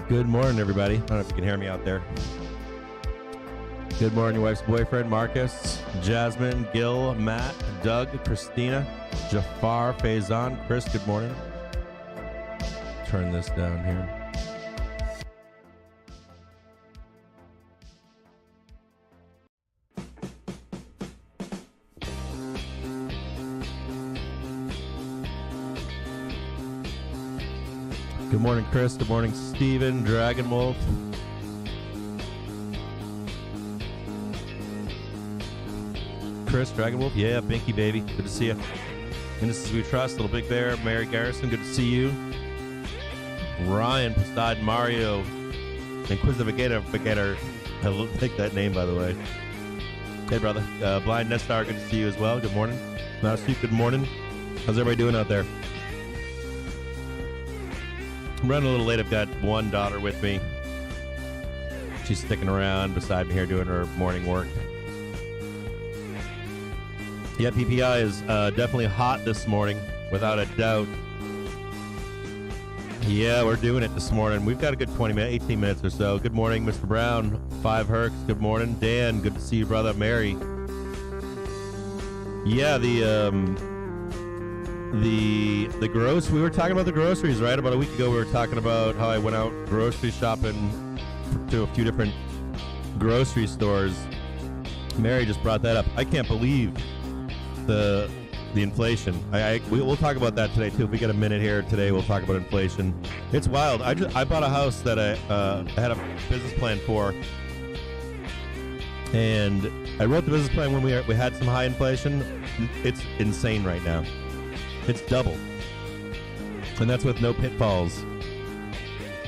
Good morning, everybody. I don't know if you can hear me out there. Good morning, your wife's boyfriend, Marcus, Jasmine, Gil, Matt, Doug, Christina, Jafar, Faison, Chris, good morning. Turn this down here. Good morning, Chris. Good morning, Steven, Dragon Wolf. Chris, Dragon Wolf. Yeah, Binky, baby. Good to see you. And this is We Trust, Little Big Bear, Mary Garrison. Good to see you. Ryan, Poseidon, Mario, Inquisitor. I like that name, by the way. Hey, brother. Blind Nestar, good to see you as well. Good morning. Mouse, good morning. How's everybody doing out there? I'm running a little late. I've got one daughter with me. She's sticking around beside me here doing her morning work. Yeah, PPI is definitely hot this morning, without a doubt. Yeah, we're doing it this morning. We've got a good 18 minutes or so. Good morning, Mr. Brown. 5 Hercs, good morning. Dan, good to see you, brother. Mary. Yeah, the gross. We were talking about the groceries, right? About a week ago, we were talking about how I went out grocery shopping to a few different grocery stores. Mary just brought that up. I can't believe the inflation. We'll talk about that today too. If we get a minute here today, we'll talk about inflation. It's wild. I bought a house that I had a business plan for, and I wrote the business plan when we had some high inflation. It's insane right now. It's double, and that's with no pitfalls.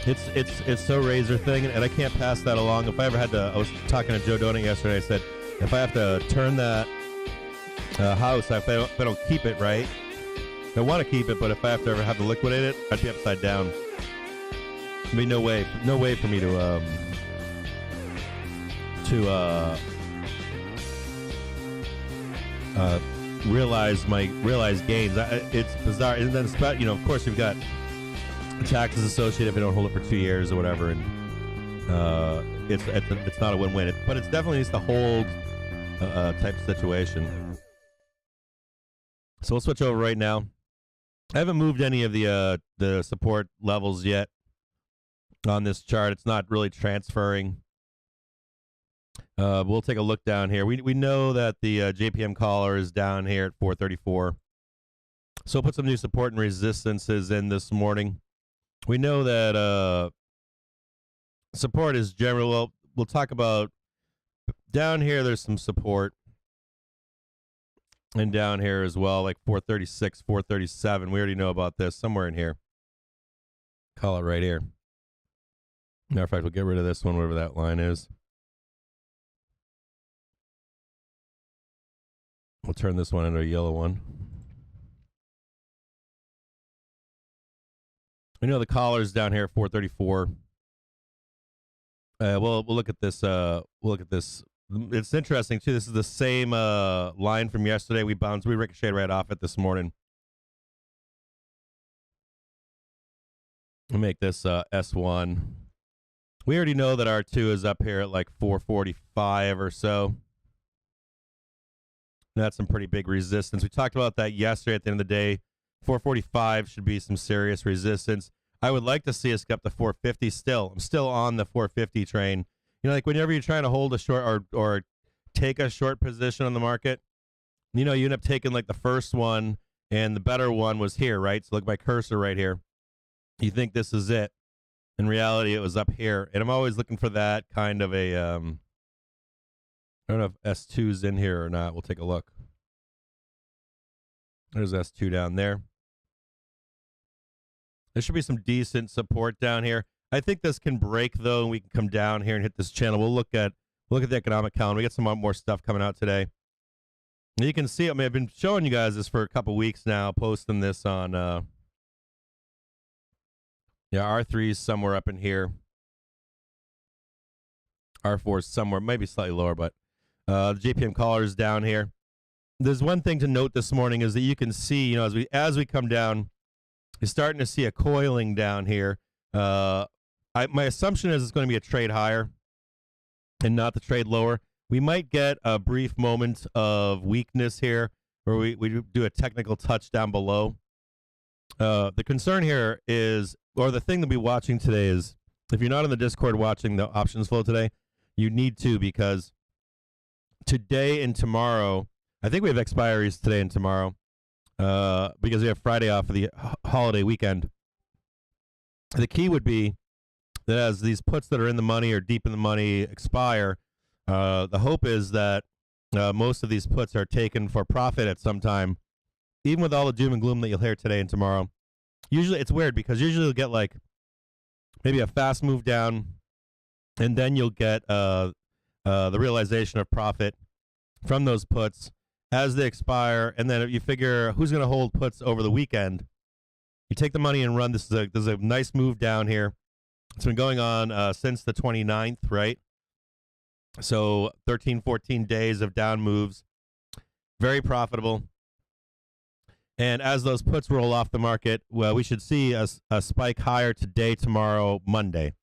It's so razor thing, and I can't pass that along. If I ever had to, I was talking to Joe Donut yesterday. I said, if I have to turn that house, if I don't keep it right, I want to keep it, but if I have to ever have to liquidate it, I'd be upside down. I mean, no way for me to realize gains. It's bizarre. And then, of course, you've got taxes associated if you don't hold it for 2 years or whatever, and it's not a win-win. But it's definitely needs to hold type of situation. So we'll switch over right now. I haven't moved any of the support levels yet on this chart. It's not really transferring. We'll take a look down here. We know that the JPM collar is down here at 434. So we'll put some new support and resistances in this morning. We know that support is general. Well, we'll talk about down here. There's some support. And down here as well, like 436, 437. We already know about this. Somewhere in here. Call it right here. Matter of fact, we'll get rid of this one, whatever that line is. We'll turn this one into a yellow one. We know the collar's down here at 434. We'll look at this. We'll look at this. It's interesting too. This is the same line from yesterday. We ricocheted right off it this morning. We'll make this S1. We already know that R2 is up here at like 445 or so. That's some pretty big resistance. We talked about that yesterday at the end of the day. 445 should be some serious resistance. I would like to see us get up to 450 still. I'm still on the 450 train. You know, like whenever you're trying to hold a short or take a short position on the market, you know, you end up taking like the first one and the better one was here, right? So look at my cursor right here. You think this is it. In reality, it was up here. And I'm always looking for that kind of a, I don't know if S2's in here or not. We'll take a look. There's S2 down there. There should be some decent support down here. I think this can break, though, and we can come down here and hit this channel. We'll look at the economic calendar. We got some more stuff coming out today. And you can see, I mean, I've been showing you guys this for a couple weeks now, posting this on, R3 is somewhere up in here. R4 is somewhere, maybe slightly lower, but the JPM collar is down here. There's one thing to note this morning is that you can see, you know, as we come down, you're starting to see a coiling down here. my assumption is it's going to be a trade higher and not the trade lower. We might get a brief moment of weakness here where we do a technical touch down below. The concern here is, or the thing to be watching today is, if you're not in the Discord watching the options flow today, you need to, because today and tomorrow, I think we have expiries today and tomorrow, because we have Friday off for the holiday weekend. The key would be that as these puts that are in the money or deep in the money expire, the hope is that most of these puts are taken for profit at some time, even with all the doom and gloom that you'll hear today and tomorrow. Usually, it's weird because usually you'll get like maybe a fast move down, and then you'll get the realization of profit from those puts as they expire. And then if you figure who's going to hold puts over the weekend, you take the money and run. This is a nice move down here. It's been going on since the 29th, right? So 13, 14 days of down moves. Very profitable. And as those puts roll off the market, well, we should see a spike higher today, tomorrow, Monday.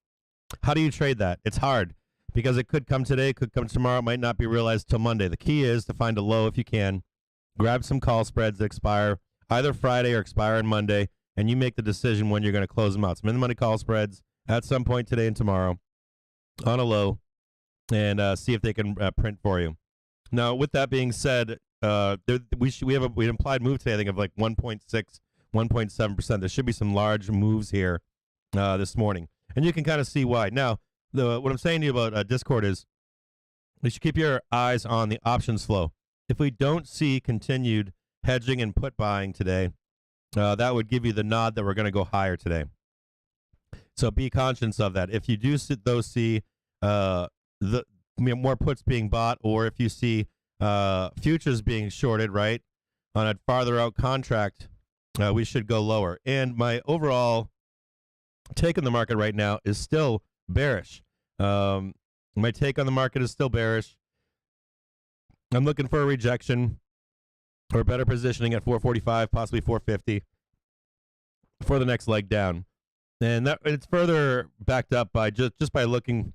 How do you trade that? It's hard because it could come today, could come tomorrow. It might not be realized till Monday. The key is to find a low if you can. Grab some call spreads that expire either Friday or expire on Monday, and you make the decision when you're going to close them out. Some in-the-money call spreads at some point today and tomorrow on a low, and see if they can print for you. Now, with that being said, we have an implied move today, I think, of like 1.6, 1.7%. There should be some large moves here this morning, and you can kind of see why. Now, what I'm saying to you about Discord is you should keep your eyes on the options flow. If we don't see continued hedging and put buying today, that would give you the nod that we're going to go higher today. So be conscious of that. If you do see more puts being bought, or if you see futures being shorted, right, on a farther out contract, we should go lower. And my overall take on the market right now is still bearish. My take on the market is still bearish. I'm looking for a rejection or better positioning at 445, possibly 450 for the next leg down. And that it's further backed up by just by looking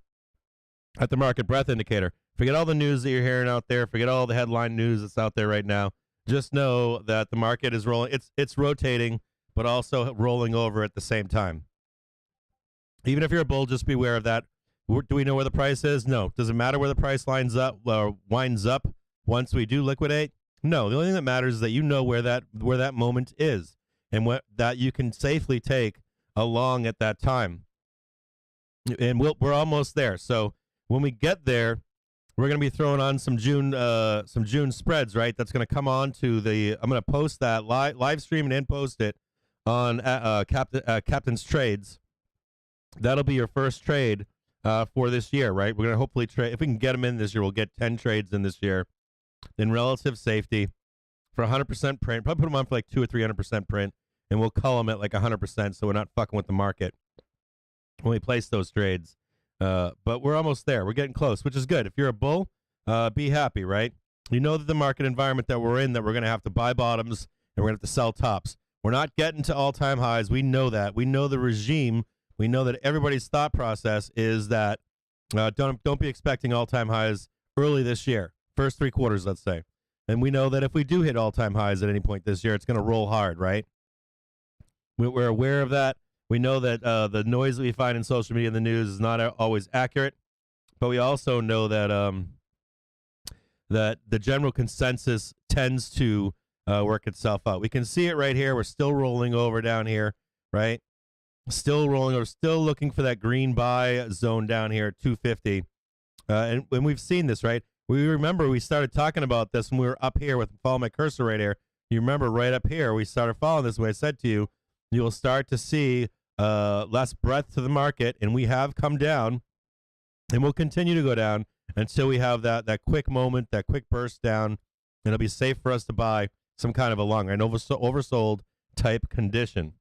at the market breadth indicator. Forget all the news that you're hearing out there. Forget all the headline news that's out there right now. Just know that the market is rolling. It's rotating, but also rolling over at the same time. Even if you're a bull, just be aware of that. Do we know where the price is? No. Does it matter where the price lines up or winds up once we do liquidate? No. The only thing that matters is that you know where that moment is, and that you can safely take along at that time. And we're almost there. So when we get there, we're going to be throwing on some June spreads, right? That's going to come on to I'm going to post that live stream and post it on Captain's Trades. That'll be your first trade for this year, right? We're going to hopefully trade. If we can get them in this year, we'll get 10 trades in this year in relative safety for 100% print. Probably put them on for like 200 or 300% print, and we'll call them at like 100%, so we're not fucking with the market when we place those trades. But we're almost there. We're getting close, which is good. If you're a bull, be happy, right? You know that the market environment that we're in, that we're going to have to buy bottoms and we're going to have to sell tops. We're not getting to all-time highs. We know that. We know the regime. We know that everybody's thought process is that don't be expecting all-time highs early this year, first 3 quarters, let's say. And we know that if we do hit all-time highs at any point this year, it's going to roll hard, right? We're aware of that. We know that the noise that we find in social media and the news is not always accurate, but we also know that that the general consensus tends to work itself out. We can see it right here. We're still rolling over down here, right? Still rolling over, still looking for that green buy zone down here at 250. And when we've seen this, right? We remember we started talking about this when we were up here with follow my cursor right here. You remember right up here, we started following this when I said to you, you will start to see less breadth to the market, and we have come down, and we'll continue to go down until we have that quick moment, that quick burst down, and it'll be safe for us to buy some kind of a long and oversold type condition.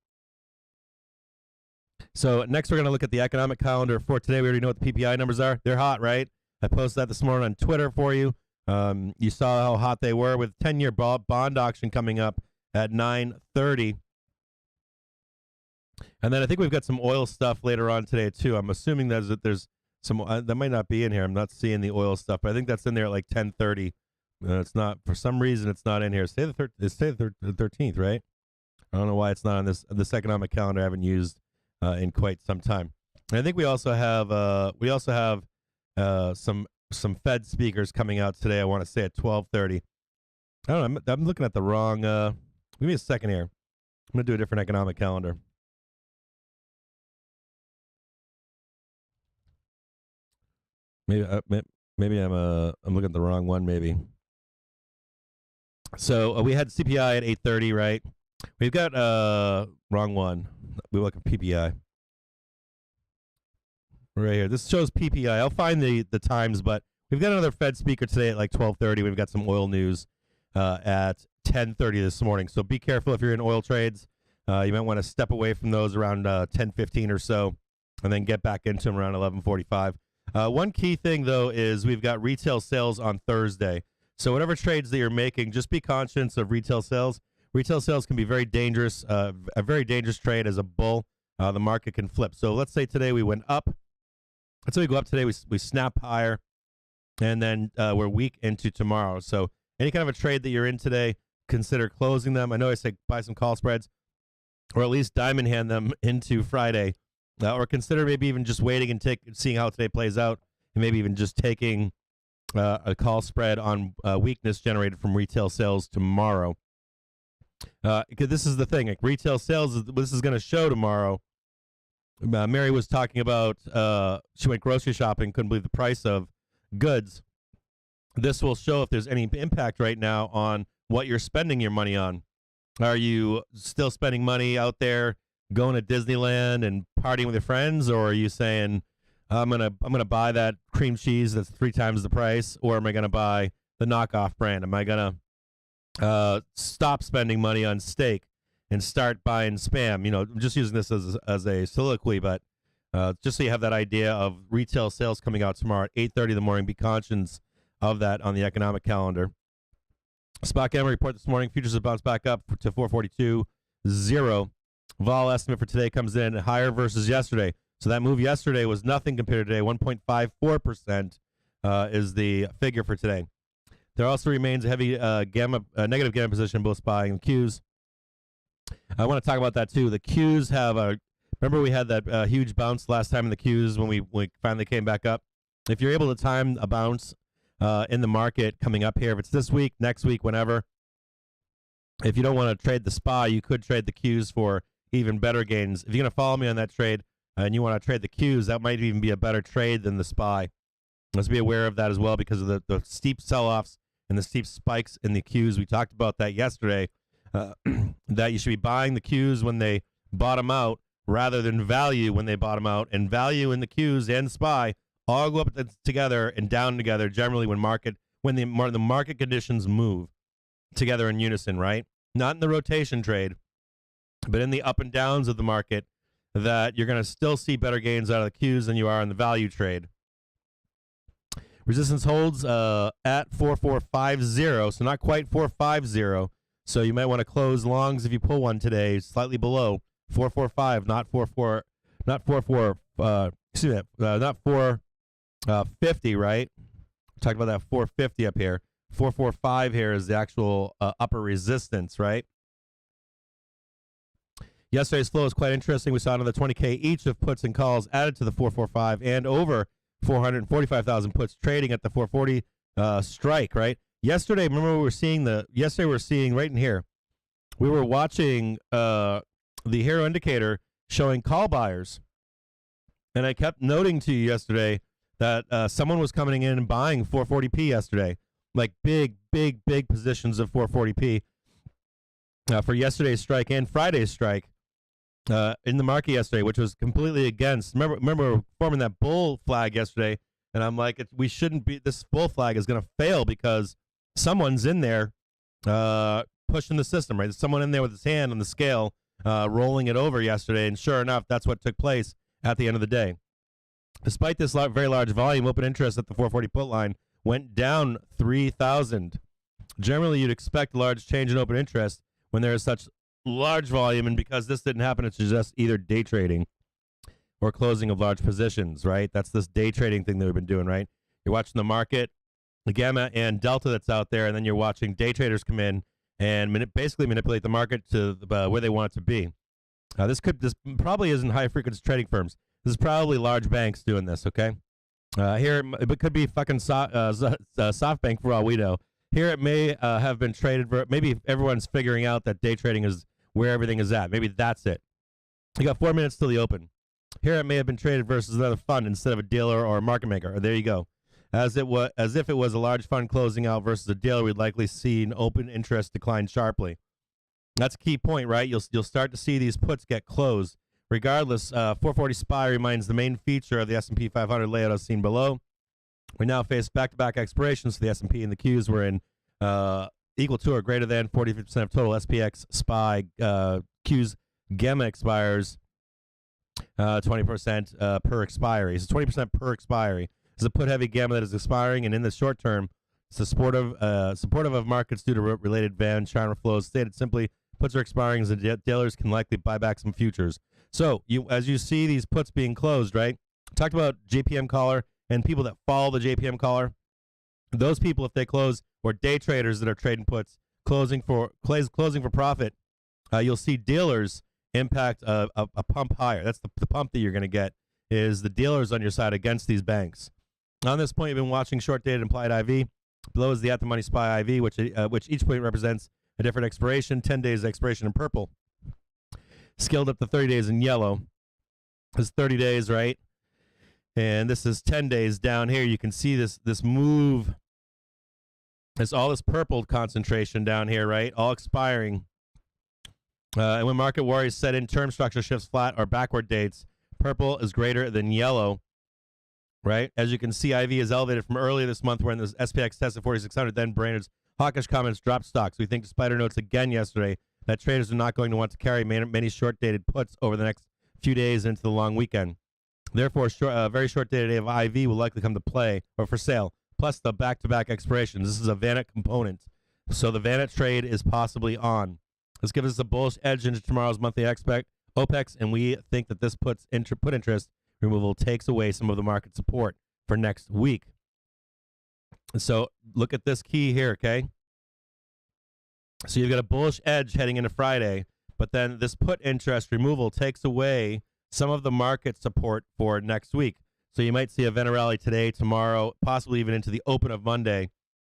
So next we're going to look at the economic calendar for today. We already know what the PPI numbers are. They're hot, right? I posted that this morning on Twitter for you. You saw how hot they were with 10-year bond auction coming up at 9:30. And then I think we've got some oil stuff later on today too. I'm assuming that there's some that might not be in here. I'm not seeing the oil stuff, but I think that's in there at like 10:30. It's not, for some reason it's not in here. It's the 13th, right? I don't know why it's not on this economic calendar I haven't used in quite some time. And I think we also have some Fed speakers coming out today. I want to say at 12:30. I don't know. I'm looking at the wrong. Give me a second here. I'm gonna do a different economic calendar. Maybe I'm looking at the wrong one. Maybe. So we had CPI at 8:30, right? We've got wrong one. We look at PPI right here. This shows PPI. I'll find the times, but we've got another Fed speaker today at like 12:30. We've got some oil news at 10:30 this morning. So be careful if you're in oil trades. You might want to step away from those around 10:15 or so, and then get back into them around 11:45. One key thing though is we've got retail sales on Thursday. So whatever trades that you're making, just be conscious of retail sales. Retail sales can be very dangerous. A very dangerous trade as a bull. The market can flip. So let's say today we went up. Let's say we go up today. We snap higher, and then we're weak into tomorrow. So any kind of a trade that you're in today, consider closing them. I know I say buy some call spreads, or at least diamond hand them into Friday, or consider maybe even just waiting and seeing how today plays out, and maybe even just taking a call spread on weakness generated from retail sales tomorrow. Because this is the thing, like retail sales, this is going to show tomorrow. Mary was talking about she went grocery shopping, couldn't believe the price of goods. This will show if there's any impact right now on what you're spending your money on. Are you still spending money out there going to Disneyland and partying with your friends, or are you saying I'm gonna buy that cream cheese that's 3 times the price, or am I gonna buy the knockoff brand? Am I gonna stop spending money on steak and start buying spam? You know, I'm just using this as a soliloquy, but just so you have that idea of retail sales coming out tomorrow at 8:30 in the morning. Be conscious of that on the economic calendar. Spot Gamma report this morning. Futures have bounced back up to 442.0. Vol estimate for today comes in higher versus yesterday. So that move yesterday was nothing compared to today. 1.54% is the figure for today. There also remains a heavy negative gamma position, both SPY and Qs. I want to talk about that too. The Qs have remember we had that huge bounce last time in the Qs when we finally came back up. If you're able to time a bounce in the market coming up here, if it's this week, next week, whenever, if you don't want to trade the SPY, you could trade the Qs for even better gains. If you're going to follow me on that trade and you want to trade the Qs, that might even be a better trade than the SPY. Let's be aware of that as well because of the steep sell-offs and the steep spikes in the Qs. We talked about that yesterday, that you should be buying the Qs when they bottom out rather than value when they bottom out. And value in the Qs and SPY all go up together and down together generally when the market conditions move together in unison, right? Not in the rotation trade, but in the up and downs of the market, that you're going to still see better gains out of the Qs than you are in the value trade. Resistance holds at 4450, so not quite 450. So you might want to close longs if you pull one today, slightly below 445, not 450, right? Talked about that 450 up here. 445 here is the actual upper resistance, right? Yesterday's flow is quite interesting. We saw another 20K each of puts and calls added to the 445 and over 445,000 puts trading at the 440 strike, right? Yesterday, remember we were seeing right in here, we were watching the hero indicator showing call buyers. And I kept noting to you yesterday that someone was coming in and buying 440p yesterday, like big positions of 440p for yesterday's strike and Friday's strike in the market yesterday, which was completely against. Remember forming that bull flag yesterday, and I'm like, we shouldn't be. This bull flag is going to fail because someone's in there pushing the system, right? There's someone in there with his hand on the scale, rolling it over yesterday, and sure enough, that's what took place at the end of the day. Despite this very large volume, open interest at the 440 put line went down 3,000. Generally, you'd expect a large change in open interest when there is such large volume, and because this didn't happen, it's just either day trading or closing of large positions, right? That's this day trading thing that we've been doing, right? You're watching the market, the gamma and delta that's out there, and then you're watching day traders come in and basically manipulate the market to where they want it to be. This probably isn't high frequency trading firms. This is probably large banks doing this. Okay, here it could be fucking SoftBank for all we know. Here it may have been traded. Maybe everyone's figuring out that day trading is where everything is at. Maybe that's it. You got 4 minutes till the open. Here it may have been traded versus another fund instead of a dealer or a market maker. There you go. As if it was a large fund closing out versus a dealer, we'd likely see an open interest decline sharply. That's a key point, right? You'll start to see these puts get closed. Regardless, 440 SPY remains the main feature of the S&P 500 layout as seen below. We now face back-to-back expirations for the S&P and the Qs. We're in equal to or greater than 40% of total SPX SPY Qs gamma expires 20% per expiry. So 20% per expiry. It's a put-heavy gamma that is expiring, and in the short term, it's supportive of markets due to related Vanna China flows. Stated simply, puts are expiring, and the dealers can likely buy back some futures. So, as you see these puts being closed, right? Talked about JPM caller and people that follow the JPM caller. Those people, if they close, or day traders that are trading puts, closing for profit, you'll see dealers impact a pump higher. That's the pump that you're going to get is the dealers on your side against these banks. On this point, you've been watching short-dated implied IV. Below is the at-the-money SPY IV, which each point represents a different expiration. 10 days expiration in purple. Scaled up to 30 days in yellow. This is 30 days, right? And this is 10 days down here. You can see this move. There's all this purple concentration down here, right? All expiring. And when market worries set in, term structure shifts flat or backward dates. Purple is greater than yellow, right? As you can see, IV is elevated from earlier this month when the SPX tested 4,600. Then Brainerd's hawkish comments dropped stocks. We think, despite our notes again yesterday, that traders are not going to want to carry many short-dated puts over the next few days into the long weekend. Therefore, a very short-dated day of IV will likely come to play or for sale, plus the back-to-back expirations. This is a Vanna component, so the Vanna trade is possibly on. This gives us a bullish edge into tomorrow's monthly OPEX, and we think that this put interest removal takes away some of the market support for next week. So look at this key here, okay? So you've got a bullish edge heading into Friday, but then this put interest removal takes away some of the market support for next week. So you might see a Vanna rally today, tomorrow, possibly even into the open of Monday.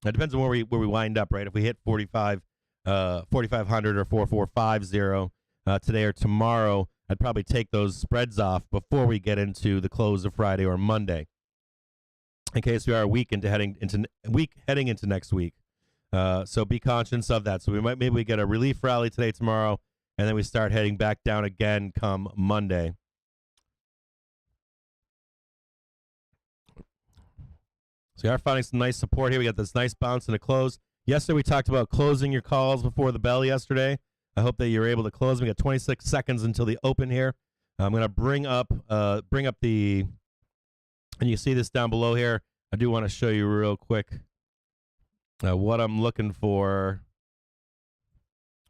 It depends on where we wind up, right? If we hit 4,500 or 4,450 today or tomorrow, I'd probably take those spreads off before we get into the close of Friday or Monday, in case we are heading into next week. So be conscious of that. So maybe we get a relief rally today, tomorrow, and then we start heading back down again come Monday. So we are finding some nice support here. We got this nice bounce and a close. Yesterday we talked about closing your calls before the bell yesterday. I hope that you're able to close. We got 26 seconds until the open here. I'm going to bring up the, and you see this down below here. I do want to show you real quick what I'm looking for.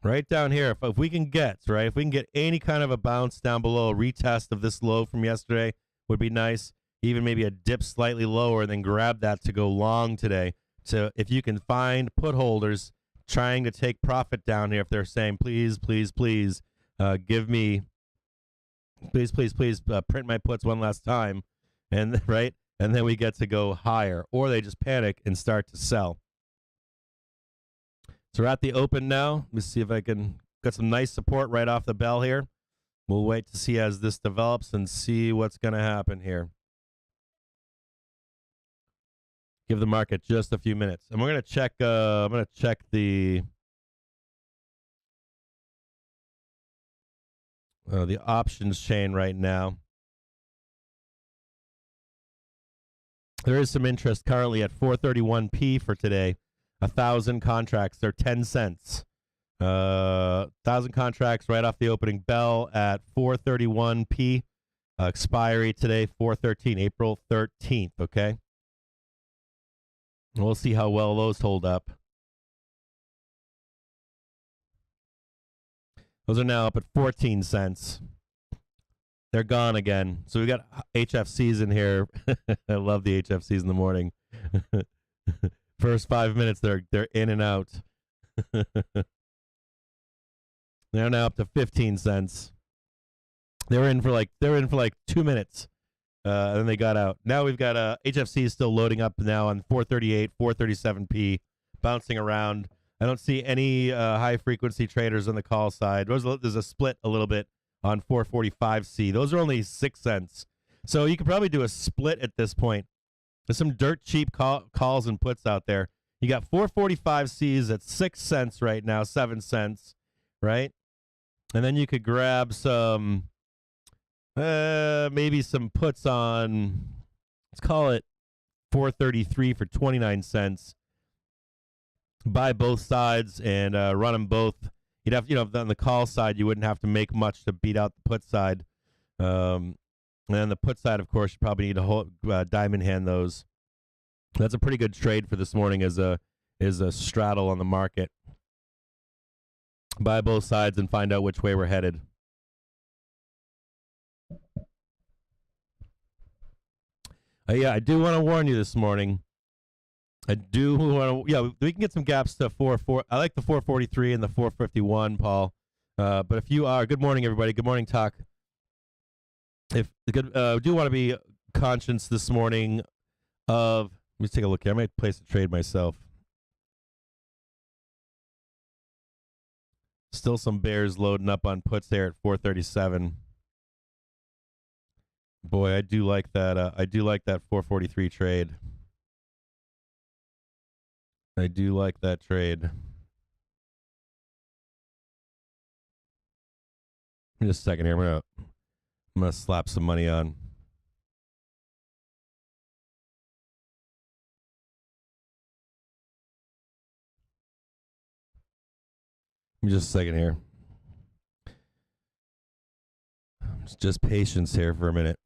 Right down here, if we can get, right, if we can get any kind of a bounce down below, a retest of this low from yesterday would be nice. Even maybe a dip slightly lower, and then grab that to go long today. So if you can find put holders trying to take profit down here, if they're saying, please, please, please, give me, please, please, please, print my puts one last time, and right, and then we get to go higher, or they just panic and start to sell. So we're at the open now. Let me see if I can get some nice support right off the bell here. We'll wait to see as this develops and see what's going to happen here. Give the market just a few minutes, and we're going to check. I'm going to check the options chain right now. There is some interest currently at 431p for today. 1,000 contracts. They're 10 cents. 1,000 contracts right off the opening bell at 431p. Expiry today, 4/13, April 13th. Okay. We'll see how well those hold up. Those are now up at 14 cents. They're gone again. So we got HFCs in here. I love the HFCs in the morning. First 5 minutes, they're in and out. They're now up to 15 cents. They were in for like 2 minutes, and then they got out. Now we've got HFC is still loading up now on 438, 437p, bouncing around. I don't see any high frequency traders on the call side. There's a split a little bit on 445C. Those are only 6 cents. So you could probably do a split at this point. There's some dirt cheap calls and puts out there. You got 445Cs at 6 cents right now, 7 cents, right? And then you could grab some, maybe some puts on, let's call it 433 for 29 cents. Buy both sides and run them both. You'd have, on the call side, you wouldn't have to make much to beat out the put side. And then the put side, of course, you probably need to hold, diamond hand those. That's a pretty good trade for this morning as a straddle on the market. Buy both sides and find out which way we're headed. Yeah, I do want to warn you this morning. I do want to, we can get some gaps to 4. I like the 443 and the 451, Paul. But if you are, good morning, everybody. Good morning, Talk. Do want to be conscious this morning of, let me take a look here. I might place a trade myself. Still some bears loading up on puts there at 437. Boy, I do like that. I do like that 443 trade. I do like that trade. Just a second here. I'm gonna slap some money on. Just a second here. Just patience here for a minute.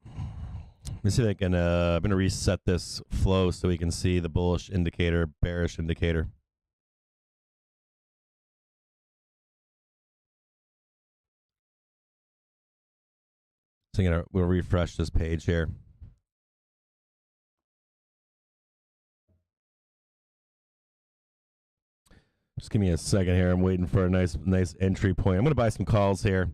Let me see if I can, I'm going to reset this flow so we can see the bullish indicator, bearish indicator. So we'll refresh this page here. Just give me a second here. I'm waiting for a nice entry point. I'm going to buy some calls here.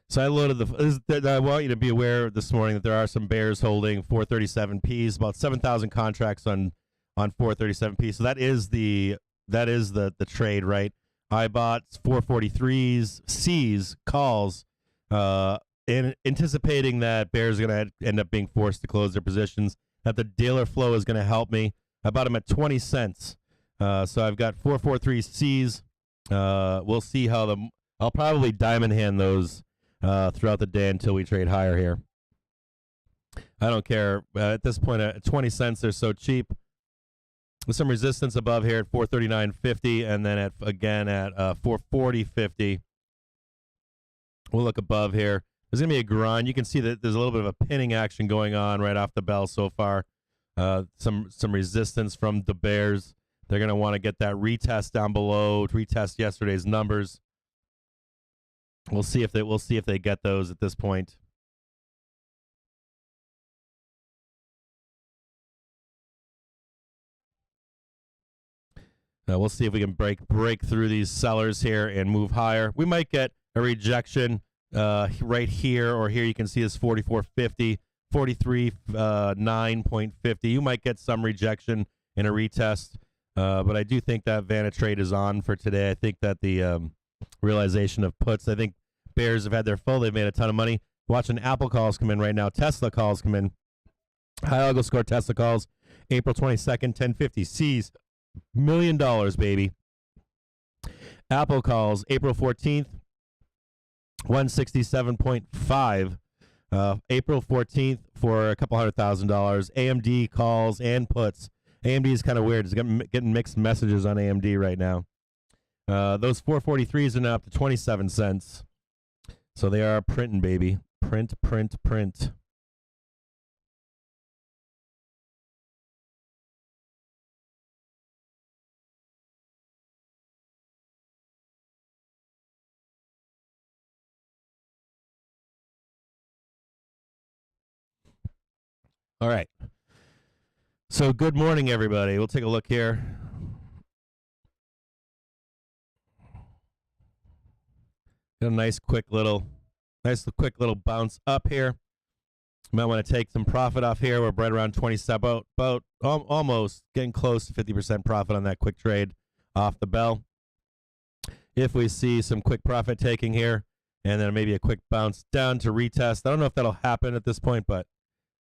So I loaded I want you to be aware this morning that there are some bears holding 437Ps, about 7,000 contracts on 437P. So that is the trade, right? I bought 443s, Cs, calls, in anticipating that bears are going to end up being forced to close their positions, that the dealer flow is going to help me. I bought them at 20 cents. So I've got 443 Cs. We'll see how I'll probably diamond hand those throughout the day until we trade higher here. I don't care. At this point, at 20 cents, they're so cheap. With some resistance above here at 439.50, and then again at 440.50. We'll look above here. There's going to be a grind. You can see that there's a little bit of a pinning action going on right off the bell so far. Some resistance from the bears. They're going to want to get that retest down below, retest yesterday's numbers. We'll see if they get those at this point. We'll see if we can break through these sellers here and move higher. We might get a rejection right here or here. You can see this 44.50, 43.9.50. You might get some rejection in a retest, but I do think that Vanna trade is on for today. I think that the realization of puts. I think bears have had their full. They've made a ton of money. Watching Apple calls come in right now. Tesla calls come in. High algo score Tesla calls. April 22nd, 1050. C's, $1 million, baby. Apple calls April 14th, 167.5. April 14th for a couple $100,000. AMD calls and puts AMD is kind of weird. It's getting mixed messages on AMD right now. Those 443s are now up to 27 cents. So they are printing, baby. Print, print, print. All right. So good morning, everybody. We'll take a look here. Got a nice quick little bounce up here. You might want to take some profit off here. We're right around 27, about almost getting close to 50% profit on that quick trade off the bell. If we see some quick profit taking here, and then maybe a quick bounce down to retest. I don't know if that'll happen at this point, but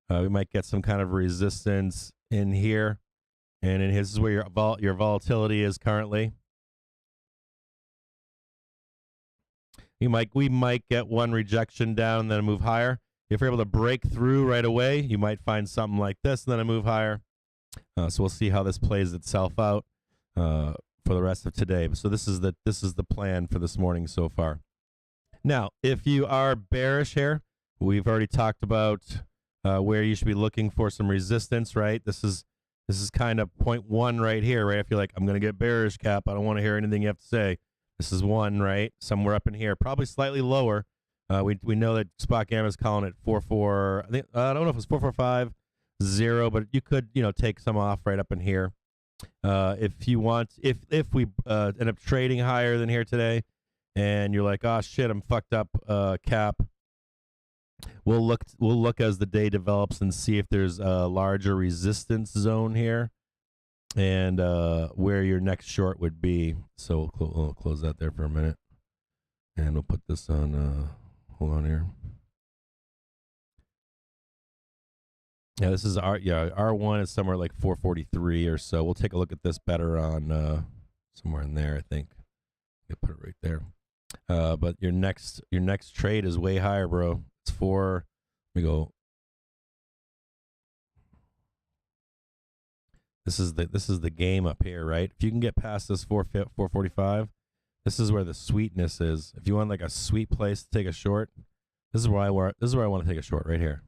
we might get some kind of resistance in here. And in here, this is where your volatility is currently. We might get one rejection down and then a move higher. If you're able to break through right away, you might find something like this and then a move higher. So we'll see how this plays itself out for the rest of today. So this is the plan for this morning so far. Now, if you are bearish here, we've already talked about where you should be looking for some resistance, right? This is kind of point one right here, right? If you're like, I'm going to get bearish, Cap, I don't want to hear anything you have to say. This is one, right? Somewhere up in here, probably slightly lower. We know that Spot Gamma is calling it 4-4. I don't know if it's 4-4-5-0, but you could take some off right up in here. If you want, if we end up trading higher than here today, and you're like, oh shit, I'm fucked up, Cap. We'll look as the day develops and see if there's a larger resistance zone here, and where your next short would be. So we'll close that there for a minute, and we'll put this on. Hold on here. Yeah, this is R1 is somewhere like 443 or so. We'll take a look at this better on somewhere in there. I think I'll put it right there. But your next trade is way higher, bro. It's for, let me go. This is the game up here, right? If you can get past this 445, this is where the sweetness is. If you want like a sweet place to take a short, this is where I want to take a short right here.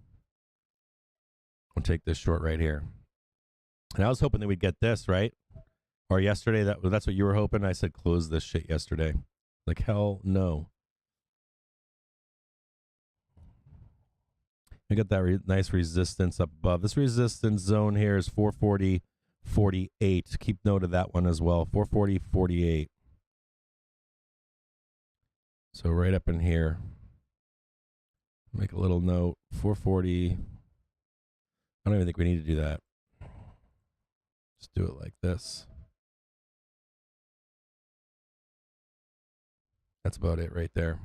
I'll take this short right here. And I was hoping that we'd get this, right? Or yesterday, that's what you were hoping. I said close this shit yesterday. Like hell no. We got that nice resistance up above. This resistance zone here is 440.48. Keep note of that one as well. 440.48. So right up in here. Make a little note. 440. I don't even think we need to do that. Just do it like this. That's about it right there.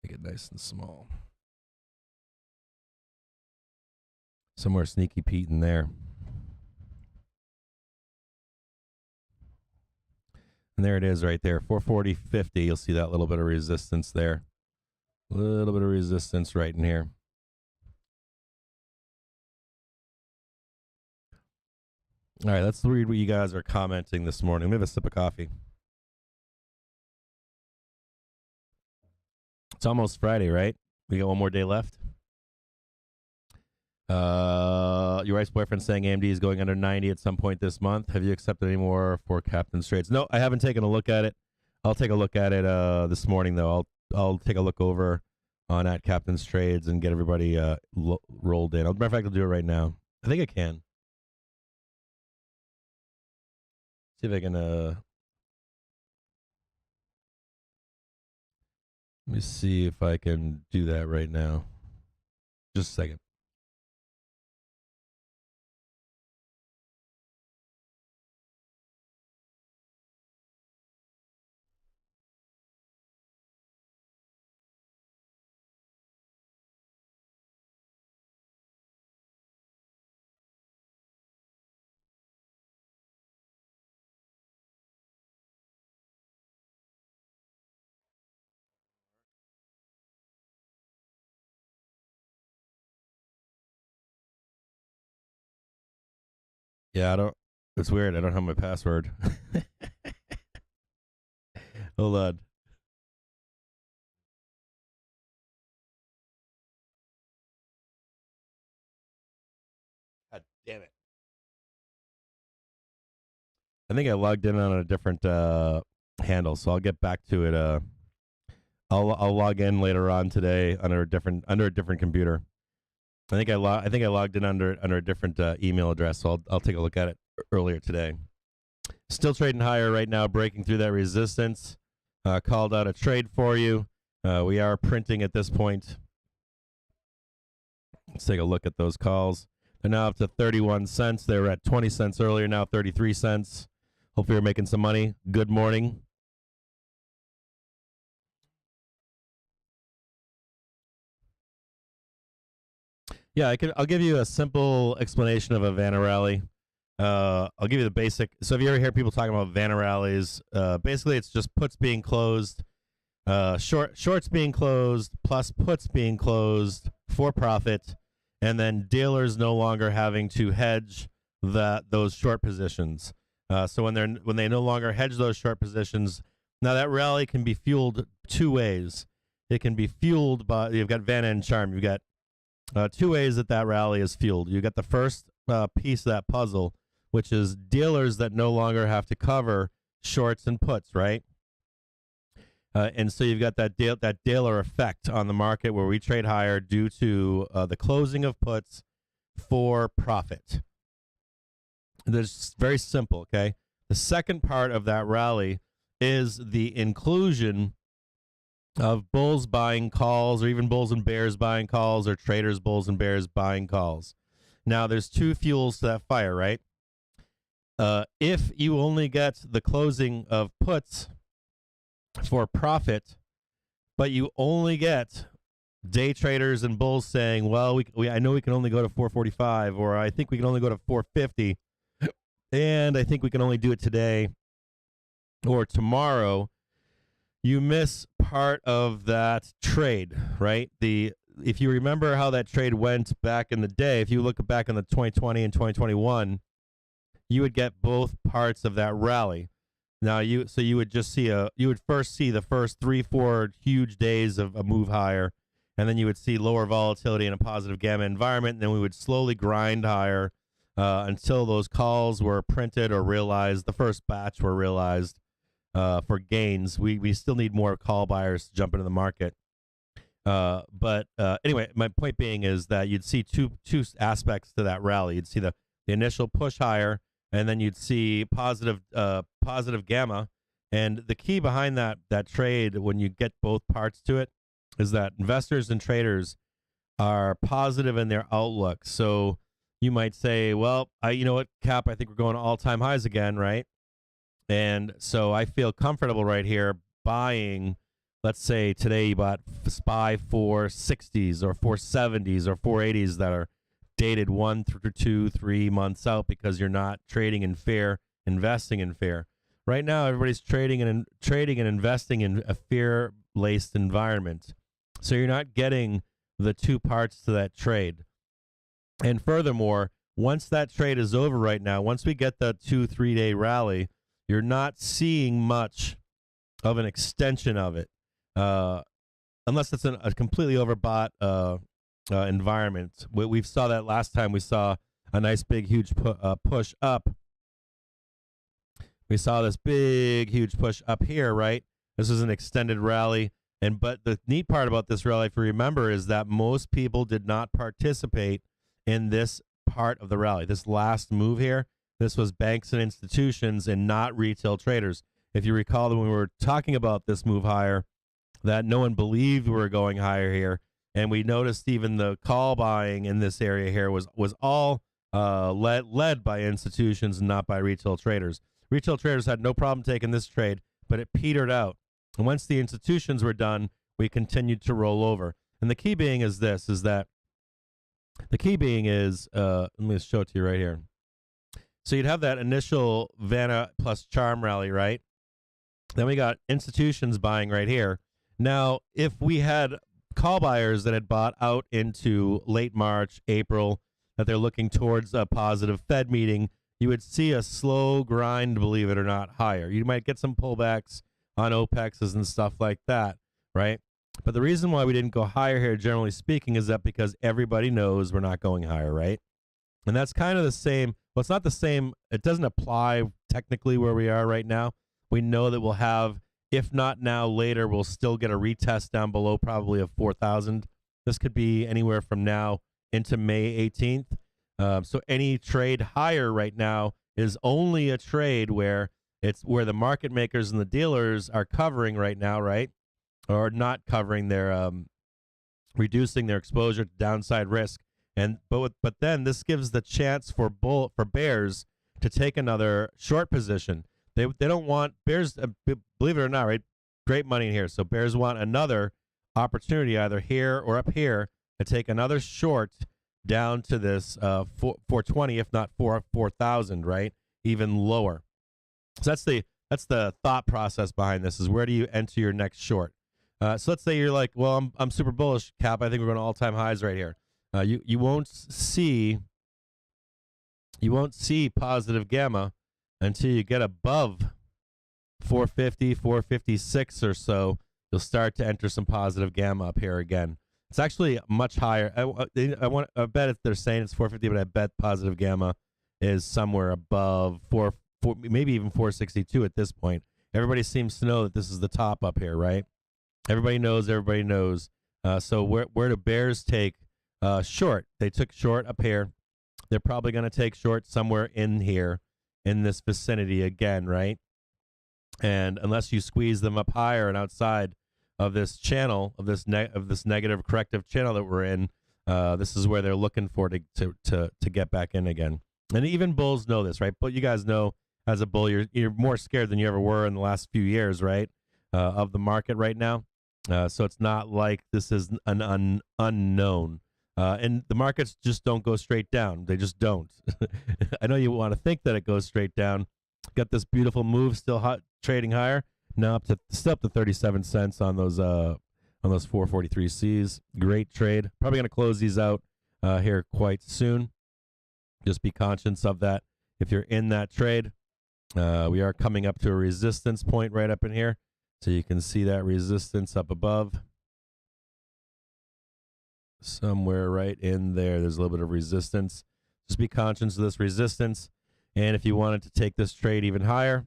Make it nice and small. Somewhere sneaky Pete in there. And there it is right there. 440.50. You'll see that little bit of resistance there. A little bit of resistance right in here. All right, let's read what you guys are commenting this morning. Let me have a sip of coffee. It's almost Friday, right? We got one more day left. Your wife's boyfriend saying AMD is going under 90 at some point this month. Have you accepted any more for Captain's trades? No, I haven't taken a look at it. I'll take a look at it this morning, though. I'll take a look over on at Captain's trades and get everybody rolled in. As a matter of fact, I'll do it right now. I think I can. See if I can. Let me see if I can do that right now. Just a second. Yeah, I don't. It's weird. I don't have my password. Hold on. God damn it. I think I logged in on a different handle, so I'll get back to it. I'll log in later on today under a different computer. I think I logged in under a different email address, so I'll take a look at it earlier today. Still trading higher right now, breaking through that resistance. Called out a trade for you. We are printing at this point. Let's take a look at those calls. They're now up to 31 cents. They were at 20 cents earlier, now 33 cents. Hopefully you're making some money. Good morning. Yeah, I'll give you a simple explanation of a Vanna rally. I'll give you the basic. So if you ever hear people talking about Vanna rallies, basically it's just puts being closed, shorts being closed, plus puts being closed for profit, and then dealers no longer having to hedge those short positions. So when they no longer hedge those short positions, now that rally can be fueled two ways. It can be fueled by, you've got Vanna and Charm. You've got two ways that rally is fueled. You got the first piece of that puzzle, which is dealers that no longer have to cover shorts and puts, right? And so you've got that dealer effect on the market where we trade higher due to the closing of puts for profit. It's very simple, okay? The second part of that rally is the inclusion of bulls buying calls, or even bulls and bears buying calls, or traders, bulls and bears buying calls. Now, there's two fuels to that fire, right? If you only get the closing of puts for profit, but you only get day traders and bulls saying, well, I know we can only go to 445, or I think we can only go to 450, and I think we can only do it today or tomorrow, you miss part of that trade, right? If you remember how that trade went back in the day, if you look back in the 2020 and 2021, you would get both parts of that rally. Now you would just see you would first see the first 3-4 huge days of a move higher, and then you would see lower volatility in a positive gamma environment, and then we would slowly grind higher until those calls were printed or realized. The first batch were realized for gains. We still need more call buyers to jump into the market. But anyway, my point being is that you'd see two aspects to that rally. You'd see the initial push higher, and then you'd see positive gamma. And the key behind that trade, when you get both parts to it, is that investors and traders are positive in their outlook. So you might say, well, you know what, Cap, I think we're going to all-time highs again, right? And so I feel comfortable right here buying. Let's say today you bought SPY 460s or 470s or 480s that are dated 1 through 2, 3 months out because you're not trading in fear, investing in fear. Right now, everybody's trading and investing in a fear-laced environment. So you're not getting the two parts to that trade. And furthermore, once that trade is over right now, once we get the 2-3 day rally, you're not seeing much of an extension of it. Unless it's a completely overbought environment. We saw that last time. We saw a nice big huge push up. We saw this big huge push up here, right? This is an extended rally, but the neat part about this rally, if you remember, is that most people did not participate in this part of the rally. This last move here, this was banks and institutions and not retail traders. If you recall that when we were talking about this move higher, that no one believed we were going higher here, and we noticed even the call buying in this area here was all led by institutions and not by retail traders. Retail traders had no problem taking this trade, but it petered out. And once the institutions were done, we continued to roll over. And the key being is this: let me show it to you right here. So you'd have that initial Vanna plus Charm rally, right? Then we got institutions buying right here. Now, if we had call buyers that had bought out into late March, April, that they're looking towards a positive Fed meeting, you would see a slow grind, believe it or not, higher. You might get some pullbacks on OPEXs and stuff like that, right? But the reason why we didn't go higher here, generally speaking, is that because everybody knows we're not going higher, right? And that's kind of the same. Well, it's not the same. It doesn't apply technically where we are right now. We know that we'll have, if not now, later, we'll still get a retest down below probably of 4,000. This could be anywhere from now into May 18th. So any trade higher right now is only a trade where it's where the market makers and the dealers are covering right now, right? Or not covering their, reducing their exposure to downside risk. And but then this gives the chance for bears to take another short position. They don't want bears, believe it or not, right? Great money in here. So bears want another opportunity either here or up here to take another short down to this 420, if not 4,000, right? Even lower. So that's the thought process behind this, is where do you enter your next short? So let's say you're like, well, I'm super bullish, Cap. I think we're going to all-time highs right here. You won't see positive gamma until you get above 450, 456 or so. You'll start to enter some positive gamma up here again. It's actually much higher. I bet if they're saying it's 450, but I bet positive gamma is somewhere above 4, maybe even 462 at this point. Everybody seems to know that this is the top up here, right? Everybody knows. So where do bears take short? They took short up here. They're probably going to take short somewhere in here, in this vicinity again, right? And unless you squeeze them up higher and outside of this channel, of this negative corrective channel that we're in, this is where they're looking for to get back in again. And even bulls know this, right? But you guys know, as a bull, you're more scared than you ever were in the last few years, right? Of the market right now. So it's not like this is an unknown. And the markets just don't go straight down. They just don't. I know you want to think that it goes straight down. Got this beautiful move, still trading higher. Now still up to 37 cents on those 443Cs. Great trade. Probably going to close these out here quite soon. Just be conscious of that. If you're in that trade, we are coming up to a resistance point right up in here. So you can see that resistance up above. Somewhere right in there, there's a little bit of resistance. Just be conscious of this resistance. And if you wanted to take this trade even higher,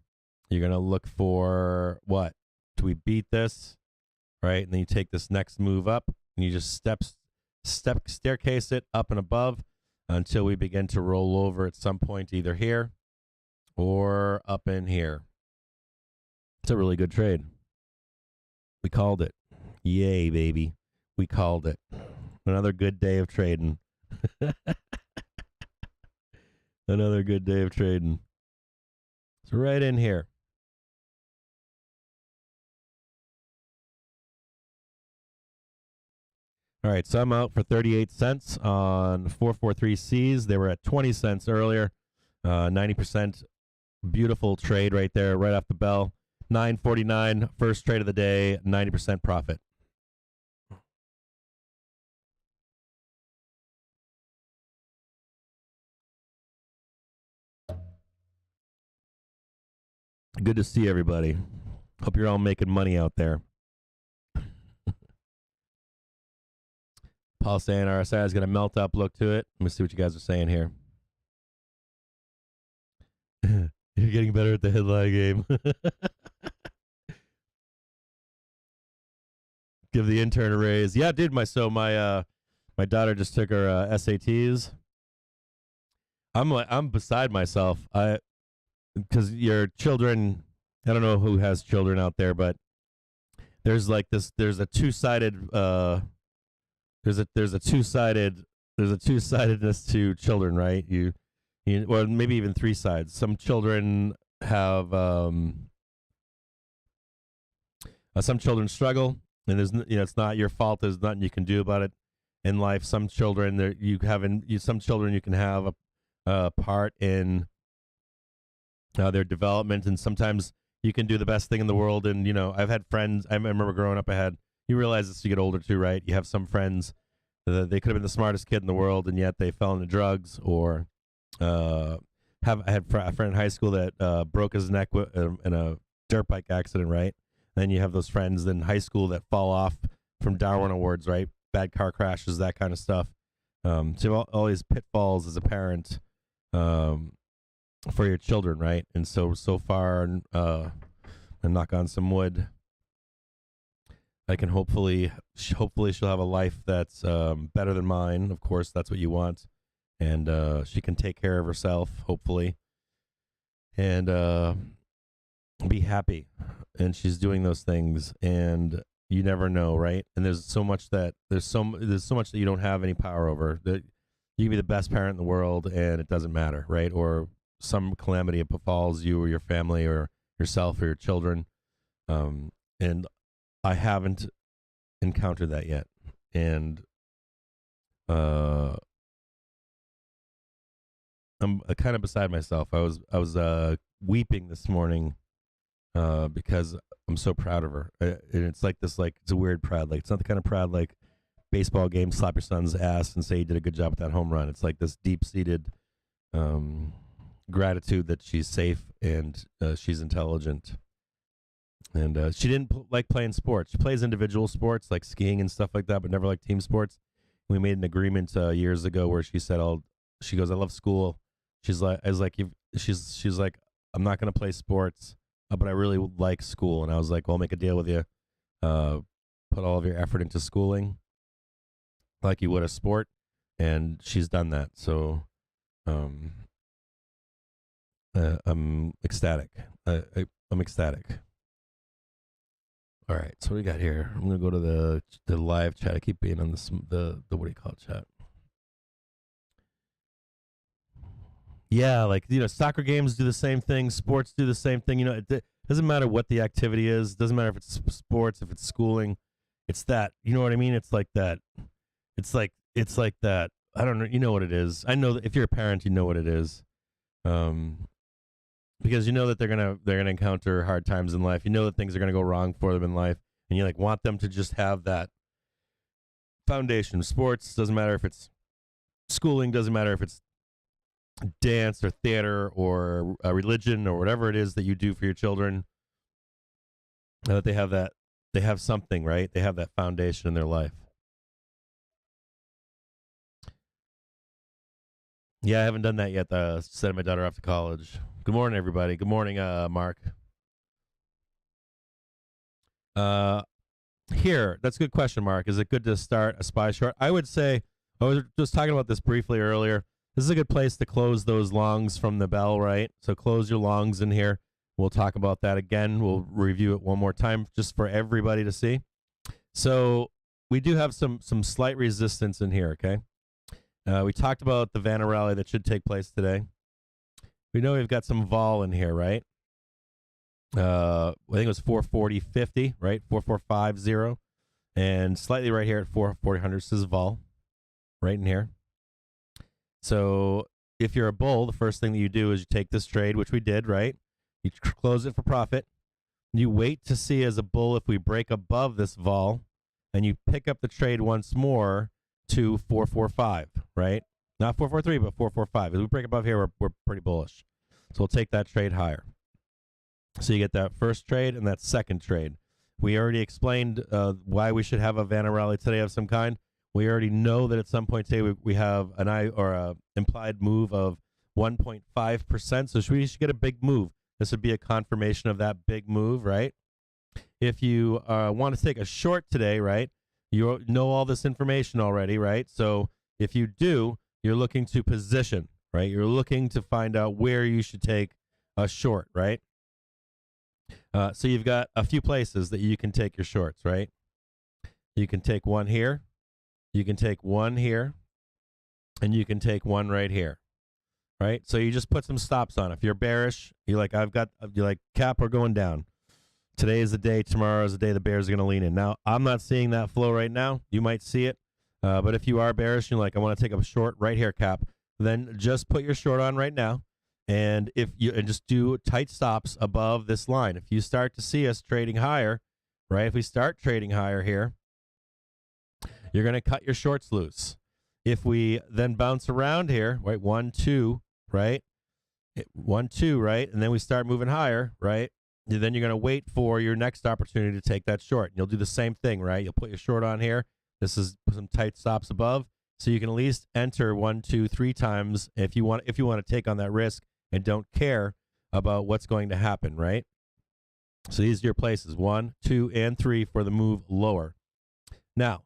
you're going to look for what? Do we beat this? Right? And then you take this next move up, and you just staircase it up and above until we begin to roll over at some point, either here or up in here. It's a really good trade. We called it. Yay, baby. We called it. Another good day of trading. Another good day of trading. It's right in here. All right, so I'm out for 38 cents on 443Cs. They were at 20 cents earlier. 90% beautiful trade right there, right off the bell. 9.49, first trade of the day, 90% profit. Good to see everybody. Hope you're all making money out there. Paul saying RSI is going to melt up. Look to it. Let me see what you guys are saying here. You're getting better at the headline game. Give the intern a raise. Yeah, dude. My daughter just took her SATs. I'm beside myself. Because your children, I don't know who has children out there, but there's like this. There's a two-sided. There's a two-sidedness to children, right? You, or maybe even three sides. Some children have. Some children struggle, and there's it's not your fault. There's nothing you can do about it in life. Some children some children you can have a part in their development, and sometimes you can do the best thing in the world. And I've had friends. I remember growing up. You realize this as you get older too, right? You have some friends that they could have been the smartest kid in the world, and yet they fell into drugs or I had a friend in high school that broke his neck in a dirt bike accident, right? Then you have those friends in high school that fall off from Darwin Awards, right? Bad car crashes, that kind of stuff. So all these pitfalls as a parent for your children, right? And so far, and knock on some wood, I can hopefully she'll have a life that's better than mine. Of course, that's what you want, and she can take care of herself, hopefully, and be happy. And she's doing those things, and you never know, right? And there's so much that you don't have any power over. That you can be the best parent in the world, and it doesn't matter, right? Or some calamity befalls you or your family or yourself or your children, and I haven't encountered that yet, and I'm kind of beside myself. I was weeping this morning because I'm so proud of her. And it's like this, like it's a weird pride. Like it's not the kind of pride like baseball game, slap your son's ass and say he did a good job with that home run. It's like this deep-seated gratitude that she's safe and she's intelligent. And she didn't like playing sports. She plays individual sports like skiing and stuff like that, but never like team sports. We made an agreement years ago where she said, she goes, I love school. She's like, she's like, I'm not going to play sports, but I really like school. And I was like, well, I'll make a deal with you. Put all of your effort into schooling like you would a sport. And she's done that. So I'm ecstatic. I'm ecstatic. All right, so what do we got here? I'm gonna go to the live chat. I keep being on the what do you call it, chat? Yeah, like soccer games do the same thing, sports do the same thing. It doesn't matter what the activity is. It doesn't matter if it's sports, if it's schooling. It's that. You know what I mean? It's like that. It's like that. I don't know. You know what it is. I know that if you're a parent, you know what it is. Because you know that they're gonna encounter hard times in life. You know that things are gonna go wrong for them in life, and you like want them to just have that foundation. Sports doesn't matter if it's schooling, doesn't matter if it's dance or theater or religion or whatever it is that you do for your children. That they have something, right? They have that foundation in their life. Yeah, I haven't done that yet. Sending my daughter off to college. Good morning, everybody. Good morning, Mark. Here, that's a good question, Mark. Is it good to start a spy short? I would say, I was just talking about this briefly earlier. This is a good place to close those longs from the bell, right? So close your longs in here. We'll talk about that again. We'll review it one more time just for everybody to see. So we do have some slight resistance in here, okay? We talked about the Vanna rally that should take place today. We know we've got some vol in here, right? I think it was 440.50, right? 4450. And slightly right here at 440 says vol, right in here. So if you're a bull, the first thing that you do is you take this trade, which we did, right? You close it for profit. You wait to see as a bull if we break above this vol, and you pick up the trade once more to 445, right? Not 443, but 445. As we break above here, we're pretty bullish. So we'll take that trade higher. So you get that first trade and that second trade. We already explained why we should have a Vanna rally today of some kind. We already know that at some point today we have an implied move of 1.5%. So we should get a big move. This would be a confirmation of that big move, right? If you want to take a short today, right? You know all this information already, right? So if you do, you're looking to position, right? You're looking to find out where you should take a short, right? So you've got a few places that you can take your shorts, right? You can take one here, you can take one here, and you can take one right here, right? So you just put some stops on. If you're bearish, you're like, Cap, we're going down. Today is the day, tomorrow is the day the bears are going to lean in. Now, I'm not seeing that flow right now. You might see it. But if you are bearish, you're like, I want to take a short right here, Cap, then just put your short on right now. And just do tight stops above this line. If you start to see us trading higher, right? If we start trading higher here, you're going to cut your shorts loose. If we then bounce around here, right? 1, 2, right? 1, 2, right? And then we start moving higher, right? And then you're going to wait for your next opportunity to take that short. You'll do the same thing, right? You'll put your short on here. This is some tight stops above, so you can at least enter 1, 2, 3 times if you want to take on that risk and don't care about what's going to happen, right? So these are your places, 1, 2, and 3 for the move lower. Now,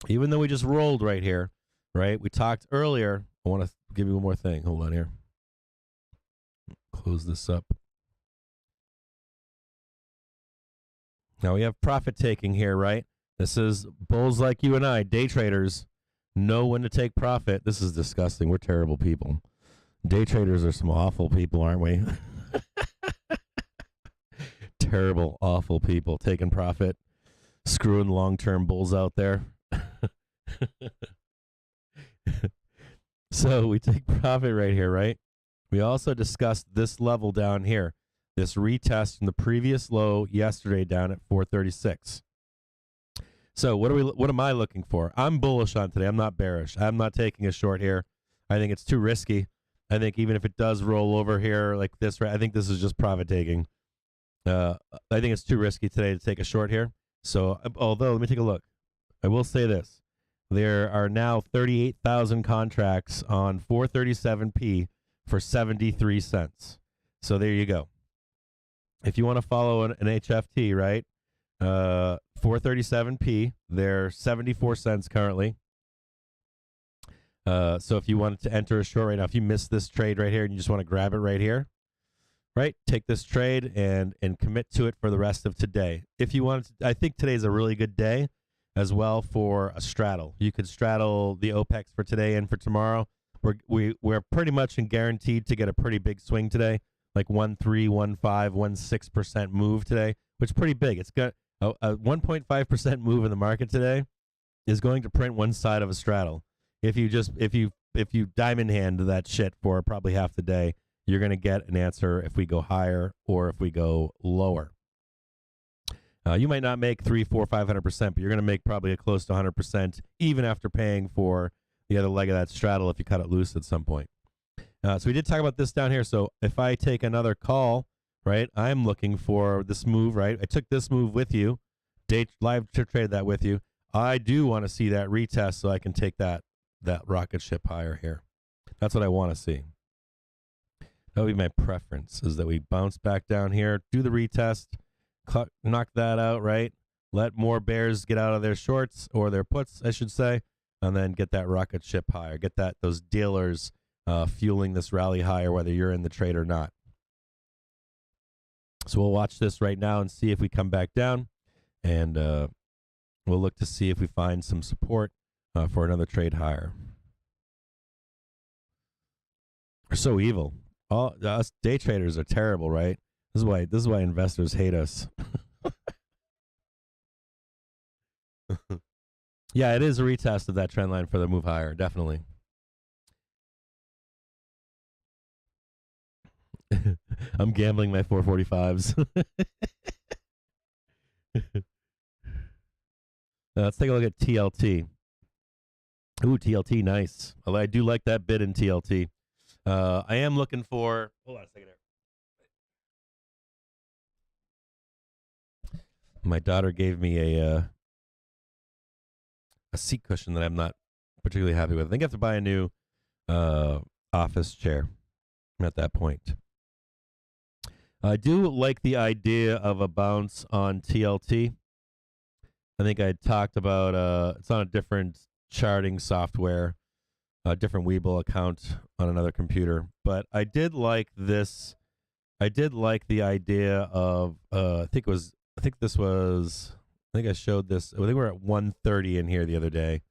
even though we just rolled right here, right? We talked earlier. I want to give you one more thing. Hold on here. Close this up. Now we have profit taking here, right? This is bulls like you and I, day traders, know when to take profit. This is disgusting. We're terrible people. Day traders are some awful people, aren't we? Terrible, awful people taking profit, screwing long-term bulls out there. So we take profit right here, right? We also discussed this level down here, this retest from the previous low yesterday down at 436. So what am I looking for? I'm bullish on today. I'm not bearish. I'm not taking a short here. I think it's too risky. I think even if it does roll over here like this, right? I think this is just profit taking. I think it's too risky today to take a short here. So, although, let me take a look. I will say this. There are now 38,000 contracts on 437p for 73 cents. So there you go. If you want to follow an HFT, right? 437p, they're 74 cents currently. So if you wanted to enter a short right now, if you missed this trade right here and you just want to grab it right here, right? Take this trade and commit to it for the rest of today. If you want to, I think today's a really good day as well for a straddle. You could straddle the OPEX for today and for tomorrow. We're pretty much guaranteed to get a pretty big swing today, like 1.3, 1.5, 1.6% move today, which is pretty big. It's got a 1.5% move in the market today is going to print one side of a straddle. If you diamond hand that shit for probably half the day, you're going to get an answer if we go higher or if we go lower. You might not make 300, 400, 500%, but you're going to make probably a close to 100%, even after paying for the other leg of that straddle if you cut it loose at some point. So we did talk about this down here. So if I take another call, right, I'm looking for this move, right? I took this move with you, live trade that with you. I do want to see that retest so I can take that rocket ship higher here. That's what I want to see. That would be my preference, is that we bounce back down here, do the retest, knock that out, right? Let more bears get out of their shorts, or their puts, I should say, and then get that rocket ship higher. Get those dealers fueling this rally higher, whether you're in the trade or not. So we'll watch this right now and see if we come back down, and we'll look to see if we find some support for another trade higher. We're so evil. Us day traders are terrible, right? This is why investors hate us. Yeah, it is a retest of that trend line for the move higher, definitely. I'm gambling my 445s. Let's take a look at TLT. Ooh, TLT, nice. I do like that bid in TLT. I am looking for. Hold on a second here. My daughter gave me a seat cushion that I'm not particularly happy with. I think I have to buy a new office chair. I'm at that point. I do like the idea of a bounce on TLT. I think I talked about it's on a different charting software, a different Webull account on another computer. But I did like this. I did like the idea of I think I showed this. I think we're at 130 in here the other day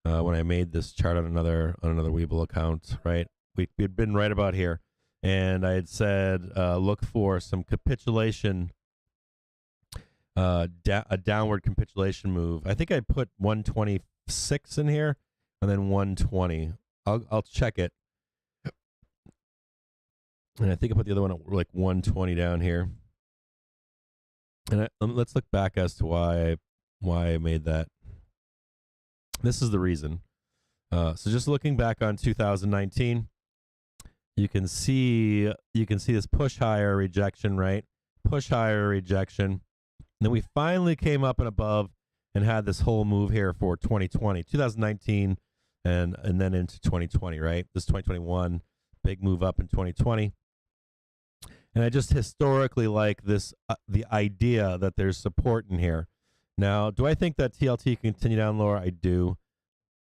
when I made this chart on another Webull account. Right, we had been right about here, and I had said look for some capitulation, a downward capitulation move. I think I put 126 in here, and then 120. I'll check it, and I think I put the other one at like 120 down here. And let's look back as to why I made that. This is the reason. So just looking back on 2019, you can see this push higher rejection, right? Push higher rejection. And then we finally came up and above and had this whole move here for 2019, and then into 2020, right? This 2021, big move up in 2020. And I just historically like this, the idea that there's support in here. Now, do I think that TLT can continue down lower? I do.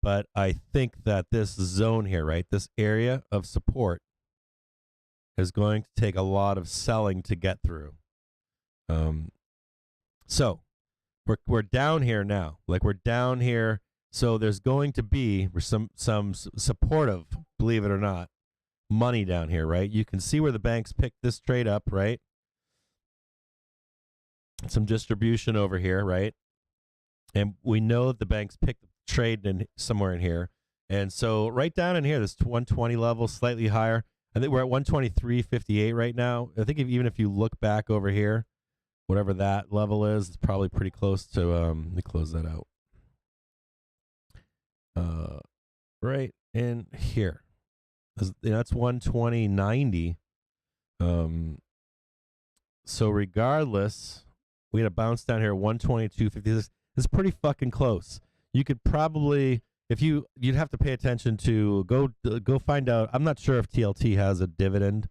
But I think that this zone here, right, this area of support is going to take a lot of selling to get through. So we're down here now. Like, we're down here. So there's going to be some supportive, believe it or not, money down here, right? You can see where the banks picked this trade up, right? Some distribution over here, right? And we know that the banks picked the trade in somewhere in here. And so right down in here, this 120 level, slightly higher. I think we're at 123.58 right now. I think even if you look back over here, whatever that level is, it's probably pretty close to, let me close that out. Right in here. That's 120.90. So regardless, we had a bounce down here at 122.56. It's pretty fucking close. You could probably, you'd have to pay attention to go find out. I'm not sure if TLT has a dividend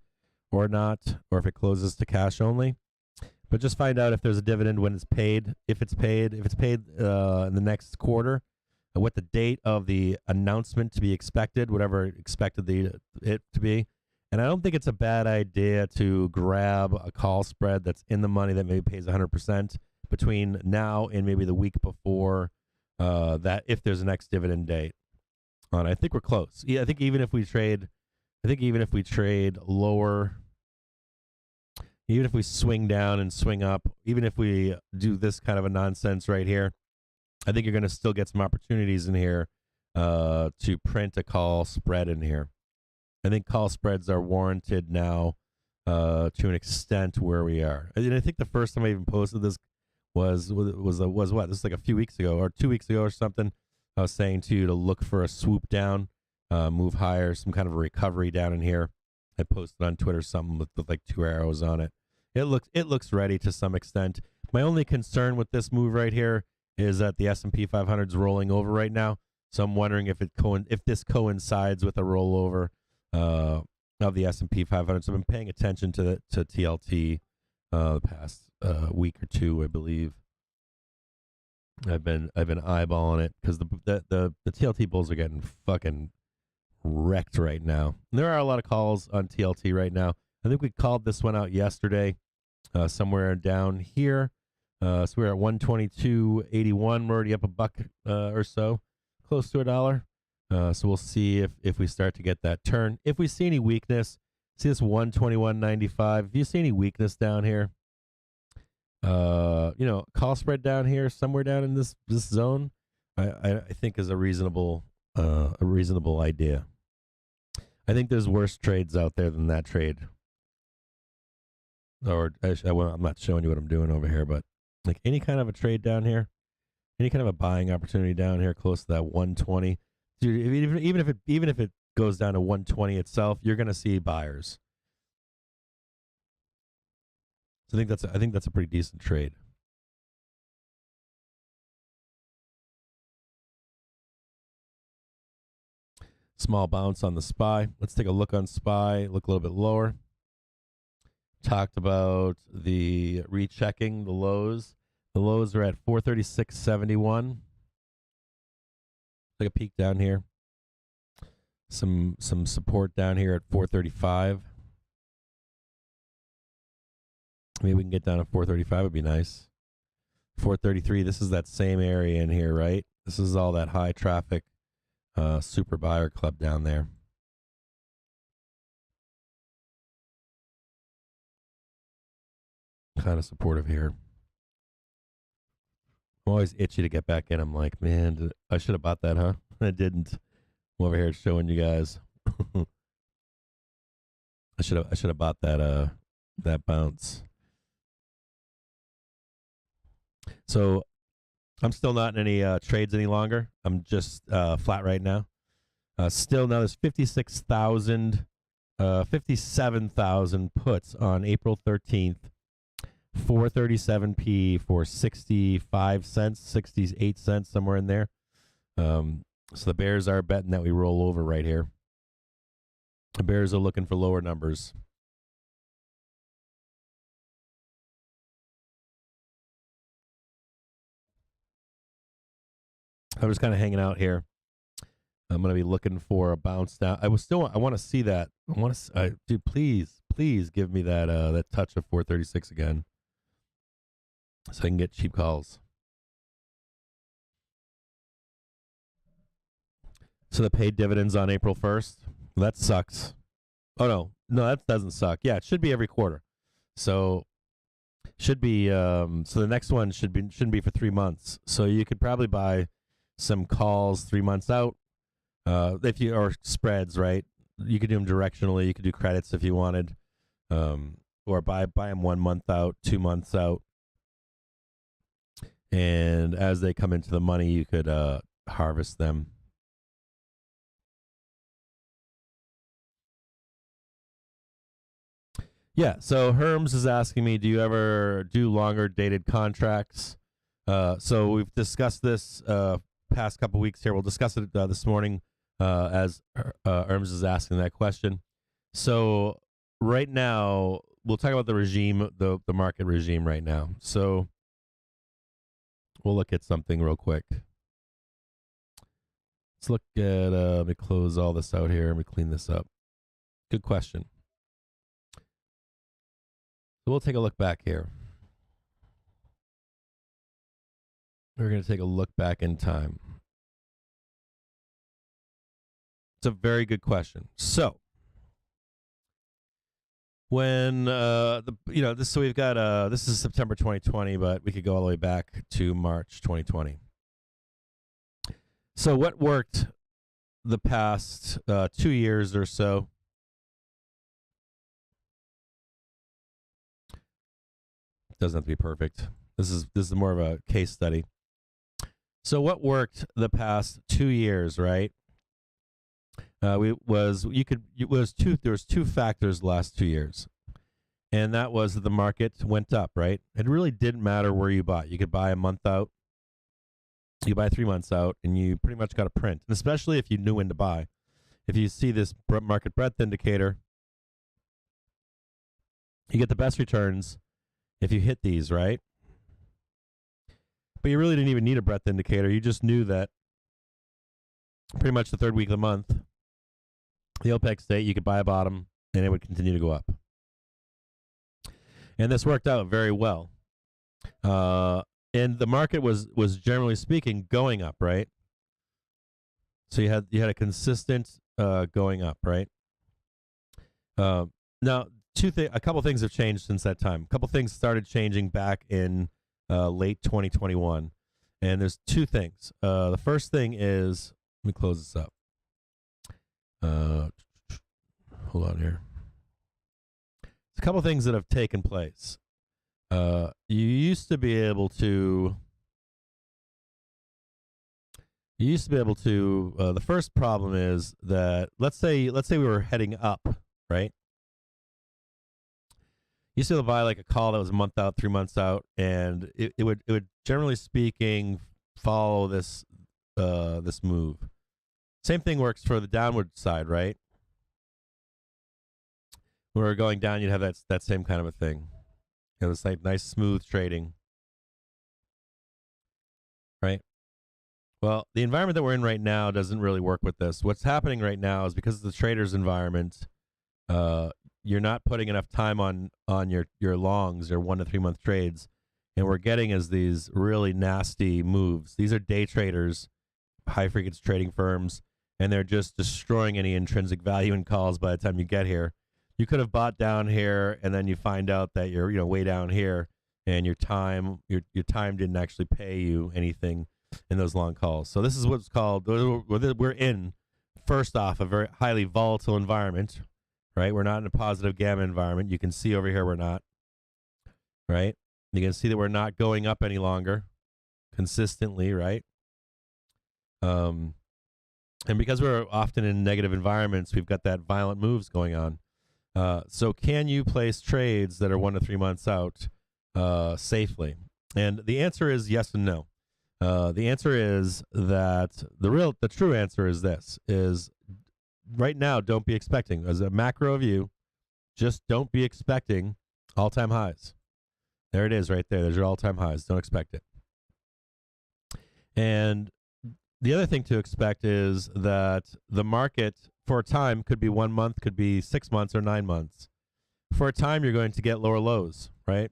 or not, or if it closes to cash only. But just find out if there's a dividend when it's paid. If it's paid in the next quarter, what the date of the announcement to be expected, whatever expected it to be. And I don't think it's a bad idea to grab a call spread that's in the money that maybe pays 100% between now and maybe the week before that, if there's a next dividend date on. I think we're close. Yeah, I think even if we trade lower, even if we swing down and swing up, even if we do this kind of a nonsense right here, I think you're going to still get some opportunities in here to print a call spread in here. I think call spreads are warranted now to an extent where we are. And I think the first time I even posted this was what? This is like a few weeks ago or 2 weeks ago or something. I was saying to you to look for a swoop down, move higher, some kind of a recovery down in here. I posted on Twitter something with like 2 arrows on it. It looks ready to some extent. My only concern with this move right here is that the S&P 500 is rolling over right now. So I'm wondering if this coincides with a rollover of the S&P 500. So I've been paying attention to TLT the past week or two, I believe. I've been eyeballing it because the TLT bulls are getting fucking wrecked right now. And there are a lot of calls on TLT right now. I think we called this one out yesterday, somewhere down here. So we're at 122.81. We're already up a buck or so, close to $1. So we'll see if we start to get that turn. If we see any weakness, see this 121.95. If you see any weakness down here, call spread down here, somewhere down in this zone, I think is a reasonable idea. I think there's worse trades out there than that trade. Or I'm not showing you what I'm doing over here, but like any kind of a trade down here, any kind of a buying opportunity down here close to that 120. Dude, even if it goes down to 120 itself, you're going to see buyers. So I think that's a pretty decent trade. Small bounce on the SPY. Let's take a look on SPY. Look a little bit lower. Talked about the rechecking the lows. The lows are at 436.71. Take a peek down here. Some support down here at 435. Maybe we can get down to 435. Would be nice. 433. This is that same area in here, right? This is all that high traffic super buyer club down there. Kind of supportive here. I'm always itchy to get back in. I'm like, man, I should have bought that, huh? I didn't. I'm over here showing you guys. I should have bought that bounce. So I'm still not in any trades any longer. I'm just flat right now. Still now there's 56,000 57,000 puts on April 13th, 437p for 65 cents, 68 cents, somewhere in there. So the bears are betting that we roll over right here. The bears are looking for lower numbers. I'm just kind of hanging out here. I'm going to be looking for a bounce down. I want to see that. Dude, please give me that that touch of 436 again, so I can get cheap calls. So the paid dividends on April 1st, that sucks. Oh no, that doesn't suck. Yeah, it should be every quarter. So should be. So the next one shouldn't be for 3 months. So you could probably buy some calls 3 months out. If you or spreads, right? You could do them directionally. You could do credits if you wanted, or buy them 1 month out, 2 months out, and as they come into the money, you could harvest them. Yeah. So Herms is asking me, do you ever do longer dated contracts? So we've discussed this past couple weeks here. We'll discuss it this morning. As Herms is asking that question. So right now, we'll talk about the regime, the market regime right now. So we'll look at something real quick. Let's look at, let me close all this out here. Let me clean this up. Good question. So we'll take a look back here. We're going to take a look back in time. It's a very good question. So, when so we've got this is September 2020, but we could go all the way back to March 2020. So, what worked the past 2 years or so? Doesn't have to be perfect. This is more of a case study. So, what worked the past 2 years, right? There was two factors the last 2 years, and that was that the market went up, right? It really didn't matter where you bought. You could buy a month out, you buy 3 months out, and you pretty much got a print. And especially if you knew when to buy. If you see this market breadth indicator, you get the best returns if you hit these, right? But you really didn't even need a breadth indicator. You just knew that pretty much the third week of the month, the OPEC state, you could buy a bottom, and it would continue to go up. And this worked out very well. And the market was generally speaking going up, right? So you had a consistent going up, right? Now, a couple things have changed since that time. A couple things started changing back in late 2021, and there's two things. The first thing is, let me close this up. Hold on here. There's a couple things that have taken place. You used to be able to. The first problem is that let's say we were heading up, right? You used to be able to buy like a call that was a month out, 3 months out, and it would generally speaking follow this this move. Same thing works for the downward side, right? When we're going down, you'd have that same kind of a thing. You know, this like nice smooth trading, right? Well, the environment that we're in right now doesn't really work with this. What's happening right now is because of the trader's environment, you're not putting enough time on your longs, your 1 to 3 month trades, and we're getting is these really nasty moves. These are day traders, high frequency trading firms, and they're just destroying any intrinsic value in calls by the time you get here. You could have bought down here, and then you find out that you're way down here, and your time didn't actually pay you anything in those long calls. So this is what's called, we're in, first off, a very highly volatile environment, right? We're not in a positive gamma environment. You can see over here we're not, right? You can see that we're not going up any longer consistently, right? And because we're often in negative environments, we've got that violent moves going on. So can you place trades that are 1 to 3 months out safely? And the answer is yes and no. The answer is that the true answer is this: is right now, don't be expecting, as a macro view, just don't be expecting all-time highs. There it is right there. There's your all-time highs. Don't expect it. And the other thing to expect is that the market for a time could be 1 month, could be 6 months or 9 months. For a time, you're going to get lower lows, right?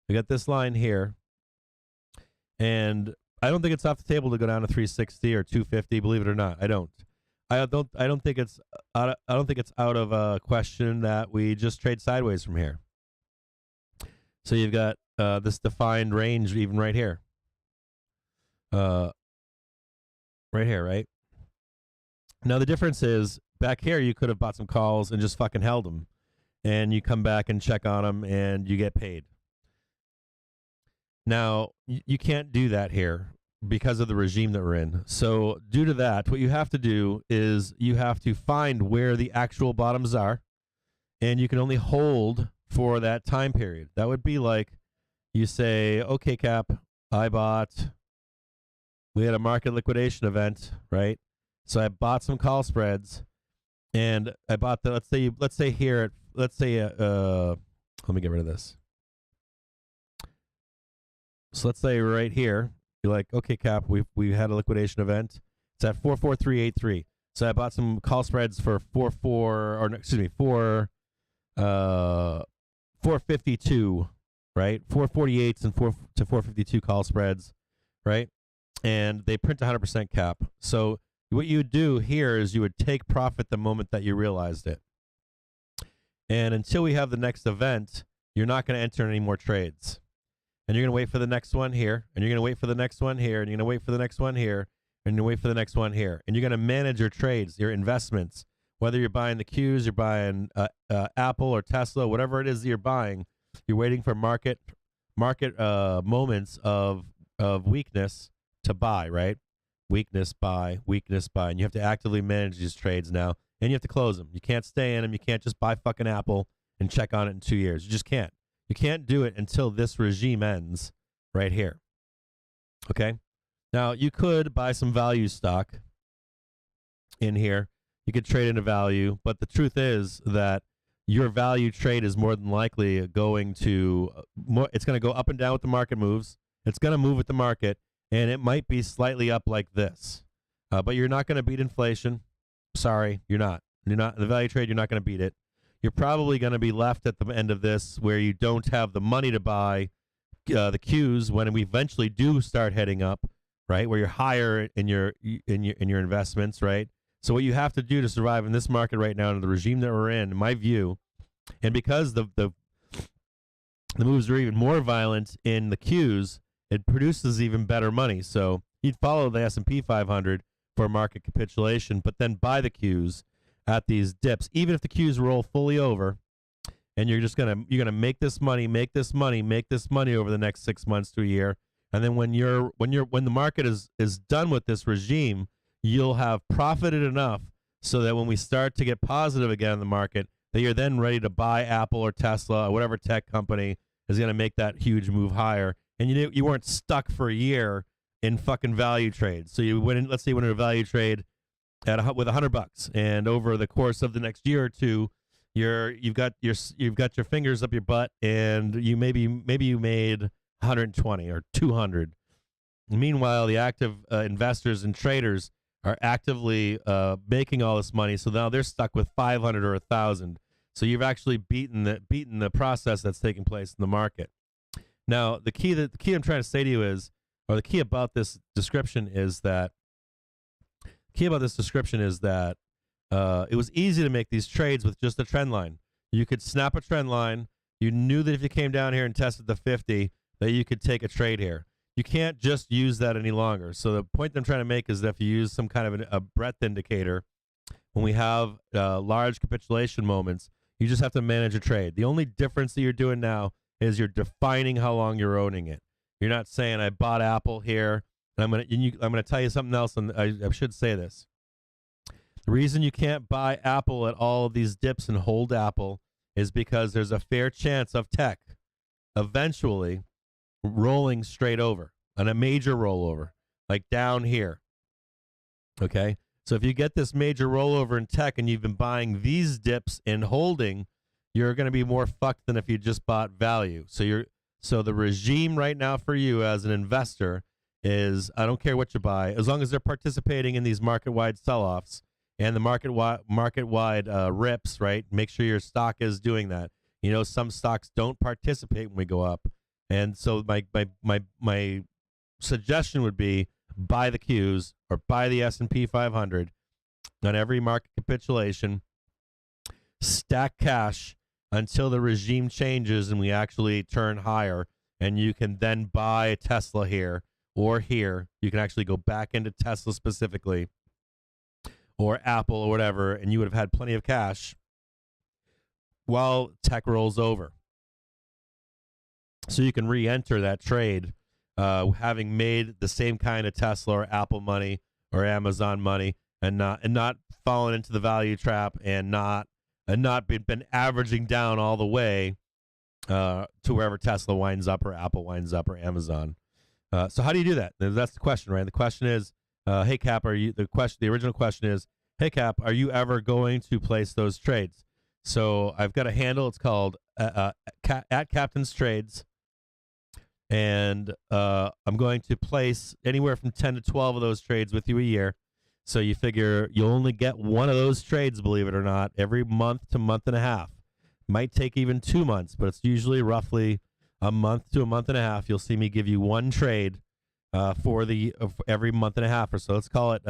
We got this line here. And I don't think it's off the table to go down to 360 or 250, believe it or not. I don't think it's out of question that we just trade sideways from here. So you've got this defined range even right here. Right here, right? Now the difference is back here you could have bought some calls and just fucking held them, and you come back and check on them and you get paid. Now you can't do that here because of the regime that we're in. So due to that, what you have to do is you have to find where the actual bottoms are, and you can only hold for that time period. That would be like you say, okay, Cap, we had a market liquidation event, right? So I bought some call spreads, and I bought let's say let me get rid of this. So let's say right here, you're like, okay, Cap, we had a liquidation event. It's at 44383. So I bought some call spreads for 452, right? 448s and 4 to 452 call spreads, right? And they print 100% cap. So what you would do here is you would take profit the moment that you realized it. And until we have the next event, you're not going to enter any more trades. And you're going to wait for the next one here, and you're going to wait for the next one here, and you're going to wait for the next one here, and you're going to wait for the next one here. And you're going to manage your trades, your investments, whether you're buying the Qs, you're buying Apple or Tesla, whatever it is that you're buying. You're waiting for market moments of weakness to buy, right? Weakness, buy, and you have to actively manage these trades now, and you have to close them. You can't stay in them. You can't just buy fucking Apple and check on it in 2 years. You just can't. You can't do it until this regime ends right here. Okay? Now, you could buy some value stock in here. You could trade into value, but the truth is that your value trade is more than likely going to it's going to go up and down with the market moves. It's going to move with the market, and it might be slightly up like this. But you're not going to beat inflation. Sorry, you're not. The value trade, you're not going to beat it. You're probably going to be left at the end of this where you don't have the money to buy the Qs when we eventually do start heading up, right? Where you're higher in your investments, right? So what you have to do to survive in this market right now, in the regime that we're in my view, and because the moves are even more violent in the Qs, it produces even better money. So you'd follow the S&P 500 for market capitulation, but then buy the Qs at these dips, even if the Qs roll fully over, and you're gonna make this money over the next 6 months to a year, and then when the market is done with this regime, you'll have profited enough so that when we start to get positive again in the market, that you're then ready to buy Apple or Tesla or whatever tech company is going to make that huge move higher, and you weren't stuck for a year in fucking value trades. So you went in, let's say you went in a value trade with $100, and over the course of the next year or two, you've got your fingers up your butt, and you maybe you made 120 or 200. Meanwhile, the active investors and traders are actively making all this money, so now they're stuck with 500 or 1,000. So you've actually beaten the process that's taking place in the market. Now, the key I'm trying to say to you is, or the key about this description is that. It was easy to make these trades with just a trend line. You could snap a trend line. You knew that if you came down here and tested the 50, that you could take a trade here. You can't just use that any longer. So the point I'm trying to make is that if you use some kind of a breadth indicator, when we have large capitulation moments, you just have to manage a trade. The only difference that you're doing now is you're defining how long you're owning it. You're not saying, I bought Apple here, and I'm gonna tell you something else, and I should say this. The reason you can't buy Apple at all of these dips and hold Apple is because there's a fair chance of tech eventually rolling straight over on a major rollover, like down here. Okay? So if you get this major rollover in tech and you've been buying these dips and holding, you're going to be more fucked than if you just bought value. So the regime right now for you as an investor is, I don't care what you buy, as long as they're participating in these market-wide sell-offs and the market-wide rips, right? Make sure your stock is doing that. You know, some stocks don't participate when we go up. And so my suggestion would be buy the Qs or buy the S&P 500 on every market capitulation, stack cash until the regime changes and we actually turn higher, and you can then buy Tesla here or here. You can actually go back into Tesla specifically or Apple or whatever, and you would have had plenty of cash while tech rolls over. So you can re-enter that trade having made the same kind of Tesla or Apple money or Amazon money, and not fallen into the value trap and not been averaging down all the way to wherever Tesla winds up or Apple winds up or Amazon. So how do you do that? That's the question, right? The question is, hey Cap, the original question is, hey Cap, are you ever going to place those trades? So I've got a handle. It's called at Captain's Trades. And I'm going to place anywhere from 10 to 12 of those trades with you a year. So you figure you'll only get one of those trades, believe it or not, every month to month and a half. Might take even 2 months, but it's usually roughly a month to a month and a half. You'll see me give you one trade for every month and a half or so. Let's call it,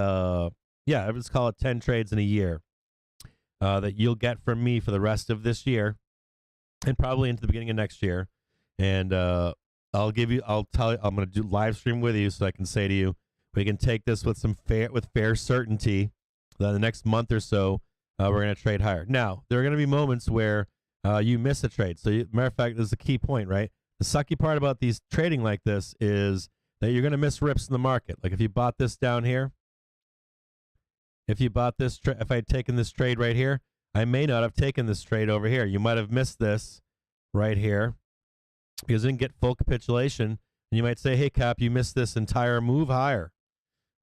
let's call it 10 trades in a year that you'll get from me for the rest of this year and probably into the beginning of next year. And I'm going to do live stream with you so I can say to you, we can take this with fair certainty that the next month or so, we're going to trade higher. Now, there are going to be moments where you miss a trade. So, matter of fact, this is a key point, right? The sucky part about these trading like this is that you're going to miss rips in the market. Like if you bought this down here, if I had taken this trade right here, I may not have taken this trade over here. You might have missed this right here because it didn't get full capitulation. And you might say, hey, Cap, you missed this entire move higher,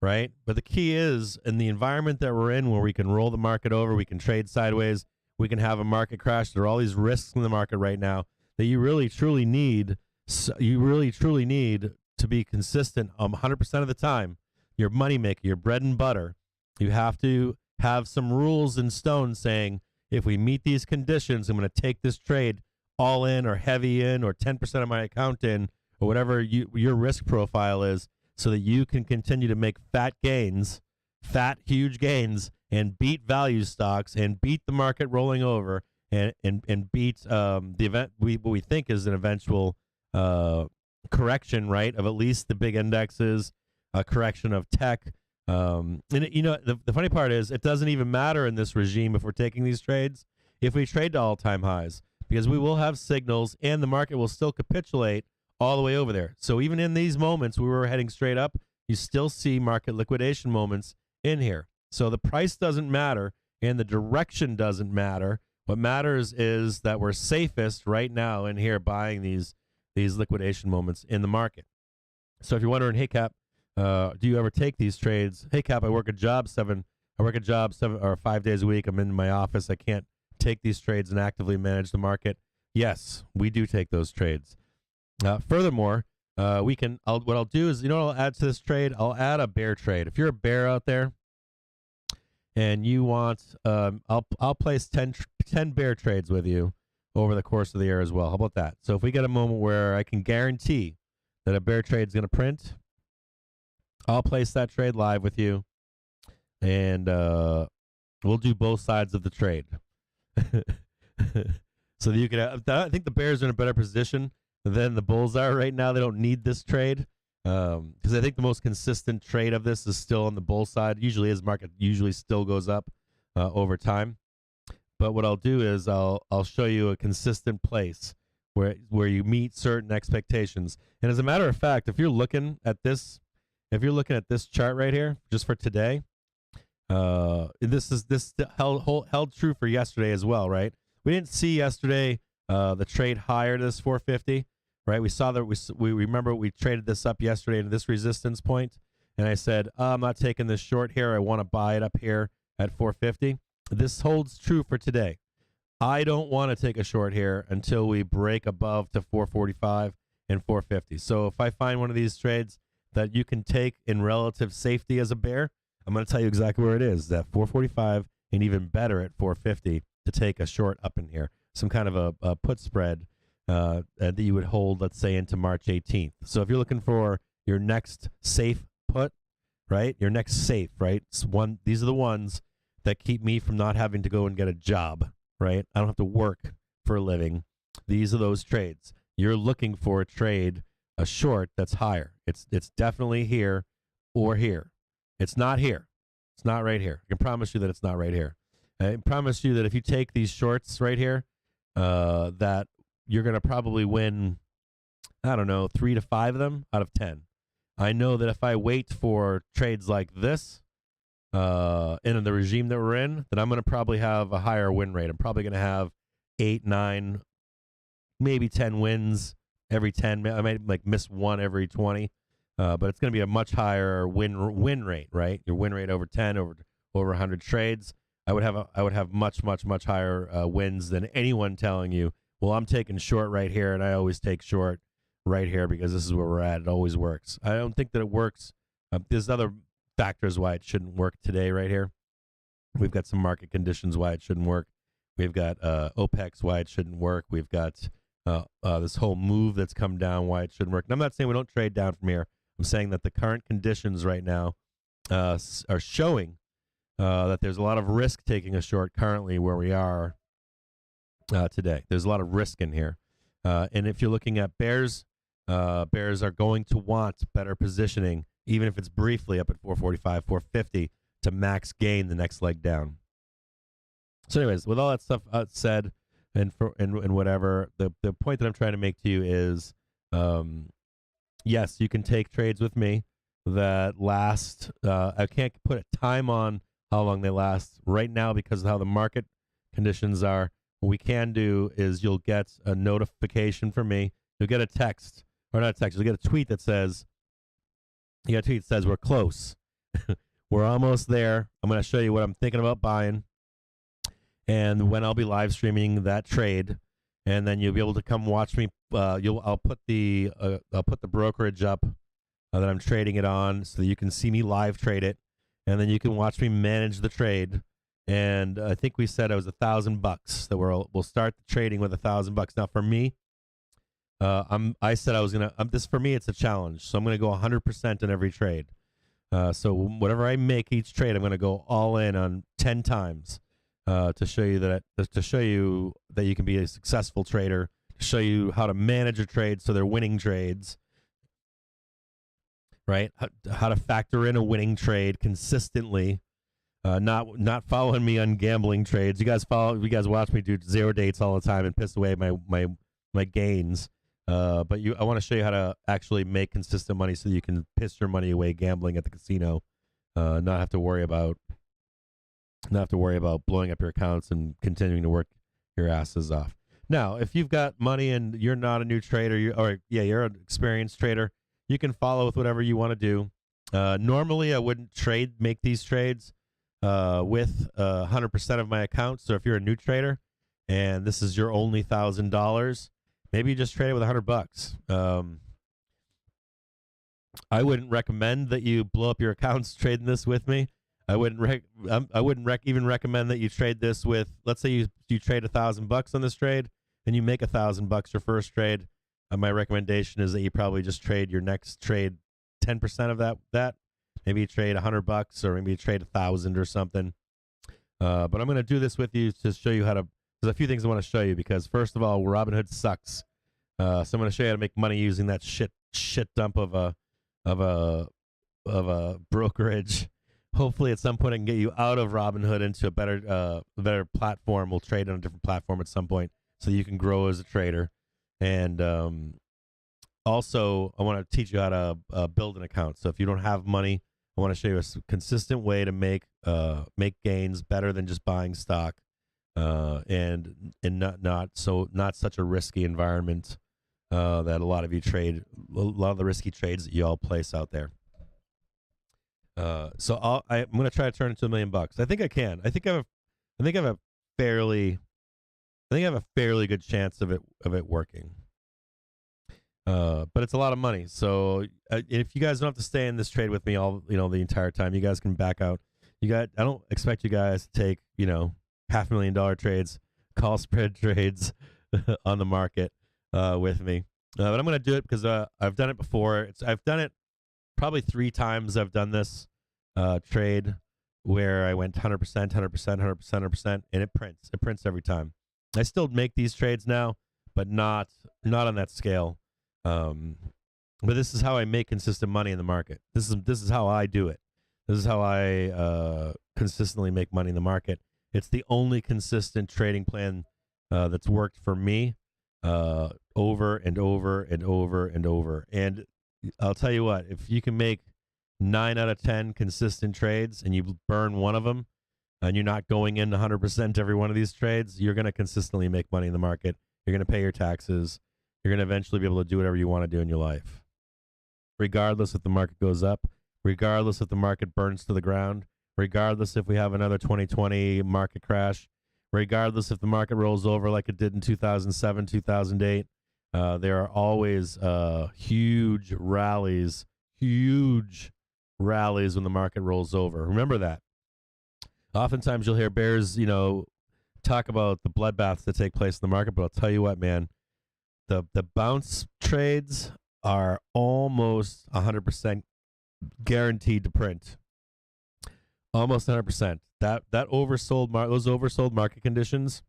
right? But the key is, in the environment that we're in where we can roll the market over, we can trade sideways, we can have a market crash. There are all these risks in the market right now that you really, truly need to be consistent 100% of the time. Your moneymaker, your bread and butter. You have to have some rules in stone saying, if we meet these conditions, I'm going to take this trade all in or heavy in or 10% of my account in or whatever your risk profile is, so that you can continue to make huge gains, and beat value stocks and beat the market rolling over and beat the event what we think is an eventual correction, right, of at least the big indexes, a correction of tech. And the funny part is, it doesn't even matter in this regime if we're taking these trades, if we trade to all-time highs, because we will have signals and the market will still capitulate all the way over there. So even in these moments we were heading straight up, you still see market liquidation moments in here. So the price doesn't matter and the direction doesn't matter. What matters is that we're safest right now in here buying these liquidation moments in the market. So if you're wondering, hey Cap, do you ever take these trades? Hey Cap, I work a job 7 or 5 days a week. I'm in my office. I can't take these trades and actively manage the market. Yes, we do take those trades. Furthermore, what I'll do is, what I'll add to this trade? I'll add a bear trade. If you're a bear out there and you want, I'll place 10 bear trades with you over the course of the year as well. How about that? So if we get a moment where I can guarantee that a bear trade is going to print, I'll place that trade live with you, and we'll do both sides of the trade. So that you can. I think the Bears are in a better position than the Bulls are right now. They don't need this trade because I think the most consistent trade of this is still on the bull side. Usually, his market usually still goes up over time. But what I'll do is I'll show you a consistent place where you meet certain expectations. And as a matter of fact, if you're looking at this chart right here, just for today, This held true for yesterday as well, right? We didn't see yesterday the trade higher to this 450, right? We saw that we remember we traded this up yesterday into this resistance point, and I said, I'm not taking this short here. I want to buy it up here at 450. This holds true for today. I don't want to take a short here until we break above to 445 and 450. So if I find one of these trades that you can take in relative safety as a bear, I'm going to tell you exactly where it is, that 445 and even better at 450 to take a short up in here. Some kind of a put spread that you would hold, let's say, into March 18th. So if you're looking for your next safe put, right, your next safe, right, these are the ones that keep me from not having to go and get a job, right? I don't have to work for a living. These are those trades. You're looking for a trade, a short that's higher. It's definitely here or here. It's not here. It's not right here. I can promise you that it's not right here. I promise you that if you take these shorts right here, that you're going to probably win, I don't know, 3 to 5 of them out of 10. I know that if I wait for trades like this in the regime that we're in, that I'm going to probably have a higher win rate. I'm probably going to have 8, 9, maybe 10 wins every 10. I might like miss one every 20. But it's going to be a much higher win rate, right? Your win rate over 10, over 100 trades. I would have much higher wins than anyone telling you, well, I'm taking short right here, and I always take short right here because this is where we're at. It always works. I don't think that it works. There's other factors why it shouldn't work today right here. We've got some market conditions why it shouldn't work. We've got OPEX why it shouldn't work. We've got this whole move that's come down why it shouldn't work. And I'm not saying we don't trade down from here. I'm saying that the current conditions right now are showing that there's a lot of risk taking a short currently where we are today. There's a lot of risk in here. And if you're looking at bears, bears are going to want better positioning, even if it's briefly up at 445, 450 to max gain the next leg down. So anyways, with all that stuff said and whatever, the point that I'm trying to make to you is yes, you can take trades with me that last. I can't put a time on how long they last right now because of how the market conditions are. What we can do is you'll get a notification from me. You'll get a text, or not a text. You'll get a tweet that says, we're close. We're almost there. I'm going to show you what I'm thinking about buying and when I'll be live streaming that trade. And then you'll be able to come watch me. I'll put the brokerage up that I'm trading it on, so that you can see me live trade it, and then you can watch me manage the trade. And I think we said it was $1,000 that we'll start the trading with $1,000. Now for me, I said I was gonna. This for me, it's a challenge, so I'm gonna go 100% in every trade. So whatever I make each trade, I'm gonna go all in on 10 times. To show you that you can be a successful trader, to show you how to manage a trade so they're winning trades, right? How to factor in a winning trade consistently, not following me on gambling trades. You guys watch me do 0 dates all the time and piss away my gains. But I want to show you how to actually make consistent money so you can piss your money away gambling at the casino, not have to worry about blowing up your accounts and continuing to work your asses off. Now, if you've got money and you're not a new trader, you're an experienced trader, you can follow with whatever you want to do. Normally, I wouldn't make these trades with 100% of my account. So if you're a new trader and this is your only $1,000, maybe you just trade it with $100. I wouldn't recommend that you blow up your accounts trading this with me. I wouldn't even recommend that you trade this with. Let's say you trade $1,000 on this trade, and you make $1,000 your first trade. My recommendation is that you probably just trade your next trade 10% of that. Maybe you trade $100, or maybe you trade 1,000 or something. But I'm going to do this with you to show you how to. There's a few things I want to show you because first of all, Robinhood sucks. So I'm going to show you how to make money using that shit dump of a brokerage. Hopefully, at some point, I can get you out of Robinhood into a better platform. We'll trade on a different platform at some point so you can grow as a trader. And also, I want to teach you how to build an account. So if you don't have money, I want to show you a consistent way to make gains better than just buying stock, and not such a risky environment that a lot of you trade, a lot of the risky trades that you all place out there. So I'm gonna try to turn it to $1 million. I think I can. I think I have a fairly good chance of it working. But it's a lot of money. So if you guys don't have to stay in this trade with me the entire time, you guys can back out. I don't expect you guys to take, $500,000 trades, call spread trades on the market with me. But I'm going to do it because I've done it before. I've done it probably 3 times. I've done this trade where I went 100%, 100%, 100%, 100%, and it prints. It prints every time. I still make these trades now, but not on that scale. But this is how I make consistent money in the market. This is how I do it. This is how I consistently make money in the market. It's the only consistent trading plan that's worked for me over and over and over and over. And I'll tell you what, if you can make 9 out of 10 consistent trades and you burn one of them and you're not going in 100% every one of these trades, you're going to consistently make money in the market. You're going to pay your taxes. You're going to eventually be able to do whatever you want to do in your life, regardless if the market goes up, regardless if the market burns to the ground, regardless if we have another 2020 market crash, regardless if the market rolls over like it did in 2007, 2008. There are always huge rallies when the market rolls over. Remember that. Oftentimes you'll hear bears, talk about the bloodbaths that take place in the market, but I'll tell you what, man, the bounce trades are almost 100% guaranteed to print. Almost 100%. Those oversold market conditions,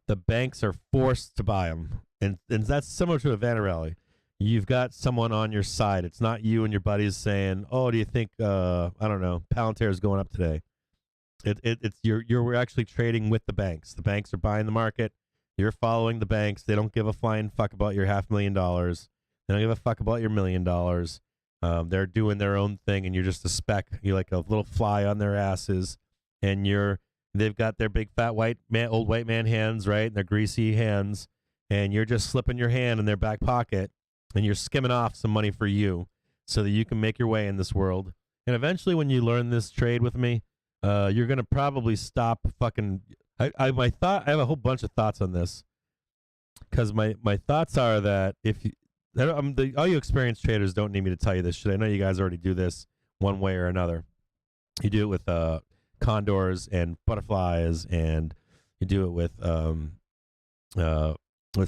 the banks are forced to buy them, and that's similar to a Vanna rally. You've got someone on your side. It's not you and your buddies saying, "Oh, do you think I don't know, Palantir is going up today?" It's you're actually trading with the banks. The banks are buying the market. You're following the banks. They don't give a flying fuck about your $500,000. They don't give a fuck about your $1 million. They're doing their own thing, and you're just a speck. You're like a little fly on their asses, and they've got their big fat old white man hands, right? And their greasy hands, and you're just slipping your hand in their back pocket, and you're skimming off some money for you so that you can make your way in this world. And eventually, when you learn this trade with me, you're gonna probably stop fucking. I have a whole bunch of thoughts on this, because my thoughts are that all you experienced traders don't need me to tell you this shit. I know you guys already do this one way or another. You do it with condors and butterflies, and you do it with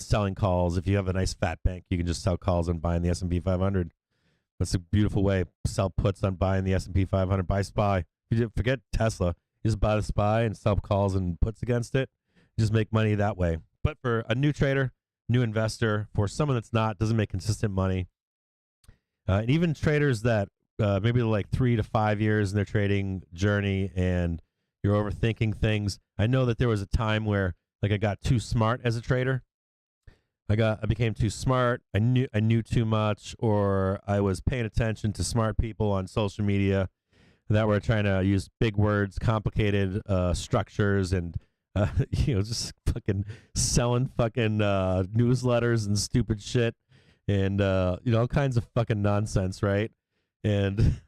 selling calls. If you have a nice fat bank, you can just sell calls on buying the S&P 500. That's a beautiful way. Sell puts on buying the S&P 500. Buy SPY. You forget Tesla. You just buy the SPY and sell calls and puts against it. You just make money that way. But for a new trader, new investor, for someone that's doesn't make consistent money, and even traders that maybe they're like 3 to 5 years in their trading journey, and you're overthinking things. I know that there was a time where I got too smart as a trader. I became too smart. I knew too much, or I was paying attention to smart people on social media that were trying to use big words, complicated structures, and just fucking selling fucking newsletters and stupid shit, and all kinds of fucking nonsense, right? And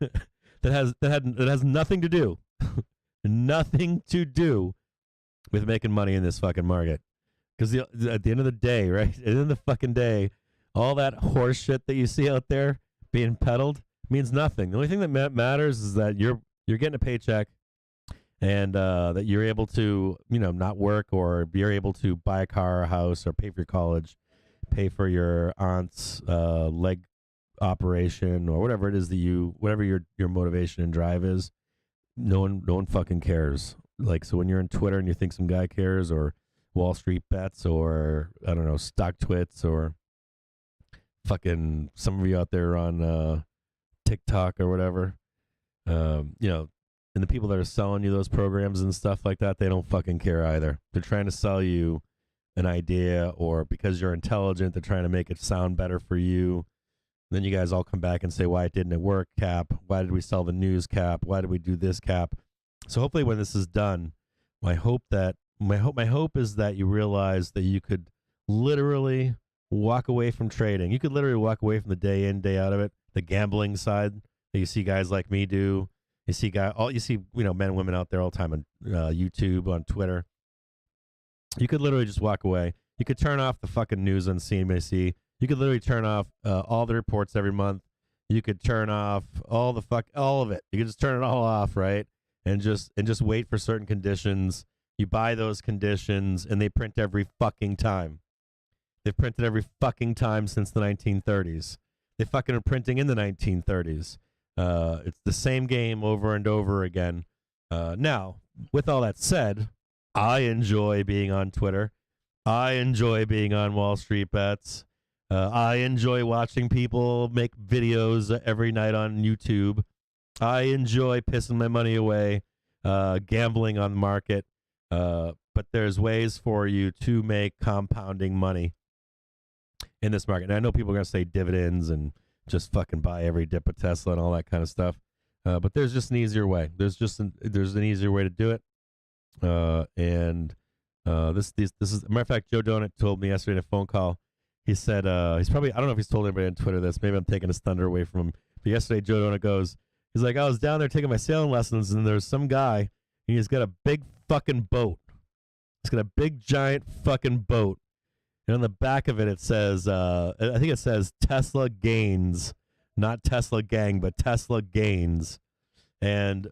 that has nothing to do, nothing to do with making money in this fucking market. Because at the end of the day, right? At the end of the fucking day, all that horse shit that you see out there being peddled means nothing. The only thing that matters is that you're getting a paycheck, and that you're able to, not work, or you're able to buy a car, a house, or pay for your college, pay for your aunt's leg operation, or whatever it is whatever your motivation and drive is. No one fucking cares. So when you're on Twitter and you think some guy cares, or Wall Street bets, or I don't know, stock twits, or fucking some of you out there on TikTok or whatever, and the people that are selling you those programs and stuff like that, they don't fucking care either. They're trying to sell you an idea, or because you're intelligent, they're trying to make it sound better for you. Then you guys all come back and say, why didn't it work, Cap? Why did we sell the news, Cap? Why did we do this, Cap? So hopefully when this is done, my hope is that you realize that you could literally walk away from trading. You could literally walk away from the day in, day out of it, the gambling side that you see guys like me do. You see men and women out there all the time on YouTube, on Twitter. You could literally just walk away. You could turn off the fucking news on CNBC. You could literally turn off all the reports every month. You could turn off all of it. You could just turn it all off, right? And just wait for certain conditions. You buy those conditions, and they print every fucking time. They've printed every fucking time since the 1930s. They fucking are printing in the 1930s. It's the same game over and over again. Now, with all that said, I enjoy being on Twitter. I enjoy being on Wall Street Bets. I enjoy watching people make videos every night on YouTube. I enjoy pissing my money away, gambling on the market. But there's ways for you to make compounding money in this market. And I know people are going to say dividends and just fucking buy every dip of Tesla and all that kind of stuff. But there's just an easier way. There's an easier way to do it. This is, matter of fact, Joe Donut told me yesterday in a phone call. He said, he's probably, I don't know if he's told anybody on Twitter this. Maybe I'm taking his thunder away from him. But yesterday, Joe Donut goes, he's like, I was down there taking my sailing lessons, and there's some guy, and he's got a big fucking boat. He's got a big, giant fucking boat. And on the back of it, it says, I think it says Tesla gains, not Tesla gang, but Tesla gains. And,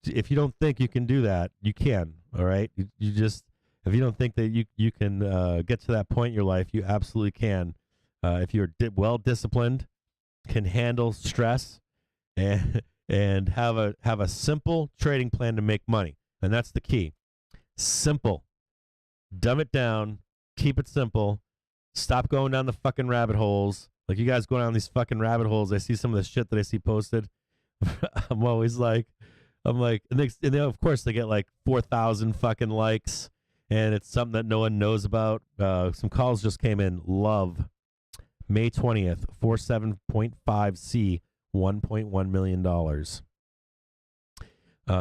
if you don't think you can do that, you can, all right? You just, if you don't think that you can get to that point in your life, you absolutely can. If you're well-disciplined, can handle stress, and have a simple trading plan to make money. And that's the key. Simple. Dumb it down. Keep it simple. Stop going down the fucking rabbit holes. Like, you guys go down these fucking rabbit holes. I see some of the shit that I see posted. I'm like, and they, of course, they get like 4,000 fucking likes, and it's something that no one knows about. Some calls just came in. Love, May 20th, 47.5C, $1.1 million.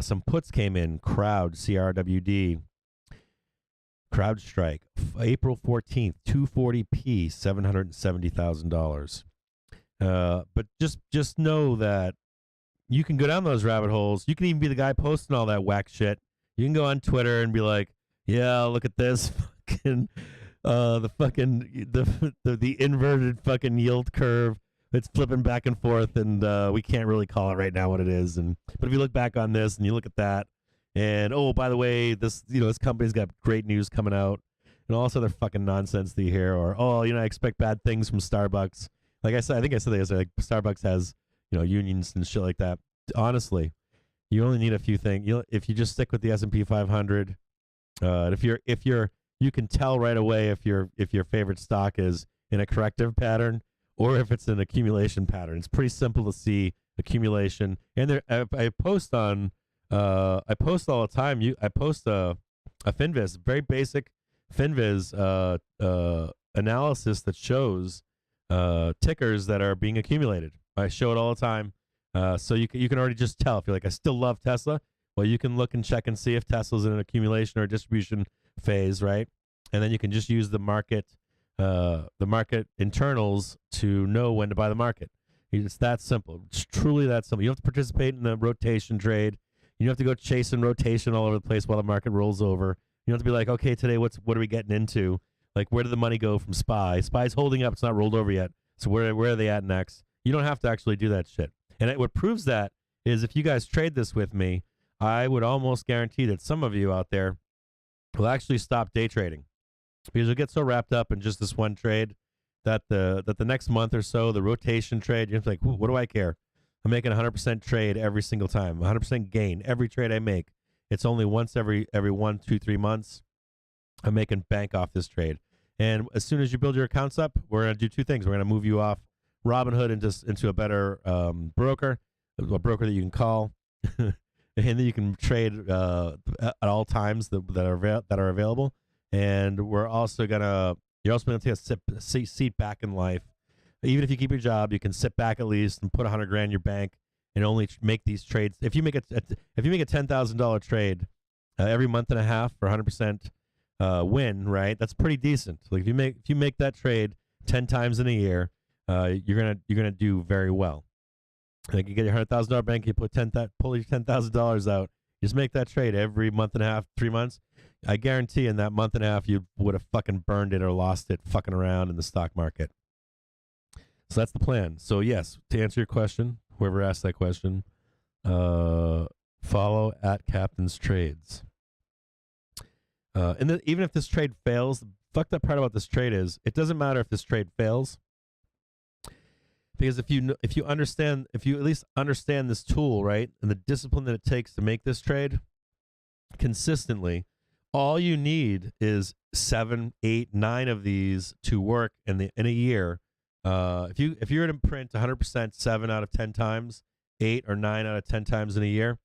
Some puts came in. Crowd, CRWD. CrowdStrike, April 14th, 240p, $770,000. But just know that you can go down those rabbit holes. You can even be the guy posting all that whack shit. You can go on Twitter and be like, yeah, look at this fucking the inverted fucking yield curve. It's flipping back and forth, and we can't really call it right now what it is. But if you look back on this and you look at that, and oh, by the way, this company's got great news coming out, and all this other fucking nonsense that you hear, or I expect bad things from Starbucks. Like I said, I think I said this, like Starbucks has unions and shit like that. Honestly, you only need a few things. If you just stick with the S&P 500, you can tell right away if your favorite stock is in a corrective pattern or if it's an accumulation pattern. It's pretty simple to see accumulation. And I post all the time. I post a Finviz, very basic Finviz analysis that shows tickers that are being accumulated. I show it all the time, so you can already just tell if you're like, I still love Tesla. Well, you can look and check and see if Tesla's in an accumulation or distribution phase, right? And then you can just use the market internals to know when to buy the market. It's that simple. It's truly that simple. You don't have to participate in the rotation trade. You don't have to go chasing rotation all over the place while the market rolls over. You don't have to be like, okay, today what are we getting into? Like, where did the money go from SPY? SPY's holding up. It's not rolled over yet. So where are they at next? You don't have to actually do that shit. And what proves that is if you guys trade this with me, I would almost guarantee that some of you out there will actually stop day trading, because you'll get so wrapped up in just this one trade that the next month or so, the rotation trade, you're like, what do I care? I'm making 100% trade every single time, 100% gain every trade I make. It's only once every 1, 2, 3 months. I'm making bank off this trade. And as soon as you build your accounts up, we're going to do two things. We're going to move you off Robinhood into a better broker, a broker that you can call, and then you can trade at all times that are available. And you're also going to take a seat back in life. even if you keep your job, you can sit back at least and put $100,000 in your bank and only make these trades. If you make a $10,000 trade every month and a half for 100% win, right? That's pretty decent. Like if you make that trade 10 times in a year, you're gonna do very well. Like you get your $100,000 bank, you pull your $10,000 out. Just make that trade every month and a half, 3 months. I guarantee in that month and a half you would have fucking burned it or lost it fucking around in the stock market. So that's the plan. So yes, to answer your question, whoever asked that question, follow at Captain's Trades. And even if this trade fails, the fucked up part about this trade is it doesn't matter if this trade fails, because if you at least understand this tool, right, and the discipline that it takes to make this trade consistently, all you need is 7, 8, 9 of these to work in a year. If you're to print 100% 7 out of 10 times, 8 or 9 out of 10 times in a year,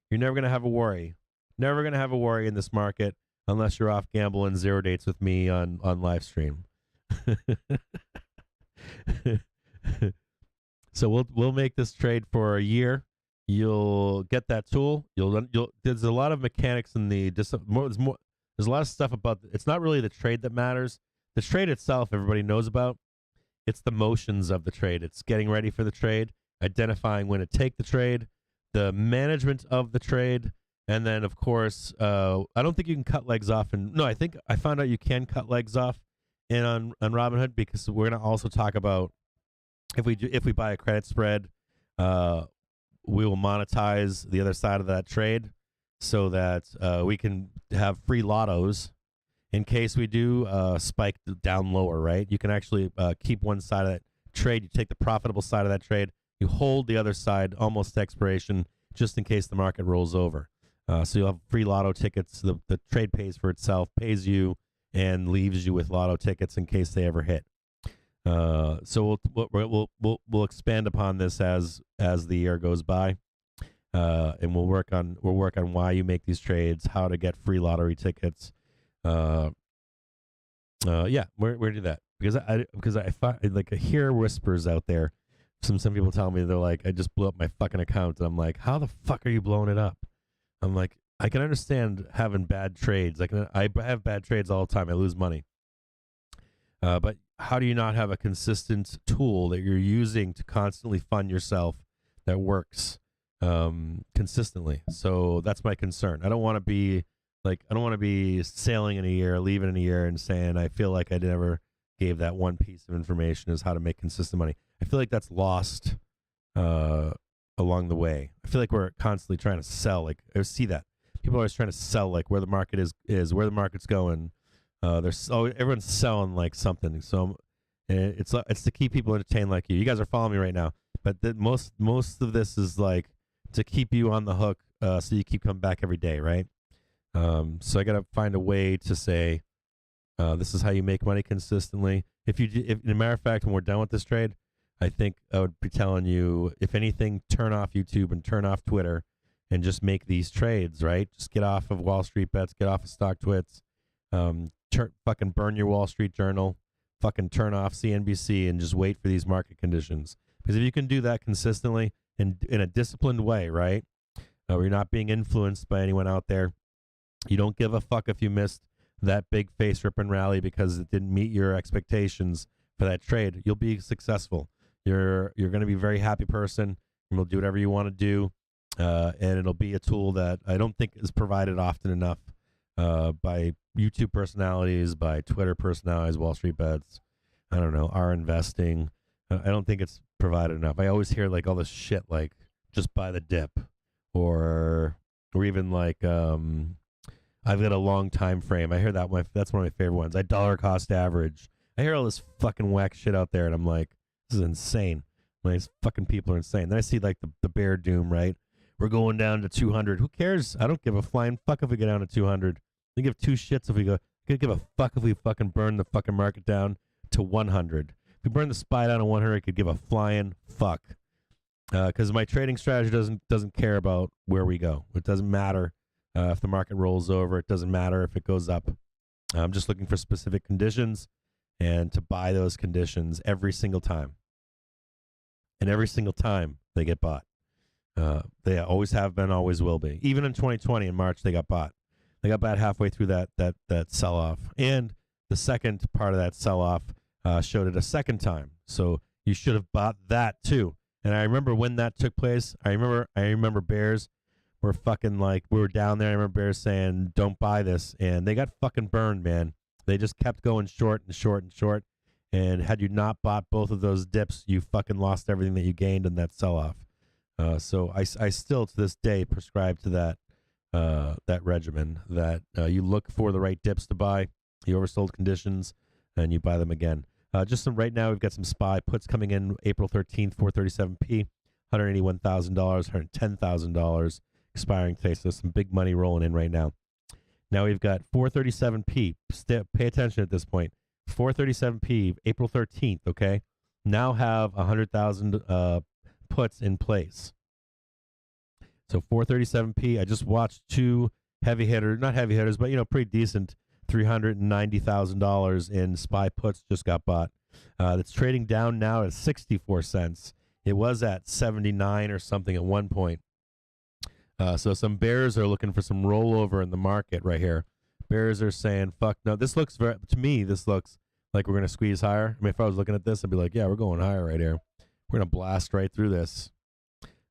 you're never gonna have a worry. Never gonna have a worry in this market unless you're off gambling 0 dates with me on live stream. So we'll make this trade for a year. You'll get that tool. There's a lot of mechanics in there's a lot of stuff about it's not really the trade that matters. The trade itself everybody knows about. It's the motions of the trade. It's getting ready for the trade, identifying when to take the trade, the management of the trade, and then of course, I don't think you can cut legs off. I think I found out you can cut legs off on Robinhood, because we're gonna also talk about if we buy a credit spread, we will monetize the other side of that trade so that we can have free lottos in case we do spike down lower, right? You can actually keep one side of that trade. You take the profitable side of that trade. You hold the other side almost to expiration just in case the market rolls over. So you'll have free lotto tickets. The trade pays for itself, pays you, and leaves you with lotto tickets in case they ever hit. So we'll expand upon this as the year goes by, and we'll work on why you make these trades, how to get free lottery tickets. Yeah, we're do that because I find, like, I hear whispers out there. Some people tell me they're like, I just blew up my fucking account, and I'm like, how the fuck are you blowing it up? I'm like, I can understand having bad trades. I have bad trades all the time. I lose money. But how do you not have a consistent tool that you're using to constantly fund yourself that works consistently? So that's my concern. I don't want to be sailing in a year, leaving in a year, and saying I feel like I never gave that one piece of information as how to make consistent money. I feel like that's lost along the way. I feel like we're constantly trying to sell. Like, I see that people are always trying to sell, like, where the market is where the market's going. Everyone's selling like something. So it's to keep people entertained like you. You guys are following me right now, but most of this is like to keep you on the hook, so you keep coming back every day, right? So I gotta find a way to say, this is how you make money consistently. If a matter of fact, when we're done with this trade, I think I would be telling you, if anything, turn off YouTube and turn off Twitter and just make these trades, right? Just get off of Wall Street Bets, get off of Stock Twits, fucking burn your Wall Street Journal, fucking turn off CNBC, and just wait for these market conditions. Because if you can do that consistently and in a disciplined way, right, where you're not being influenced by anyone out there, you don't give a fuck if you missed that big face ripping rally because it didn't meet your expectations for that trade, you'll be successful. You're going to be a very happy person, and you'll do whatever you want to do, and it'll be a tool that I don't think is provided often enough by YouTube personalities, by Twitter personalities, Wall Street Bets, I don't know, our investing. I don't think it's provided enough. I always hear like all this shit, like just buy the dip, or even like I've got a long time frame. I hear that that's one of my favorite ones. I dollar cost average. I hear all this fucking whack shit out there, and I'm like, this is insane. These fucking people are insane. Then I see like the bear doom, right? We're going down to 200. Who cares? I don't give a flying fuck if we get down to 200. I give two shits if we go. I could give a fuck if we fucking burn the fucking market down to 100. If we burn the SPY down to 100, I could give a flying fuck. Because my trading strategy doesn't care about where we go. It doesn't matter if the market rolls over. It doesn't matter if it goes up. I'm just looking for specific conditions and to buy those conditions every single time. And every single time they get bought. They always have been, always will be. Even in 2020 in March, they got bought. They got bought halfway through that sell-off. And the second part of that sell-off showed it a second time. So you should have bought that too. And I remember when that took place. I remember bears were fucking like, we were down there. I remember bears saying, don't buy this. And they got fucking burned, man. They just kept going short and short and short. And had you not bought both of those dips, you fucking lost everything that you gained in that sell-off. So I still to this day prescribe to that regimen that you look for the right dips to buy, the oversold conditions, and you buy them again. Right now, we've got some SPY puts coming in April 13th, 437p, $181,000, $110,000 expiring today. So some big money rolling in right now. Now we've got 437p. Pay attention at this point. 437p, April 13th, okay? Now have 100,000 puts in place. So 437p, I just watched two heavy hitters, not heavy hitters, but, pretty decent, $390,000 in SPY puts just got bought. That's trading down now at 64 cents. It was at 79 or something at one point. So some bears are looking for some rollover in the market right here. Bears are saying, fuck no. To me, this looks like we're going to squeeze higher. I mean, if I was looking at this, I'd be like, yeah, we're going higher right here. We're going to blast right through this.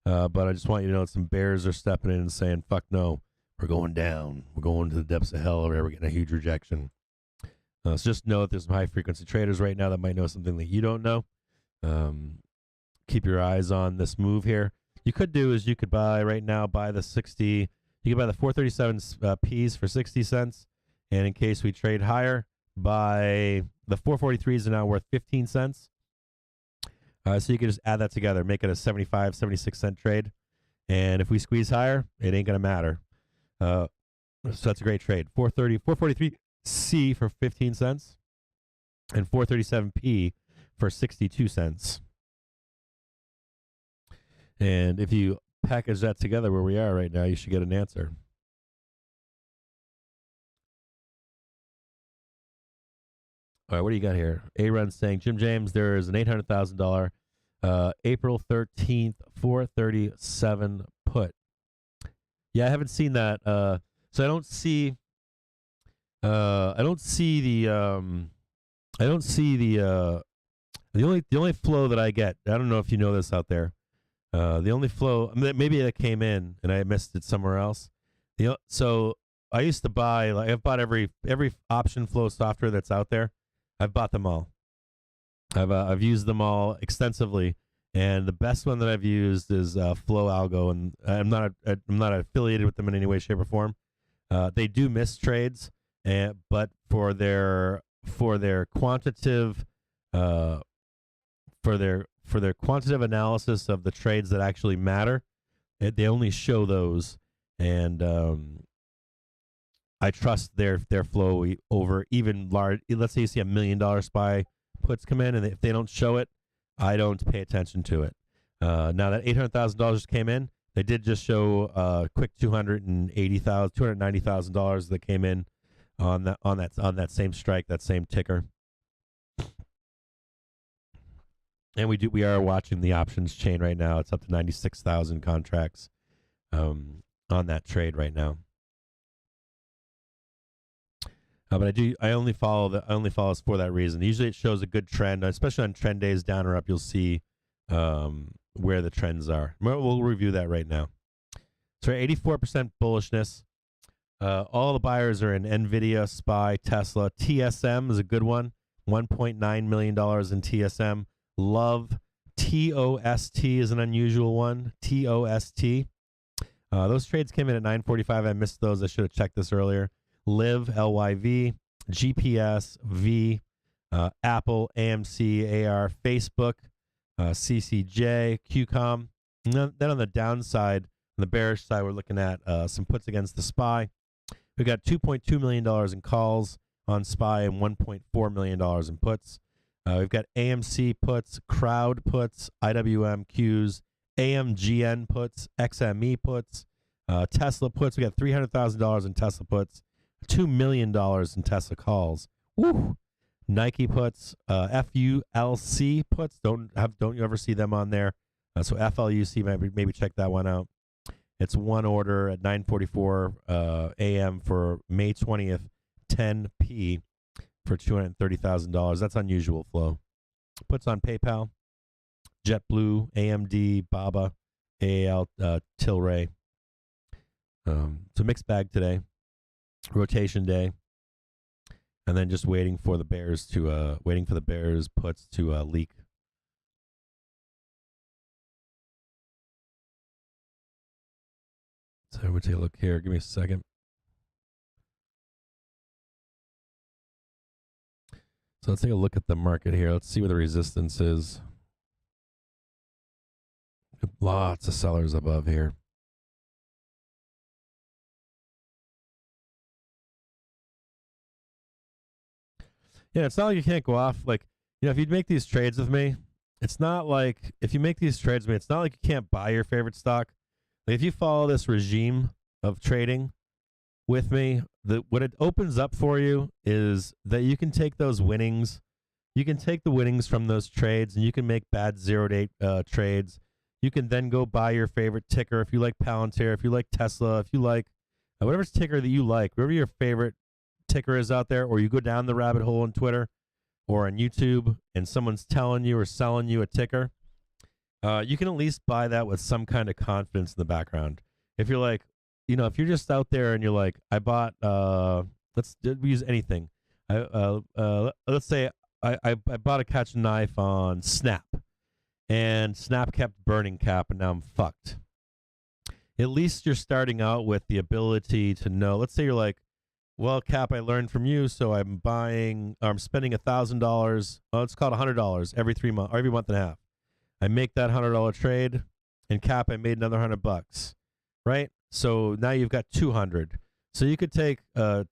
But I just want you to know that some bears are stepping in and saying, fuck no, we're going down. We're going to the depths of hell over here. We're getting a huge rejection. So just know that there's some high-frequency traders right now that might know something that you don't know. Keep your eyes on this move here. You could do is you could buy right now, the 60, you could buy the 437 Ps for 60 cents. And in case we trade higher, buy the 443s are now worth 15 cents. So you can just add that together, make it a 75, 76 cent trade. And if we squeeze higher, it ain't going to matter. So that's a great trade. 443C for 15 cents and 437P for 62 cents. And if you package that together where we are right now, you should get an answer. All right, what do you got here? A-Run saying, Jim James, there is an $800,000 April 13th, 437 put. Yeah, I haven't seen that. So I don't see the only flow that I get. I don't know if you know this out there. The only flow, maybe it came in and I missed it somewhere else. So I used to buy, I've bought every option flow software that's out there. I've bought them all. I've used them all extensively, and the best one that I've used is Flow Algo, and I'm not affiliated with them in any way, shape, or form. They do miss trades, but for their quantitative quantitative analysis of the trades that actually matter, they only show those, and I trust their flow over even large. Let's say you see $1 million SPY puts come in, and if they don't show it, I don't pay attention to it. Now that $800,000 came in, they did just show quick $290,000 that came in on that same strike, that same ticker. And we are watching the options chain right now. It's up to 96,000 contracts on that trade right now. But I only follow us for that reason. Usually it shows a good trend, especially on trend days down or up. You'll see where the trends are. We'll review that right now. So 84% bullishness. All the buyers are in NVIDIA, SPY, Tesla. TSM is a good one. $1.9 million in TSM. Love. TOST is an unusual one. TOST. Those trades came in at 9:45. I missed those. I should have checked this earlier. Live, LYV, GPS, V, Apple, AMC, AR, Facebook, CCJ, QCOM. Then on the downside, on the bearish side, we're looking at some puts against the SPY. We've got $2.2 million in calls on SPY and $1.4 million in puts. We've got AMC puts, Crowd puts, IWM Qs, AMGN puts, XME puts, Tesla puts. We got $300,000 in Tesla puts. $2 million in Tesla calls. Woo! Nike puts, FULC puts. Don't you ever see them on there? So FLUC, maybe check that one out. It's one order at 9:44 a.m. for May 20th, 10 p. for $230,000. That's unusual flow. Puts on PayPal, JetBlue, AMD, BABA, AAL, Tilray. It's a mixed bag today. Rotation day. And then just waiting for the bears puts to leak. So we'll take a look here. Give me a second. So let's take a look at the market here. Let's see where the resistance is. Lots of sellers above here. Yeah, it's not like you can't go off. Like, if you make these trades with me, it's not like, if you make these trades with me, it's not like you can't buy your favorite stock. Like, if you follow this regime of trading with me, what it opens up for you is that you can take those winnings. You can take the winnings from those trades, and you can make bad 0 to 8 trades. You can then go buy your favorite ticker. If you like Palantir, if you like Tesla, if you like whatever ticker that you like, whatever your favorite ticker is out there, or you go down the rabbit hole on Twitter or on YouTube and someone's telling you or selling you a ticker, you can at least buy that with some kind of confidence in the background. If you're like, if you're just out there and you're like, I bought, let's use anything. Let's say I bought a catch a knife on Snap, and Snap kept burning, Cap, and now I'm fucked. At least you're starting out with the ability to know. Let's say you're like, well, Cap, I learned from you, so I'm spending $1,000. Let's call it $100 every 3 months, or every month and a half. I make that $100 trade, and Cap, I made another $100, right? So now you've got $200. So you could take $100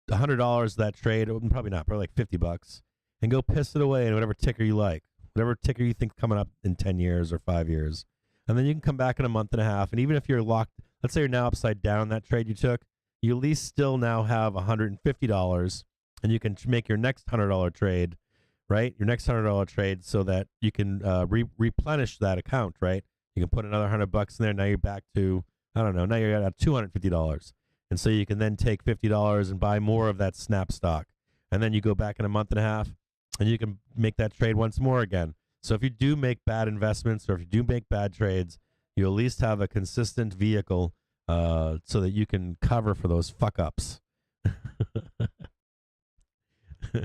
of that trade, probably like $50, and go piss it away in whatever ticker you like, whatever ticker you think coming up in 10 years or 5 years, and then you can come back in a month and a half, and even if you're locked, let's say you're now upside down that trade you took, you at least still now have $150, and you can make your next $100 trade, right? Your next $100 trade, so that you can replenish that account, right? You can put another $100 in there. Now you're back to, I don't know. Now you're at $250, and so you can then take $50 and buy more of that Snap stock, and then you go back in a month and a half, and you can make that trade once more again. So if you do make bad investments, or if you do make bad trades, you at least have a consistent vehicle. So that you can cover for those fuck ups. Yeah,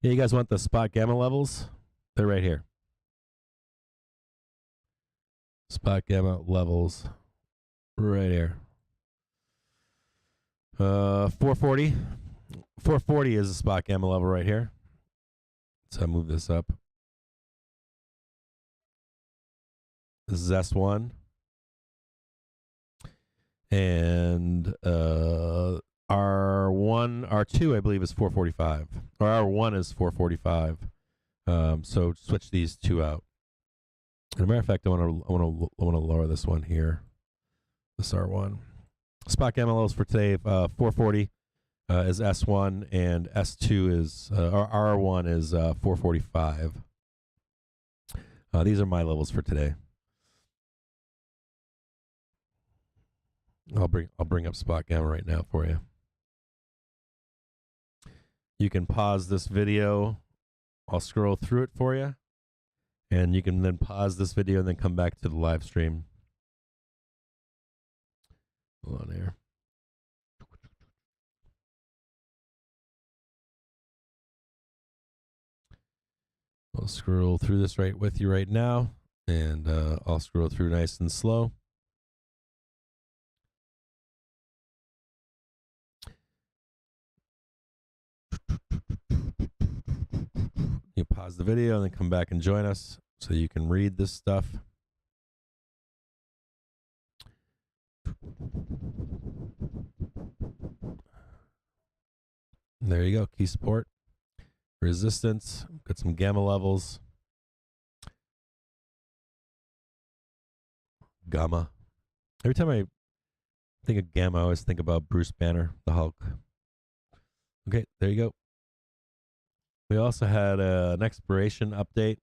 you guys want the spot gamma levels? They're right here. Spot gamma levels, right here. 440. 440 is a spot gamma level right here. So I move this up. This is S1. And R1, R2, I believe, is 445. Or R1 is 445. So switch these two out. As a matter of fact, I want to lower this one here. This R1. Spot gamma levels for today, 440 is S1, and S2 is, or R1 is 445. These are my levels for today. I'll bring up spot gamma right now for you. You can pause this video. I'll scroll through it for you, and you can then pause this video and then come back to the live stream. Hold on here. I'll scroll through this right with you right now, and I'll scroll through nice and slow. You pause the video and then come back and join us so you can read this stuff. There you go. Key support, resistance, got some gamma levels. Gamma. Every time I Think of Gamma. I always think about Bruce Banner, the Hulk. Okay, there you go. We also had an expiration update.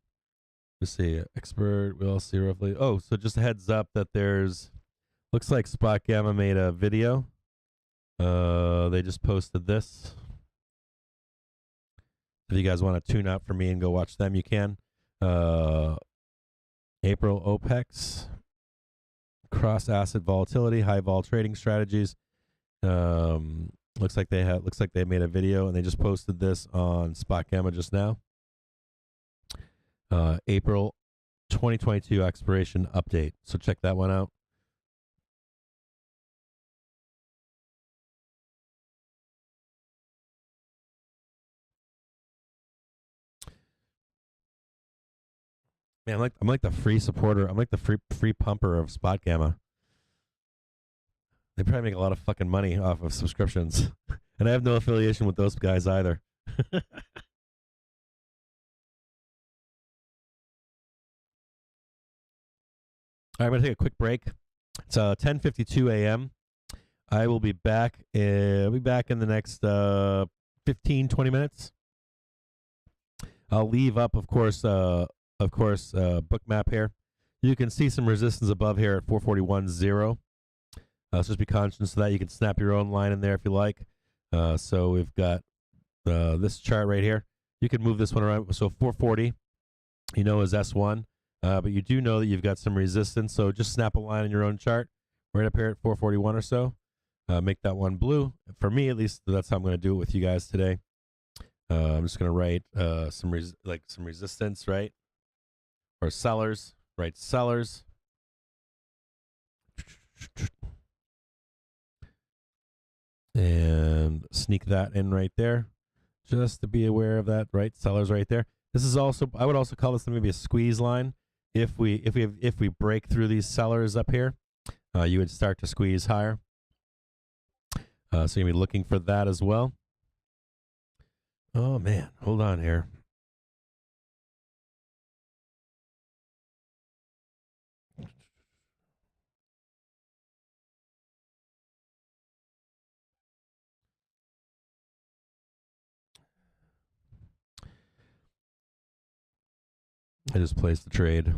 Let's see, expert. We all see roughly. Oh, so just a heads up that there's. Looks like Spot Gamma made a video. They just posted this. If you guys want to tune out for me and go watch them, you can. April OPEX, cross asset volatility, high vol trading strategies. Looks like they made a video and they just posted this on Spot Gamma just now. April 2022 expiration update. So check that one out. Man, I'm like the free supporter. I'm like the free pumper of Spot Gamma. They probably make a lot of fucking money off of subscriptions. And I have no affiliation with those guys either. All right, I'm going to take a quick break. It's 10:52 a.m. I will be back. I'll be back in the next 15, 20 minutes. I'll leave up, of course, book map here. You can see some resistance above here at 441.0. So just be conscious of that. You can snap your own line in there if you like. So we've got this chart right here. You can move this one around. So 440, you know, is S1. But you do know that you've got some resistance. So just snap a line in your own chart right up here at 441 or so. Make that one blue. For me, at least, that's how I'm going to do it with you guys today. I'm just going to write some resistance, right? Or sellers, right? Sellers. And sneak that in right there, just to be aware of that, right? Sellers right there. This is also, I would also call this maybe a squeeze line. If we break through these sellers up here, you would start to squeeze higher. So you're gonna be looking for that as well. Oh man, hold on here. I just placed the trade.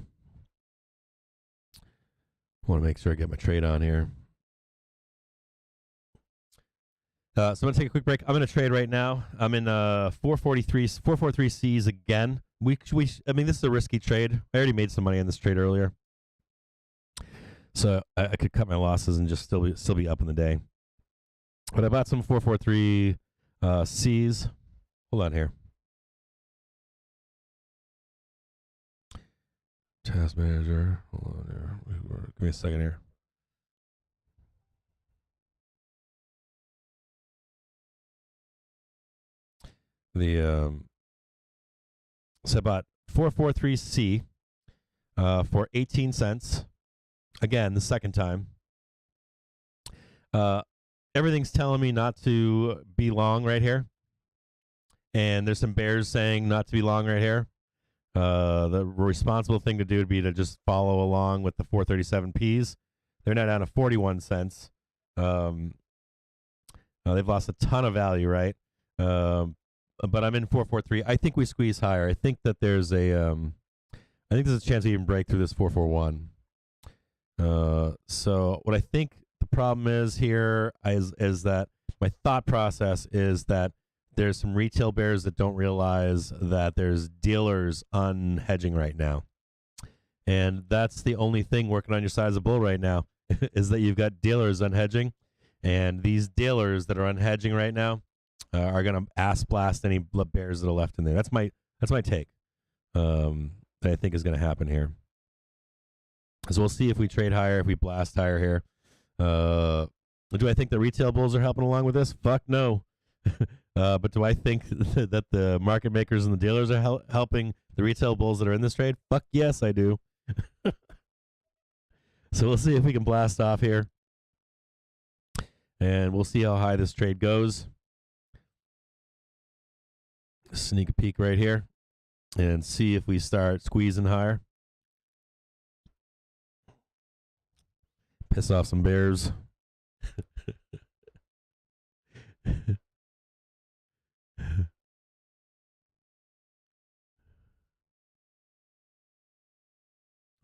Want to make sure I get my trade on here. So I'm going to take a quick break. I'm going to trade right now. I'm in 443 C's again. I mean, this is a risky trade. I already made some money on this trade earlier. So I could cut my losses and just still be up in the day. But I bought some 443 C's. Hold on here. Task manager. Hold on here. Give me a second here. So I bought 443C for 18 cents. Again, the second time. Everything's telling me not to be long right here. And there's some bears saying not to be long right here. The responsible thing to do would be to just follow along with the 437Ps. They're now down to 41 cents. They've lost a ton of value, right? But I'm in 443. I think we squeeze higher. I think that there's a chance we even break through this 441. So what I think the problem is here is that my thought process is that there's some retail bears that don't realize that there's dealers unhedging right now. And that's the only thing working on your side of the bull right now is that you've got dealers unhedging. And these dealers that are unhedging right now are going to ass blast any bears that are left in there. That's my take that I think is going to happen here. So we'll see if we trade higher, if we blast higher here. Do I think the retail bulls are helping along with this? Fuck no. But do I think that the market makers and the dealers are helping the retail bulls that are in this trade? Fuck yes, I do. So we'll see if we can blast off here. And we'll see how high this trade goes. Sneak a peek right here. And see if we start squeezing higher. Piss off some bears.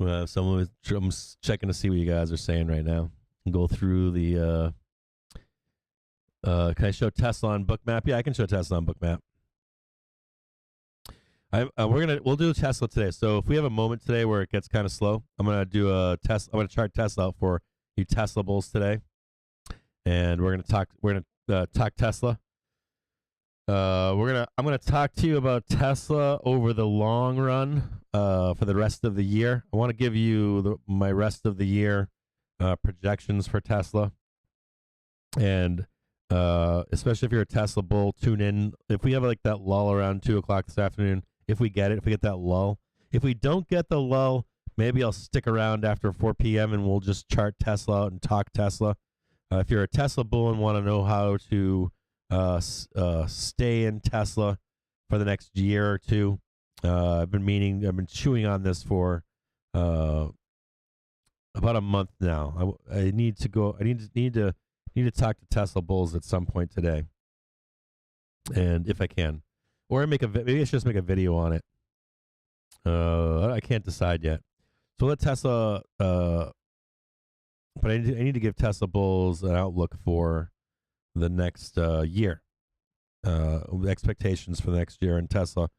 Well, I'm checking to see what you guys are saying right now. Go through the. Can I show Tesla on Bookmap? Yeah, I can show Tesla on Bookmap. We'll do Tesla today. So if we have a moment today where it gets kind of slow, I'm gonna do a test. I'm gonna chart Tesla out for you Tesla bulls today, and we're gonna talk Tesla. I'm gonna talk to you about Tesla over the long run. For the rest of the year, I want to give you my rest of the year projections for Tesla, and especially if you're a Tesla bull, tune in. If we have like that lull around 2:00 this afternoon, if we get that lull, if we don't get the lull, maybe I'll stick around after 4 p.m. and we'll just chart Tesla out and talk Tesla. If you're a Tesla bull and want to know how to stay in Tesla for the next year or two, I've been chewing on this for about a month now. I need to talk to Tesla bulls at some point today, and if I can, or maybe I should just make a video on it. I can't decide yet. So let Tesla, but I need to give Tesla bulls an outlook for the next year, expectations for the next year in Tesla,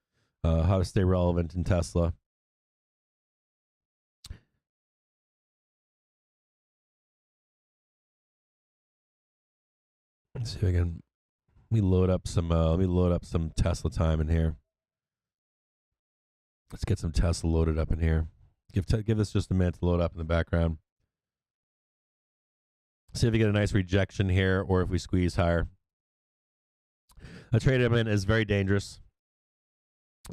how to stay relevant in Tesla. Let's see if I can. Let me load up some Tesla time in here. Let's get some Tesla loaded up in here. Give this just a minute to load up in the background. See if we get a nice rejection here, or if we squeeze higher. A trade I'm in is very dangerous.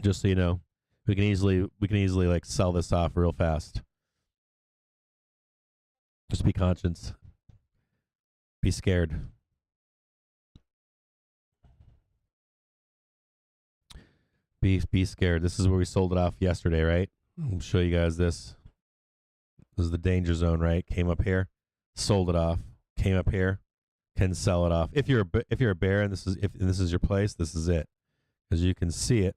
Just so you know, we can easily like sell this off real fast. Just be conscious. Be scared. Be scared. This is where we sold it off yesterday, right? I'll show you guys this. This is the danger zone, right? Came up here, sold it off. Came up here, can sell it off. If you're a bear and this is your place, this is it, because you can see it.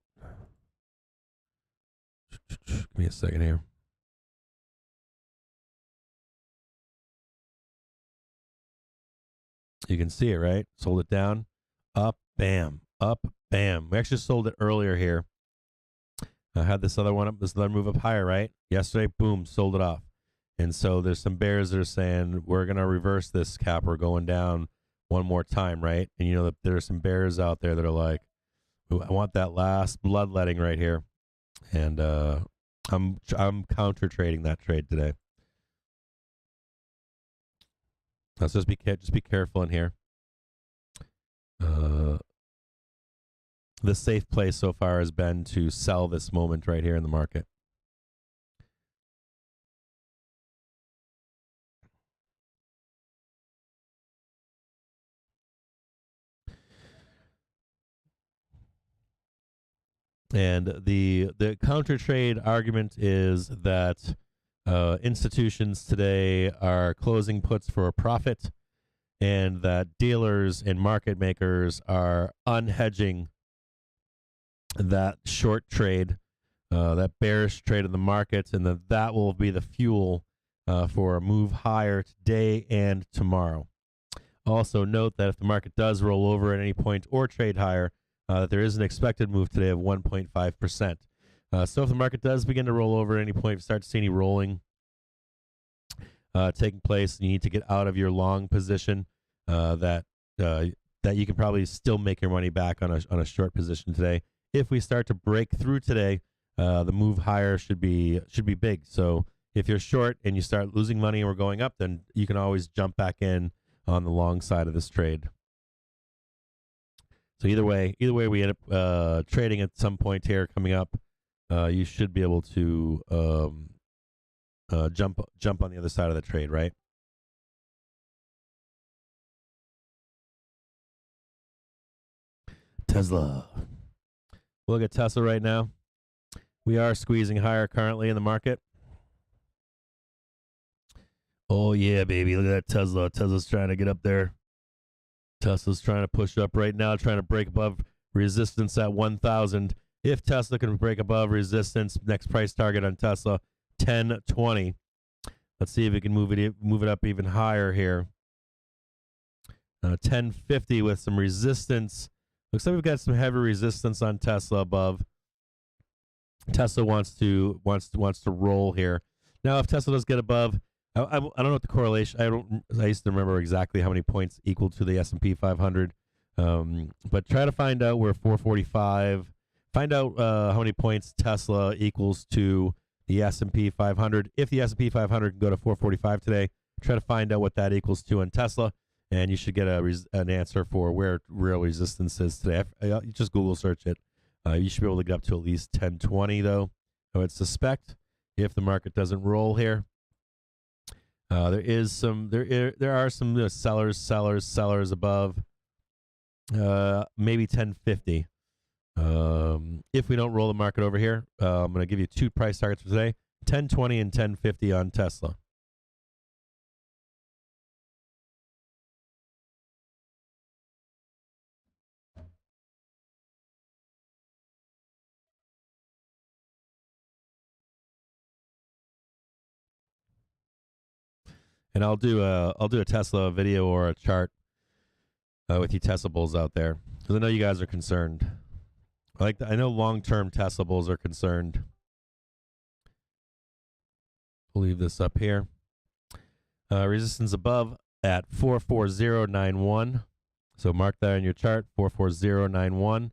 Give me a second here. You can see it, right? Sold it down, up, bam, up, bam. We actually sold it earlier here. I had this other one up, this other move up higher, right? Yesterday, boom, sold it off. And so there's some bears that are saying, we're going to reverse this, Cap. We're going down one more time, right? And you know that there are some bears out there that are like, I want that last bloodletting right here. And I'm counter trading that trade today. Let's just be careful in here. The safe place so far has been to sell this moment right here in the market. And the counter trade argument is that institutions today are closing puts for a profit, and that dealers and market makers are unhedging that short trade, that bearish trade in the markets, and that will be the fuel for a move higher today and tomorrow. Also note that if the market does roll over at any point or trade higher, there is an expected move today of 1.5%. So if the market does begin to roll over at any point, start to see any rolling taking place, you need to get out of your long position. That you can probably still make your money back on a short position today. If we start to break through today, the move higher should be big. So if you're short and you start losing money and we're going up, then you can always jump back in on the long side of this trade. So either way we end up trading at some point here coming up. You should be able to jump on the other side of the trade, right? Tesla. Look at Tesla right now. We are squeezing higher currently in the market. Oh, yeah, baby. Look at that Tesla. Tesla's trying to get up there. Tesla's trying to push up right now, trying to break above resistance at 1,000. If Tesla can break above resistance, next price target on Tesla, 1020. Let's see if we can move it up even higher here. 1050 with some resistance. Looks like we've got some heavy resistance on Tesla above. Tesla wants to roll here. Now, if Tesla does get above, I don't know what the correlation. I used to remember exactly how many points equal to the S&P 500. But try to find out where 445. Find out how many points Tesla equals to the S&P 500. If the S&P 500 can go to 445 today, try to find out what that equals to on Tesla, and you should get an answer for where real resistance is today. You just Google search it. You should be able to get up to at least 1020, though. I would suspect if the market doesn't roll here. There are some sellers above. Maybe 1050. If we don't roll the market over here, I'm going to give you two price targets for today: 1020 and 1050 on Tesla. And I'll do a Tesla video or a chart with you Tesla bulls out there, because I know you guys are concerned. I know long-term Tesla bulls are concerned. We'll leave this up here. Resistance above at 44091. So mark that on your chart. 44091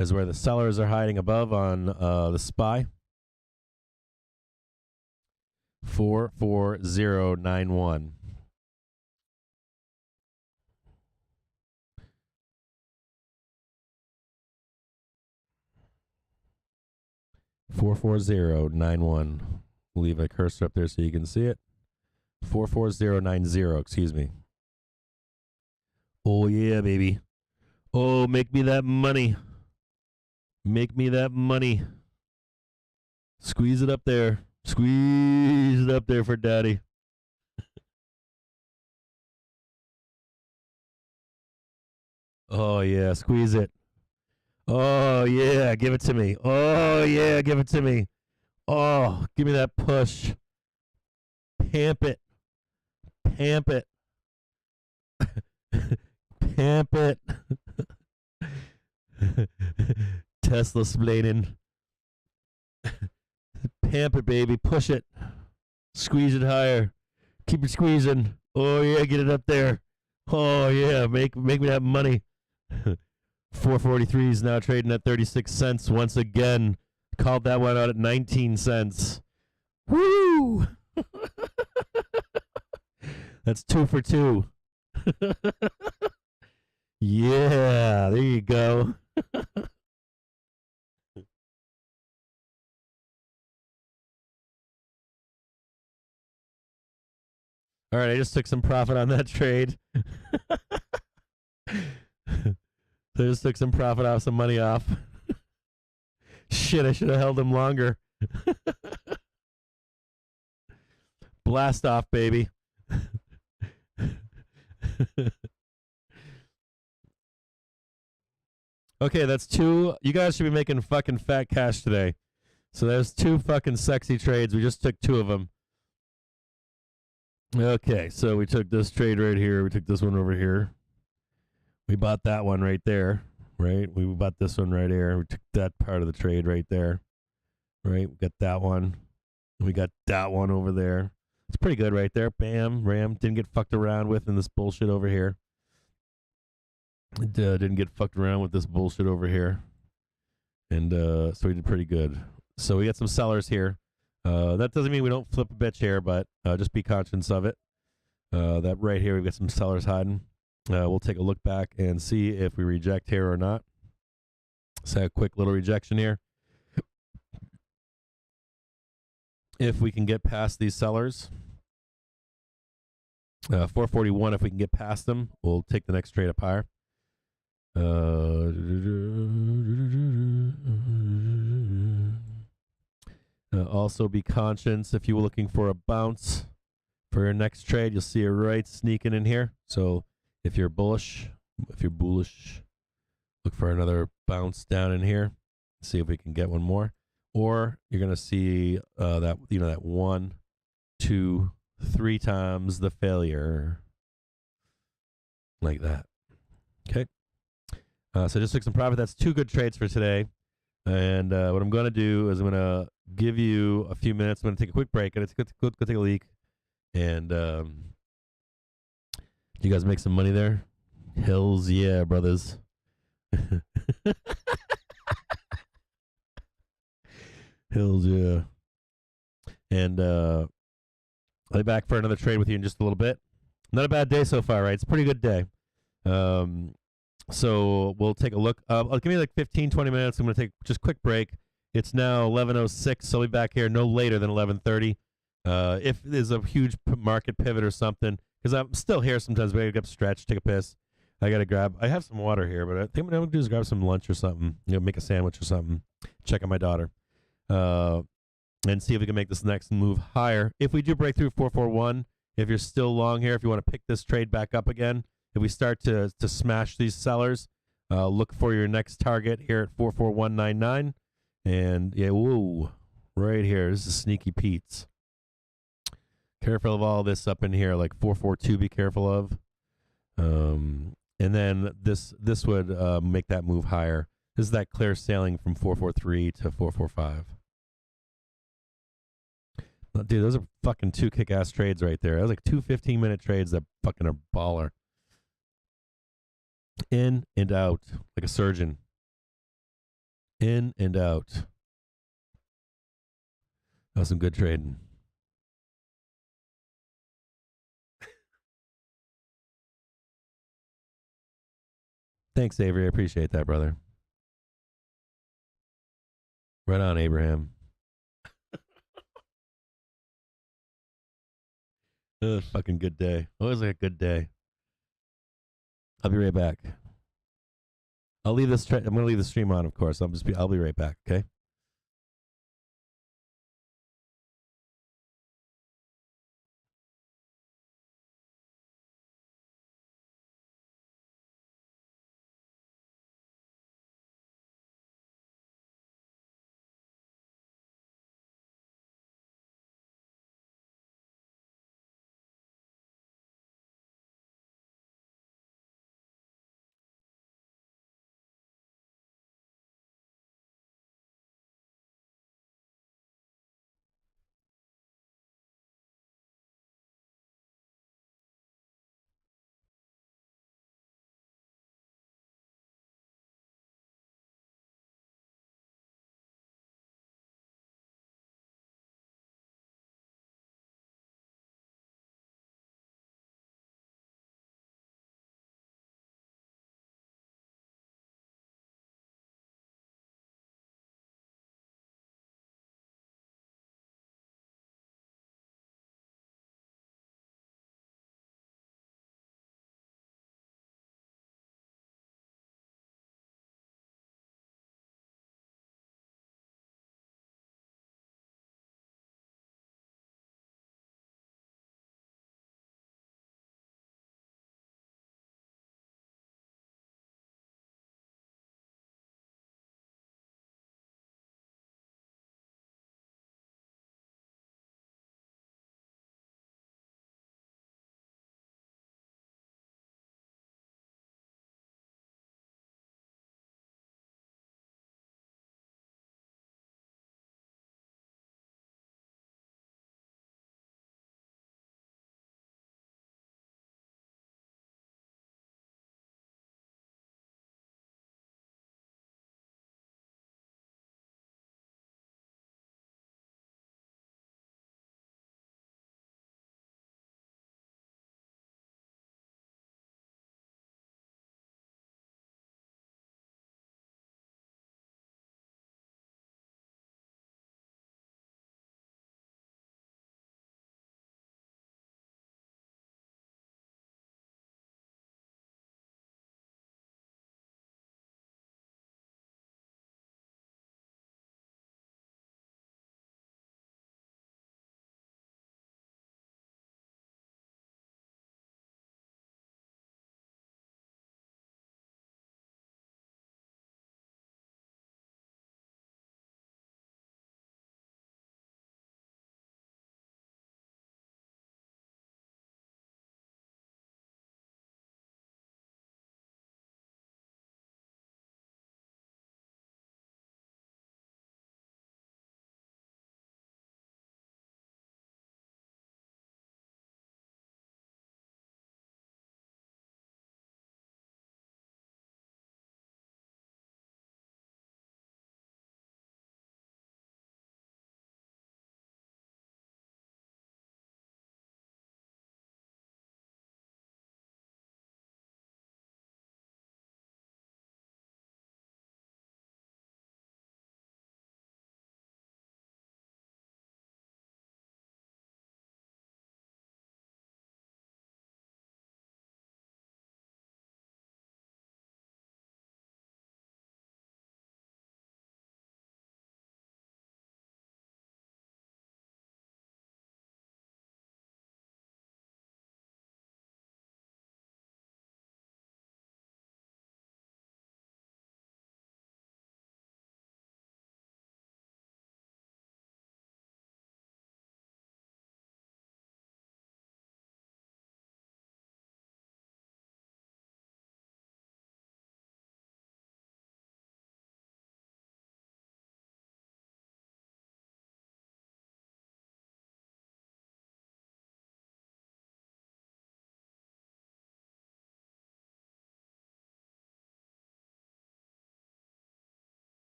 is where the sellers are hiding above on the SPY. 44091. $44091. We'll leave a cursor up there so you can see it. 44090, excuse me. Oh yeah, baby. Oh, make me that money. Make me that money. Squeeze it up there. Squeeze it up there for daddy. Oh yeah, squeeze it. Oh yeah, give it to me. Oh yeah, give it to me. Oh, give me that push. Pamp it. Pamp it. Pamp it. Tesla splaining. Pamp it, baby. Push it. Squeeze it higher. Keep it squeezing. Oh yeah, get it up there. Oh yeah, make me that money. 443 is now trading at 36 cents once again. Called that one out at 19 cents. Woo! That's 2 for 2. Yeah, there you go. All right, I just took some profit on that trade. So I just took some profit off, some money off. Shit, I should have held them longer. Blast off, baby. Okay, that's two. You guys should be making fucking fat cash today. So there's two fucking sexy trades. We just took two of them. Okay, so we took this trade right here. We took this one over here. We bought that one right there, right? We bought this one right here. We took that part of the trade right there, right? We got that one. And we got that one over there. It's pretty good right there. Bam, ram. Didn't get fucked around with in this bullshit over here. Didn't get fucked around with this bullshit over here. And so we did pretty good. So we got some sellers here. That doesn't mean we don't flip a bitch here, but just be conscious of it. That right here, we've got some sellers hiding. We'll take a look back and see if we reject here or not. So a quick little rejection here. If we can get past these sellers. 441, if we can get past them, we'll take the next trade up higher. Also be conscious if you were looking for a bounce For your next trade, you'll see it right sneaking in here. So if you're bullish, look for another bounce down in here. See if we can get one more. Or you're going to see that, that 1, 2, 3 times the failure. Like that. Okay. So just took some profit. That's 2 good trades for today. And what I'm going to do is I'm going to give you a few minutes. I'm going to take a quick break. And it's good to go take a leak. And you guys make some money there? Hells yeah, brothers. Hells yeah. And I'll be back for another trade with you in just a little bit. Not a bad day so far, right? It's a pretty good day. So we'll take a look. I'll give me like 15, 20 minutes. I'm going to take just a quick break. It's now 11:06, so I'll be back here no later than 11:30. If there's a huge market pivot or something, because I'm still here sometimes, but I get up, stretch, take a piss. I have some water here, but I think what I'm going to do is grab some lunch or something, make a sandwich or something, check on my daughter, and see if we can make this next move higher. If we do break through 441, if you're still long here, if you want to pick this trade back up again, if we start to smash these sellers, look for your next target here at 44199. And yeah, whoa, right here. This is Sneaky Pete's. Careful of all this up in here, like 442. Be careful of. And then this would make that move higher. This is that clear sailing from 443 to 445. Dude, those are fucking 2 kick-ass trades right there. That was like 2 15-minute trades that fucking are baller. In and out, like a surgeon. In and out. That was some good trading. Thanks, Avery. I appreciate that, brother. Right on, Abraham. Fucking good day. Always like a good day. I'll be right back. I'm going to leave the stream on, of course. I'll be right back, okay?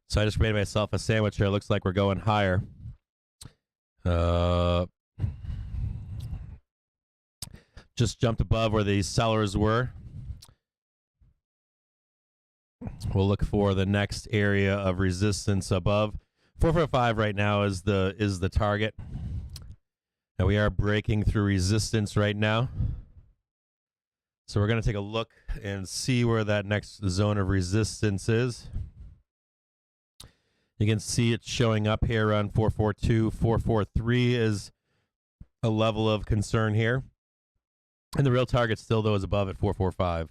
So I just made myself a sandwich here. Looks like we're going higher. Just jumped above where the sellers were. We'll look for the next area of resistance above. 445 right now is the target. And we are breaking through resistance right now. So we're going to take a look and see where that next zone of resistance is. You can see it showing up here around 442, 443 is a level of concern here. And the real target still, though, is above at 445.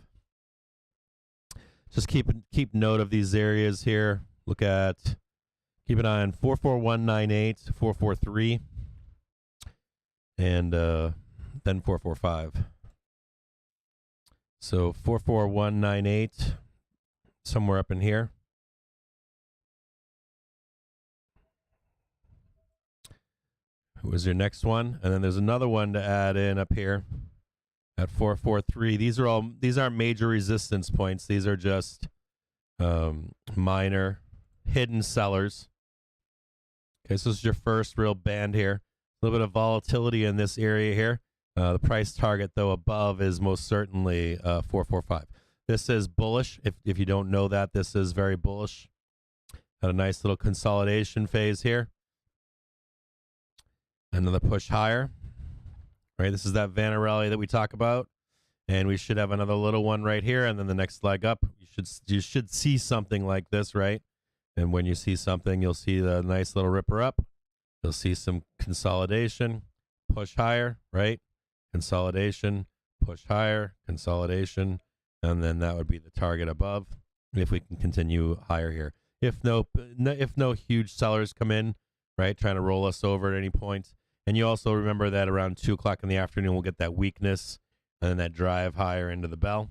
Just keep note of these areas here. Keep an eye on 44198, 443, and then 445. So 44198, somewhere up in here. Who was your next one? And then there's another one to add in up here at 443. These aren't major resistance points. These are just minor hidden sellers. Okay, so this is your first real band here. A little bit of volatility in this area here. The price target, though, above is most certainly 445. This is bullish. If you don't know that, this is very bullish. Got a nice little consolidation phase here. Another push higher. Right, this is that Vanna rally that we talk about, and we should have another little one right here, and then the next leg up. You should see something like this, right? And when you see something, you'll see the nice little ripper up. You'll see some consolidation, push higher, right? Consolidation, push higher, consolidation, and then that would be the target above. If we can continue higher here, if no huge sellers come in, right, trying to roll us over at any point. And you also remember that around 2 o'clock in the afternoon, we'll get that weakness and then that drive higher into the bell.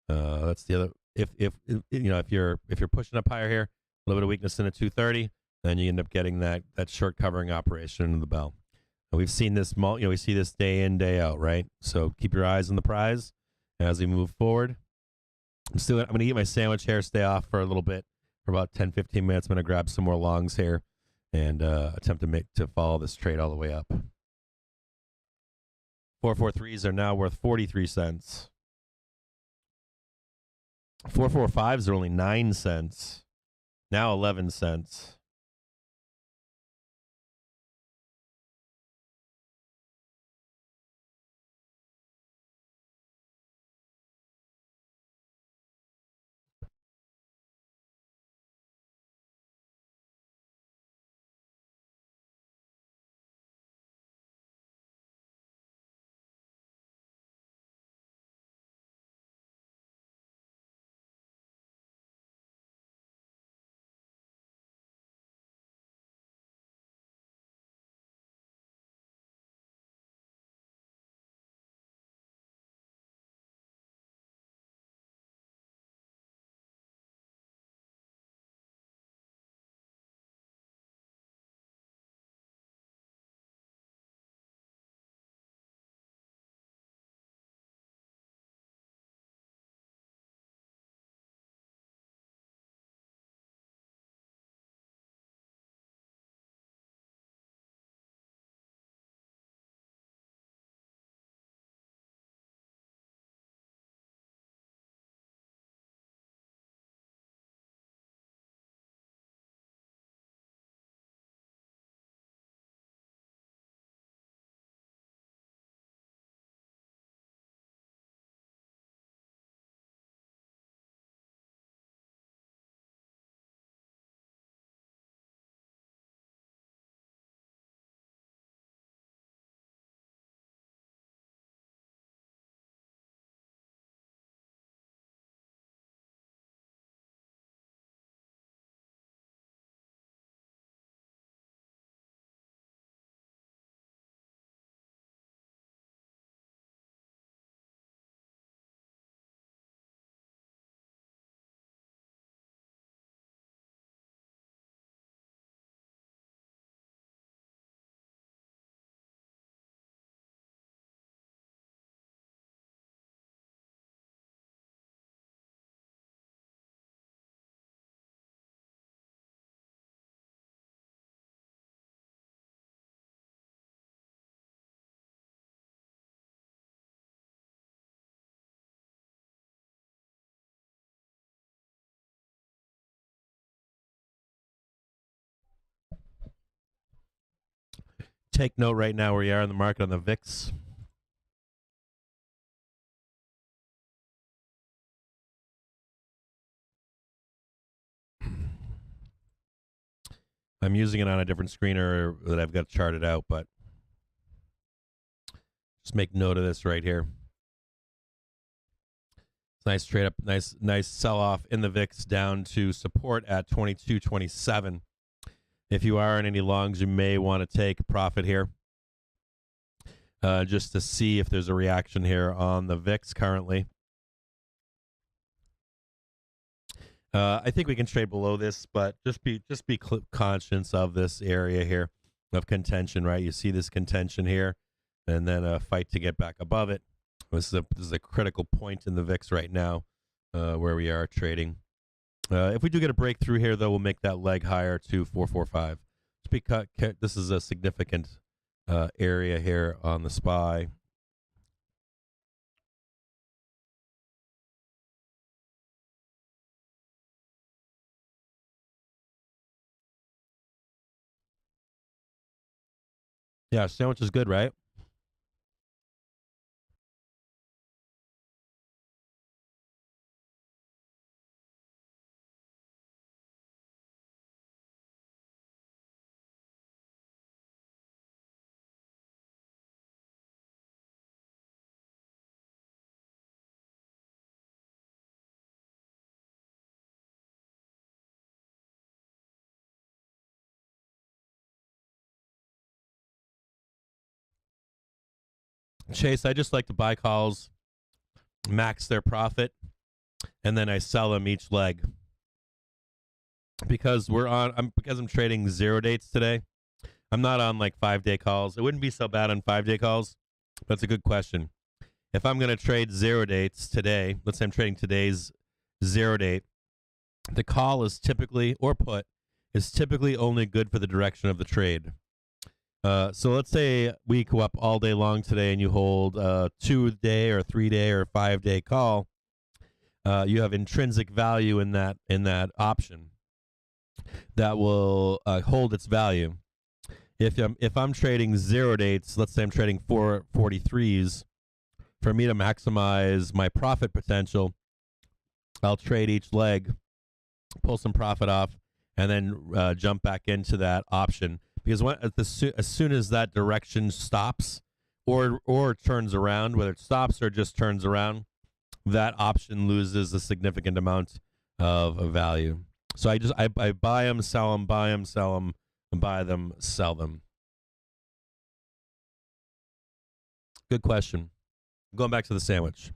That's the other. If you're pushing up higher here, a little bit of weakness in a 230, then you end up getting that short covering operation into the bell. And we've seen this, we see this day in, day out, right? So keep your eyes on the prize as we move forward. I'm going to eat my sandwich here, stay off for a little bit, for about 10, 15 minutes. I'm going to grab some more longs here and attempt to follow this trade all the way up. 443s are now worth 43 cents. 445s are only 9 cents. Now 11 cents. Take note right now where you are in the market on the VIX. I'm using it on a different screener that I've got charted out, but just make note of this right here. Nice trade up, nice sell off in the VIX down to support at 22.27. If you are in any longs, you may want to take profit here, just to see if there's a reaction here on the VIX currently. I think we can trade below this, but just be conscious of this area here of contention, right? You see this contention here, and then a fight to get back above it. This is a critical point in the VIX right now, where we are trading. If we do get a breakthrough here, though, we'll make that leg higher to 445. This is a significant area here on the SPY. Yeah, sandwich is good, right? Chase, I just like to buy calls, max their profit, and then I sell them each leg. Because I'm trading 0 dates today. I'm not on like 5-day calls. It wouldn't be so bad on 5-day calls. That's a good question. If I'm going to trade 0 dates today, let's say I'm trading today's 0 date, the call is typically, or put, is typically only good for the direction of the trade. So let's say we go up all day long today and you hold a 2-day or 3-day or 5-day call. You have intrinsic value in that option that will hold its value. If I'm trading 0 dates, let's say I'm trading 443s, for me to maximize my profit potential, I'll trade each leg, pull some profit off, and then jump back into that option. Because as soon as that direction stops or turns around, whether it stops or just turns around, that option loses a significant amount of value. So I buy them, sell them, buy them, sell them, buy them, sell them. Good question. Going back to the sandwich.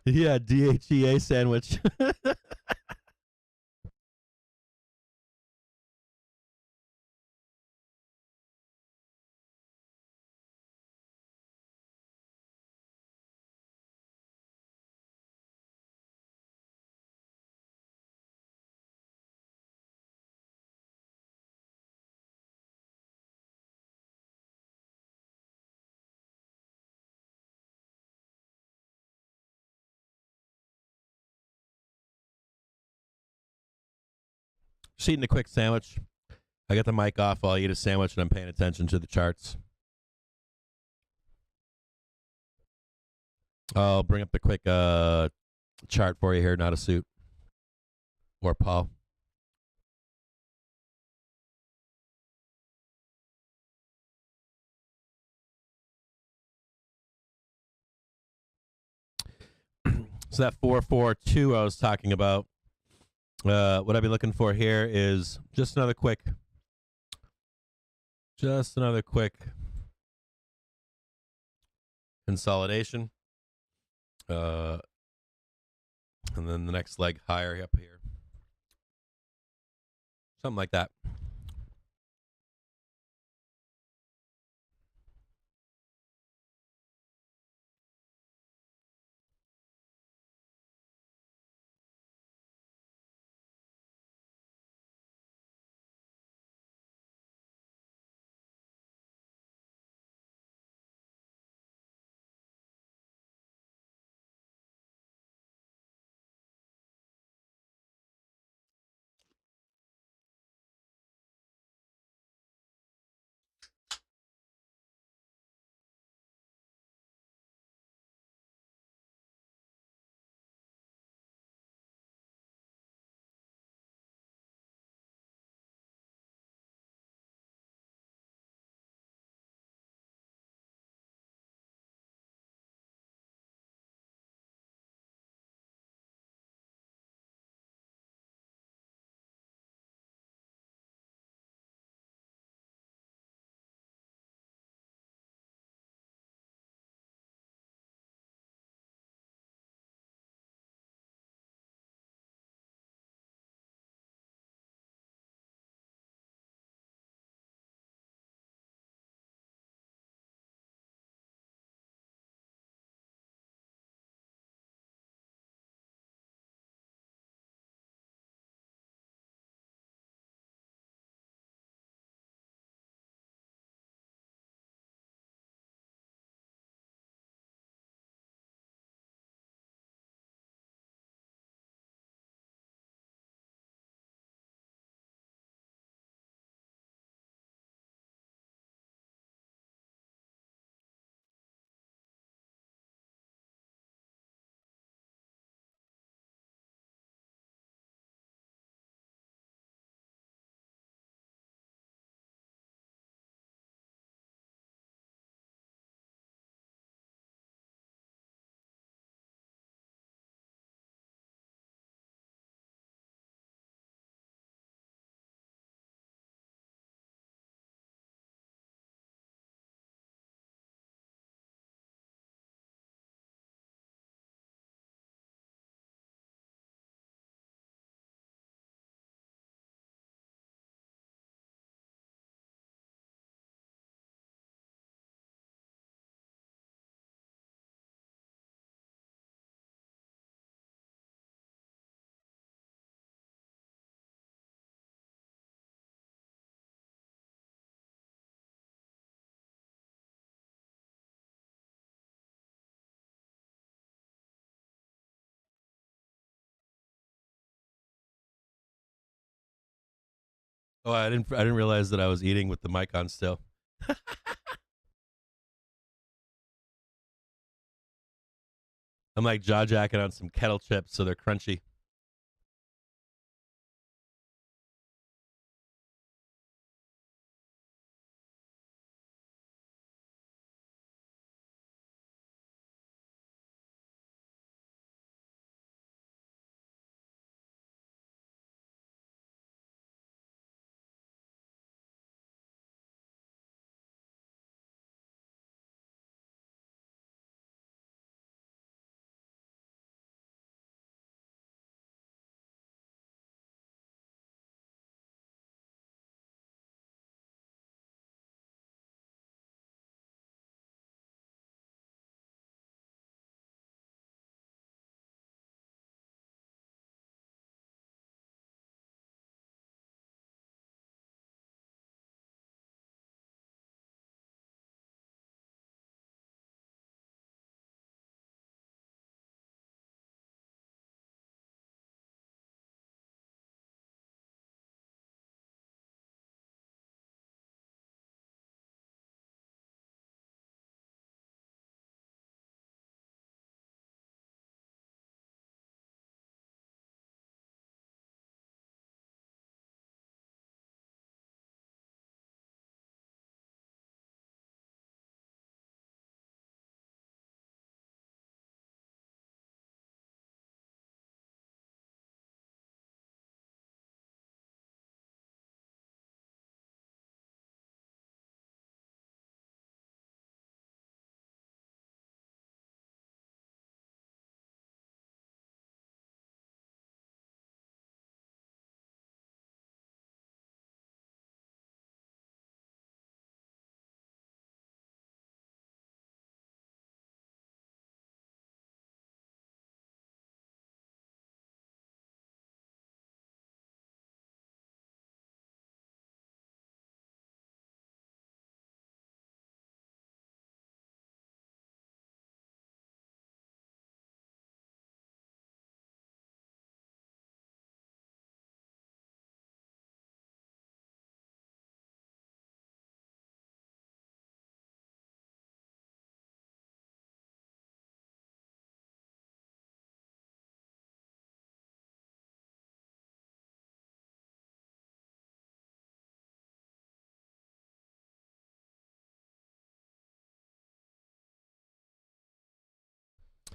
Yeah, DHEA sandwich. Just eating a quick sandwich. I got the mic off while I eat a sandwich and I'm paying attention to the charts. I'll bring up the quick chart for you here, not a suit. Or Paul. So that 442 I was talking about, what I've been looking for here is just another quick consolidation. And then the next leg higher up here. Something like that. Oh, I didn't realize that I was eating with the mic on still. I'm like jaw jacking on some kettle chips so they're crunchy.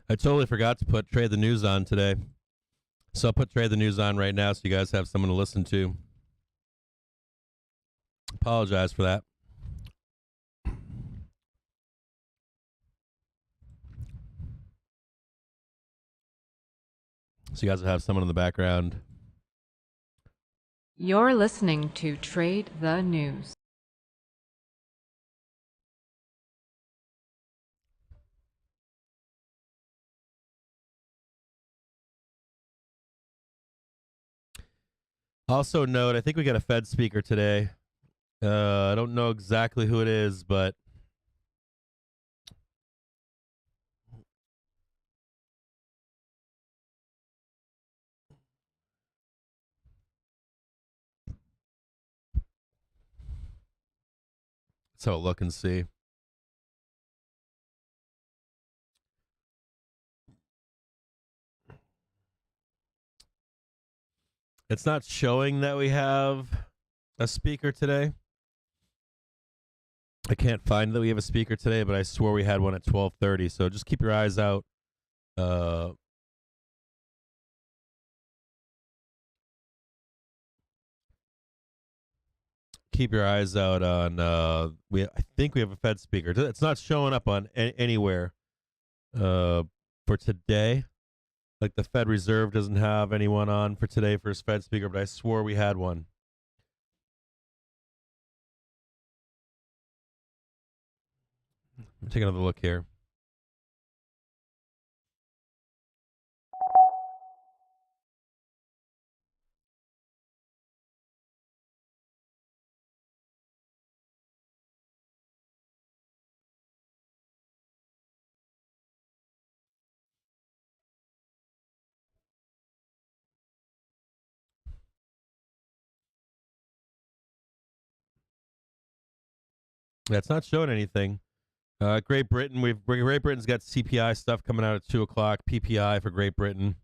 I totally forgot to put Trade the News on today. So I'll put Trade the News on right now so you guys have someone to listen to. Apologize for that. So you guys will have someone in the background. You're listening to Trade the News. Also note, I think we got a Fed speaker today. I don't know exactly who it is, but so look and see. It's not showing that we have a speaker today. I can't find that we have a speaker today, but I swore we had one at 12:30. So just keep your eyes out. Keep your eyes out on. I think we have a Fed speaker. It's not showing up on anywhere for today. Like the Fed Reserve doesn't have anyone on for today for his Fed speaker, but I swore we had one. Take another look here. Yeah, it's not showing anything. Great Britain, Great Britain's got CPI stuff coming out at 2:00. PPI for Great Britain.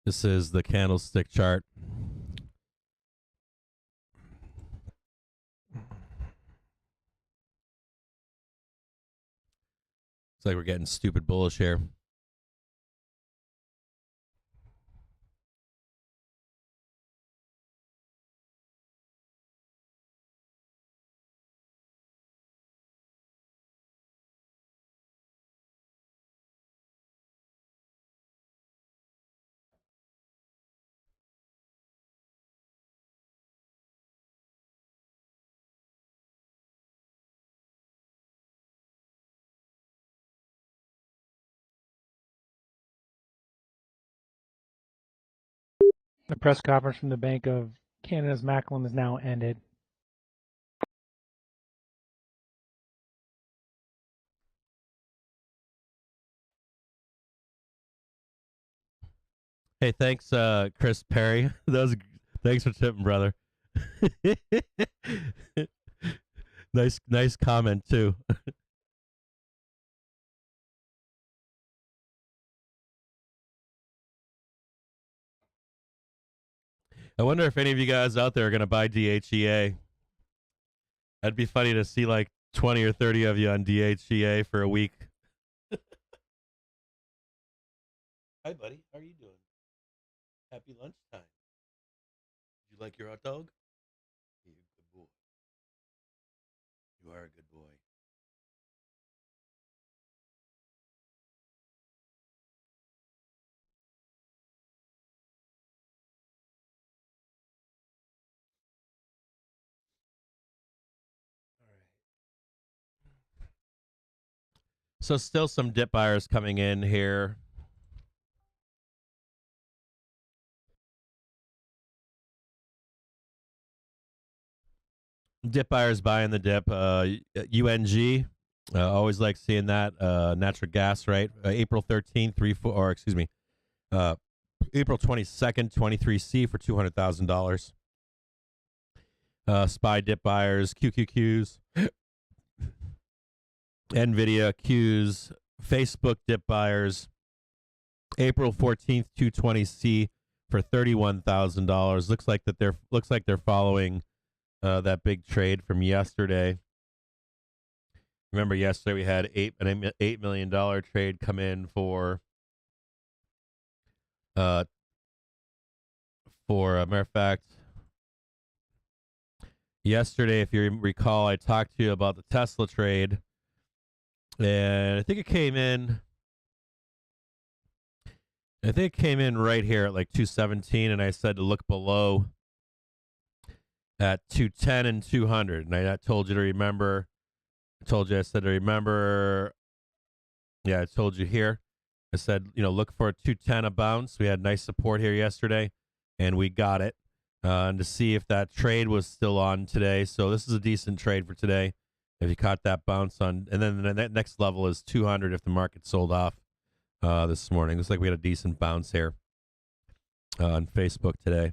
This is the candlestick chart. It's like we're getting stupid bullish here. The press conference from the Bank of Canada's Macklem is now ended. Hey, thanks, Chris Perry. Thanks for tipping, brother. Nice comment too. I wonder if any of you guys out there are going to buy DHEA. That'd be funny to see like 20 or 30 of you on DHEA for a week. Hi, buddy. How are you doing? Happy lunchtime. Did you like your hot dog? You're a good boy. You are a good boy. All right. So still some dip buyers coming in here. Dip buyers buying the dip. UNG, always like seeing that. Natural gas, right? April 13th, April 22nd, 23C for $200,000. SPY dip buyers, QQQs, NVIDIA Qs, Facebook dip buyers, April 14th, 220C for $31,000. Looks like they're following that big trade from yesterday. Remember yesterday we had an $8 million trade come in for a matter of fact, yesterday, if you recall, I talked to you about the Tesla trade, and I think it came in right here at like 217, and I said to look below at 210 and 200, and I told you to remember. I told you here. I said, look for a 210 a bounce. We had nice support here yesterday, and we got it. And to see if that trade was still on today. So this is a decent trade for today. If you caught that bounce on, and then the next level is 200 if the market sold off this morning. Looks like we had a decent bounce here on Facebook today.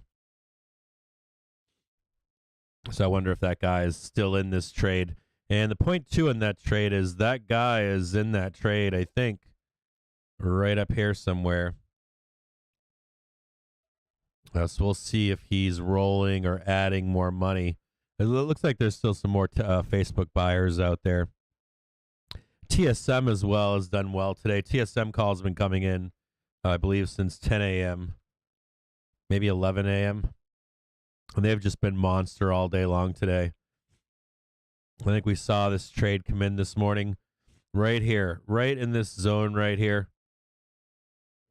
So I wonder if that guy is still in this trade. And the point two in that trade is that guy is in that trade, I think, right up here somewhere. So we'll see if he's rolling or adding more money. It looks like there's still some more Facebook buyers out there. TSM as well has done well today. TSM calls have been coming in, I believe, since 10 a.m., maybe 11 a.m. And they've just been monster all day long today. I think we saw this trade come in this morning right here, right in this zone right here.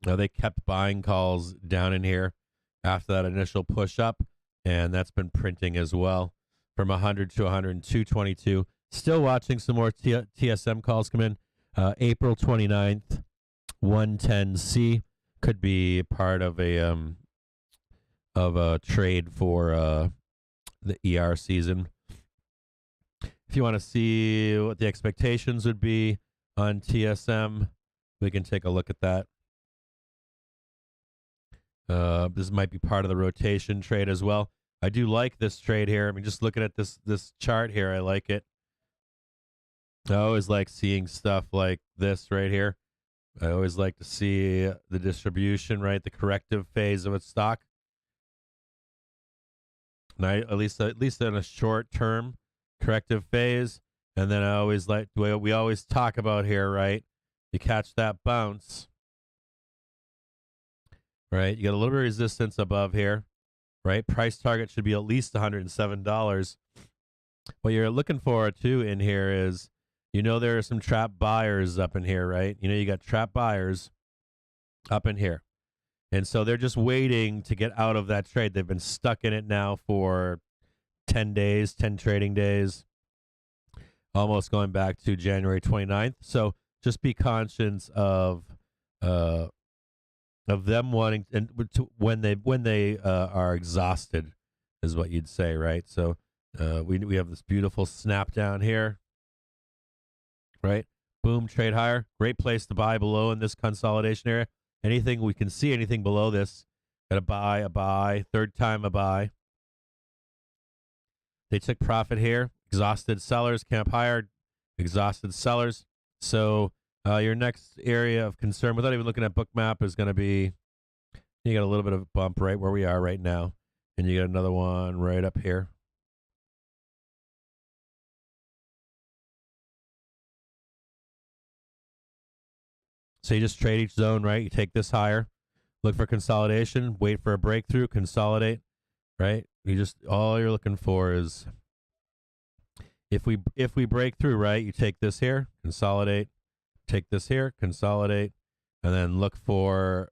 They kept buying calls down in here after that initial push up, and that's been printing as well from 100 to 102.22. Still watching some more TSM calls come in. April 29th, 110C could be part of a trade for the ER season. If you want to see what the expectations would be on TSM, we can take a look at that. This might be part of the rotation trade as well. I do like this trade here. I mean, just looking at this chart here, I like it. I always like seeing stuff like this right here. I always like to see the distribution, right? The corrective phase of a stock. And at least in a short term corrective phase. And then I always like, we always talk about here, right? You catch that bounce, right? You got a little bit of resistance above here, right? Price target should be at least $107. What you're looking for too in here is, there are some trap buyers up in here, right? You got trap buyers up in here. And so they're just waiting to get out of that trade. They've been stuck in it now for 10 days, 10 trading days, almost going back to January 29th. So just be conscious of them wanting, and when they are exhausted is what you'd say, right? So we have this beautiful snap down here, right? Boom, trade higher. Great place to buy below in this consolidation area. Anything we can see, anything below this, got a buy, third time a buy. They took profit here. Exhausted sellers, camp higher, exhausted sellers. So your next area of concern, without even looking at book map, is going to be, you got a little bit of a bump right where we are right now. And you got another one right up here. So you just trade each zone, right? You take this higher, look for consolidation, wait for a breakthrough, consolidate, right? All you're looking for is, if we break through, right, you take this here, consolidate, take this here, consolidate, and then look for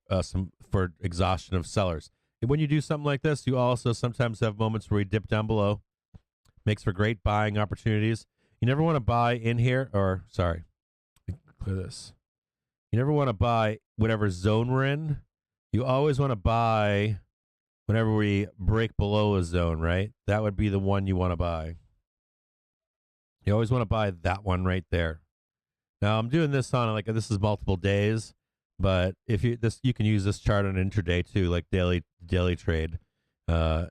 for exhaustion of sellers. And when you do something like this, you also sometimes have moments where you dip down below. Makes for great buying opportunities. You never want to buy in here, clear this. You never want to buy whatever zone we're in. You always want to buy whenever we break below a zone, right? That would be the one you want to buy. You always want to buy that one right there. Now I'm doing this on this is multiple days, but if you can use this chart on intraday too, like daily trade. You want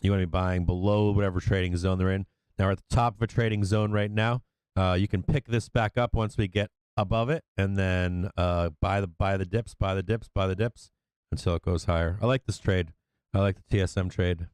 to be buying below whatever trading zone they're in. Now we're at the top of a trading zone right now. You can pick this back up once we get above it, and then buy the dips until it goes higher. I like this trade. I like the TSM trade.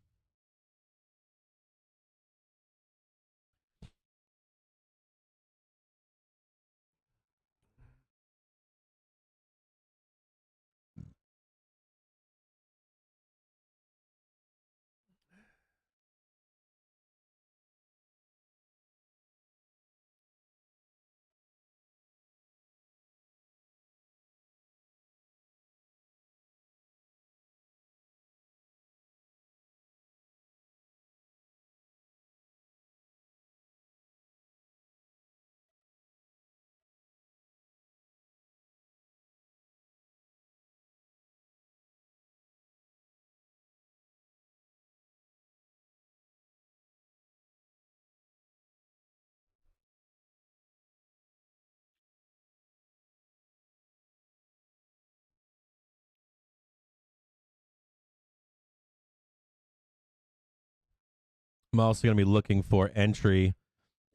I'm also going to be looking for entry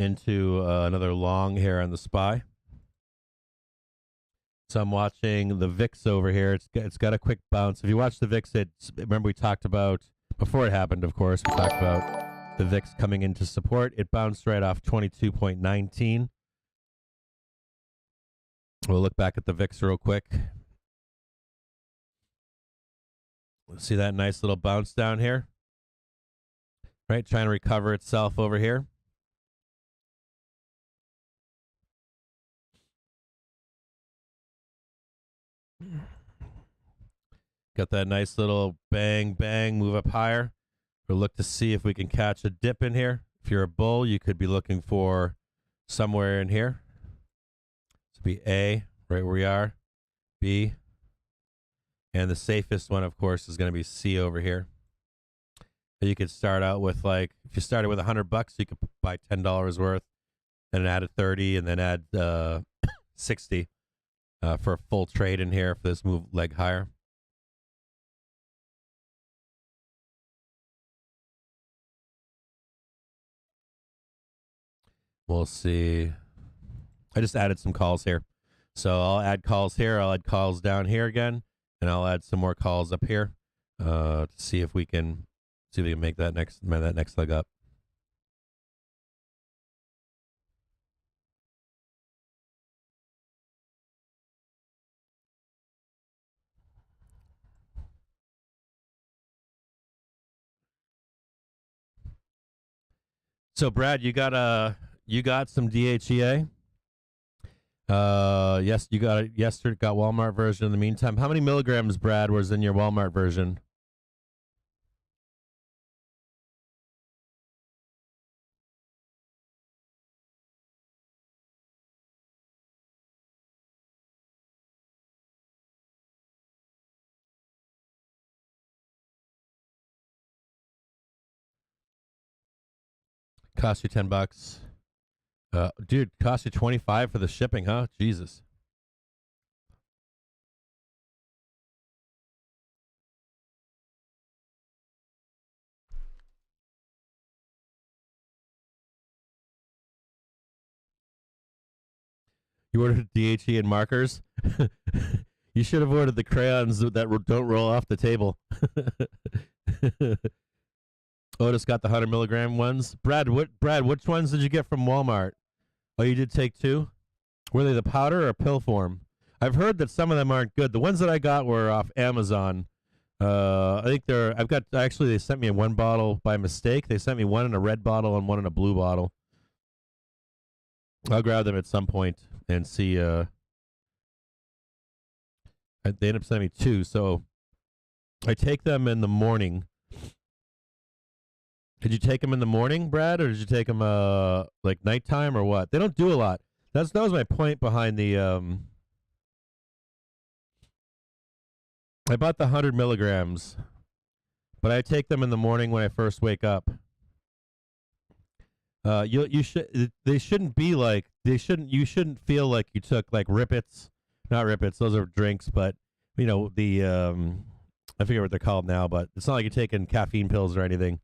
into another long here on the SPY. So I'm watching the VIX over here. It's got a quick bounce. If you watch the VIX, remember we talked about, before it happened, of course, we talked about the VIX coming into support. It bounced right off 22.19. We'll look back at the VIX real quick. See that nice little bounce down here? Right, trying to recover itself over here. Got that nice little bang, bang, move up higher. We'll look to see if we can catch a dip in here. If you're a bull, you could be looking for somewhere in here. This would be A, right where we are. B. And the safest one, of course, is going to be C over here. You could start out with if you started with $100, you could buy $10 worth, and add a 30, and then add 60 for a full trade in here for this move leg higher. We'll see. I just added some calls here, so I'll add calls here. I'll add calls down here again, and I'll add some more calls up here to see if we can. See if we can make that next leg up. So Brad, you got some DHEA? Yes, you got it yesterday. Got Walmart version in the meantime. How many milligrams, Brad, was in your Walmart version? Cost you $10. Dude, cost you $25 for the shipping, huh? Jesus. You ordered DHE and markers? You should have ordered the crayons that don't roll off the table. Otis got the 100 milligram ones. Brad, which ones did you get from Walmart? Oh, you did take two? Were they the powder or pill form? I've heard that some of them aren't good. The ones that I got were off Amazon. I think they sent me one bottle by mistake. They sent me one in a red bottle and one in a blue bottle. I'll grab them at some point and see. They ended up sending me two, so I take them in the morning. Did you take them in the morning, Brad, or did you take them like nighttime or what? They don't do a lot. That was my point behind the. I bought the 100 milligrams, but I take them in the morning when I first wake up. You should. They shouldn't be like. They shouldn't. You shouldn't feel like you took like Rippets, not Rippets. Those are drinks, but you know the. I forget what they're called now, but it's not like you're taking caffeine pills or anything.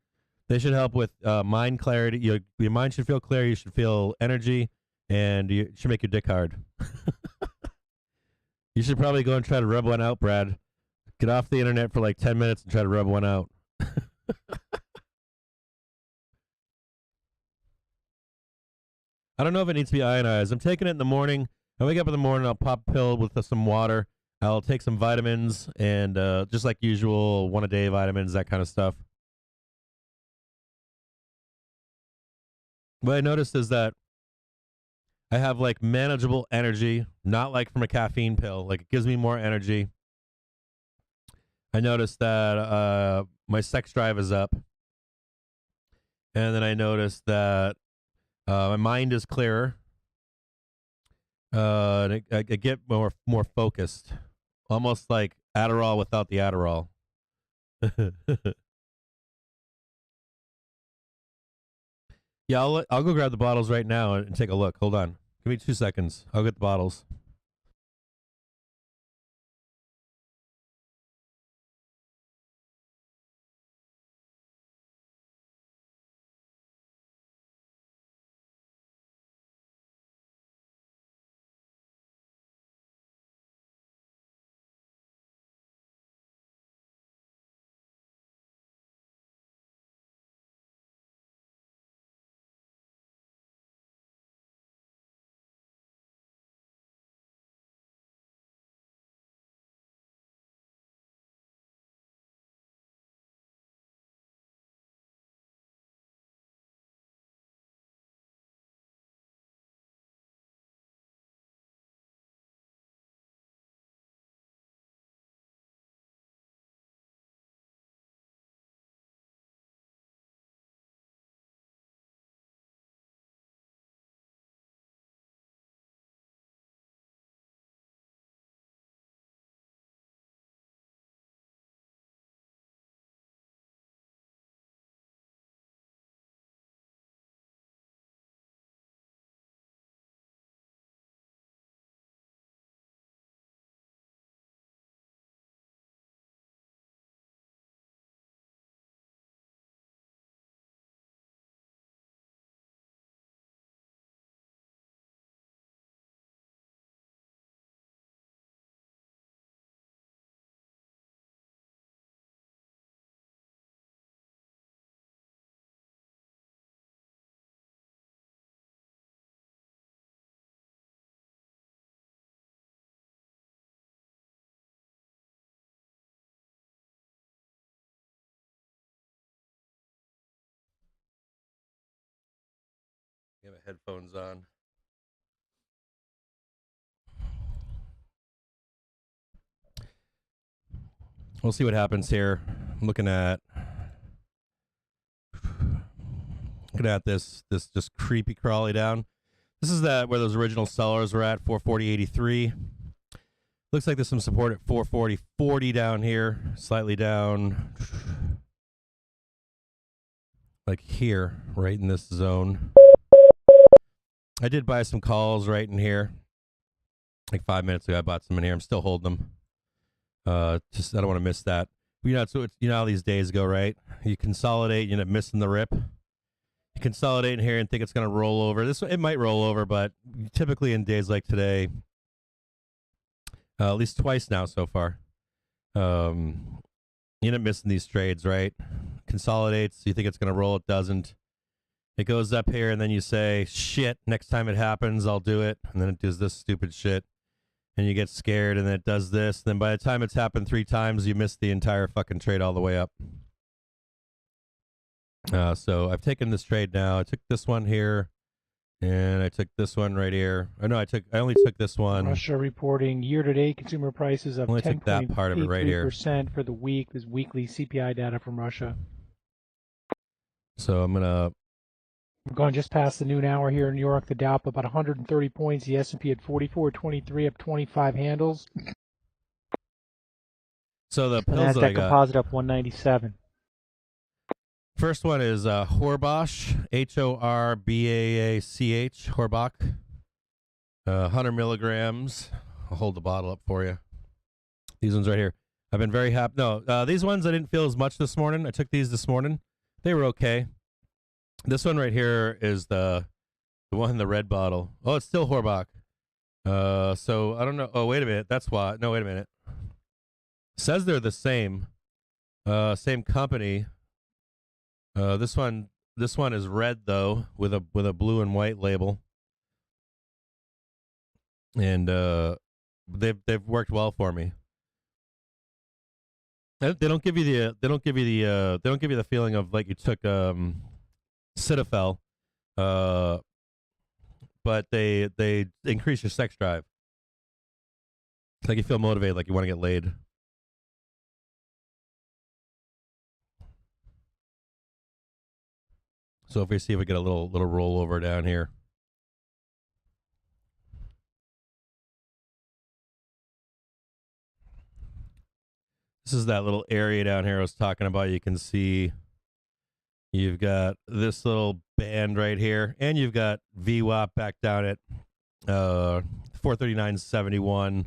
They should help with mind clarity. Your mind should feel clear. You should feel energy, and you should make your dick hard. You should probably go and try to rub one out, Brad. Get off the internet for like 10 minutes and try to rub one out. I don't know if it needs to be ionized. I'm taking it in the morning. I wake up in the morning, I'll pop a pill with some water. I'll take some vitamins and just like usual, one a day vitamins, that kind of stuff. What I noticed is that I have like manageable energy, not like from a caffeine pill. Like it gives me more energy. I noticed that my sex drive is up. And then I noticed that my mind is clearer. And I get more focused. Almost like Adderall without the Adderall. Yeah, I'll go grab the bottles right now and take a look. Hold on. Give me 2 seconds. I'll get the bottles. Get my headphones on. We'll see what happens here. I'm looking at this just creepy crawly down. This is that where those original sellers were at 440.83. Looks like there's some support at 440.40 down here, slightly down, like here, right in this zone. I did buy some calls right in here. Like 5 minutes ago, I bought some in here. I'm still holding them. Just I don't want to miss that. You know, so you know how these days go, right? You consolidate, you end up missing the rip. You consolidate in here and think it's going to roll over. It might roll over, but typically in days like today, at least twice now so far, you end up missing these trades, right? Consolidates, you think it's going to roll, it doesn't. It goes up here, and then you say, shit, next time it happens, I'll do it. And then it does this stupid shit. And you get scared, and then it does this. And then by the time it's happened 3 times, you miss the entire fucking trade all the way up. So I've taken this trade now. I took this one here, and I took this one right here. Oh, no, I only took this one. Russia reporting year-to-date consumer prices of 10.83% for the week. This weekly CPI data from Russia. So I'm going just past the noon hour here in New York. The Dow up about 130 points. The S&P at 44.23, up 25 handles. So the pills that I got, composite up 197. First one is Horbach, Horbach, Horbach, 100 milligrams. I'll hold the bottle up for you. These ones right here. I've been very happy. No, these ones I didn't feel as much this morning. I took these this morning. They were okay. This one right here is the one in the red bottle. Oh, it's still Horbach. So I don't know. Oh, wait a minute. That's why. No, wait a minute. Says they're the same. Same company. This one is red though, with a blue and white label. And they've worked well for me. They don't give you the feeling of like you took Cetaphil, but they increase your sex drive. It's like you feel motivated, like you want to get laid. So if we see if we get a little rollover down here. This is that little area down here I was talking about. You can see you've got this little band right here, and you've got VWAP back down at 439.71.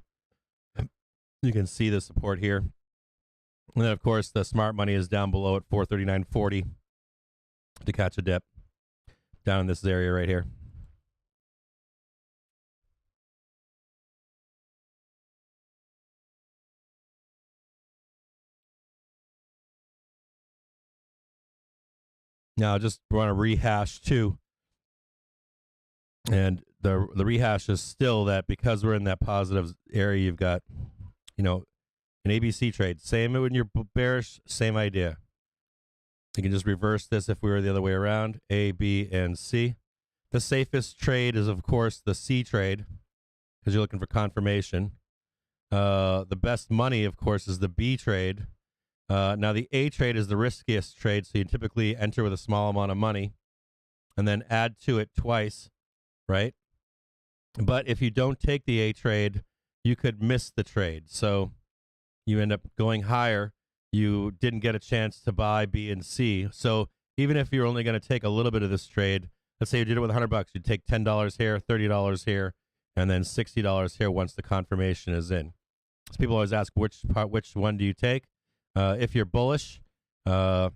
You can see the support here. And then, of course, the smart money is down below at 439.40 to catch a dip down in this area right here. Now, I just want to rehash too. And the rehash is still that because we're in that positive area, you've got, an ABC trade. Same when you're bearish, same idea. You can just reverse this if we were the other way around, A, B, and C. The safest trade is, of course, the C trade because you're looking for confirmation. The best money, of course, is the B trade. Now, the A trade is the riskiest trade, so you typically enter with a small amount of money and then add to it twice, right? But if you don't take the A trade, you could miss the trade. So you end up going higher. You didn't get a chance to buy B and C. So even if you're only going to take a little bit of this trade, let's say you did it with $100, you'd take $10 here, $30 here, and then $60 here once the confirmation is in. So people always ask which one do you take? If you're bullish, I'll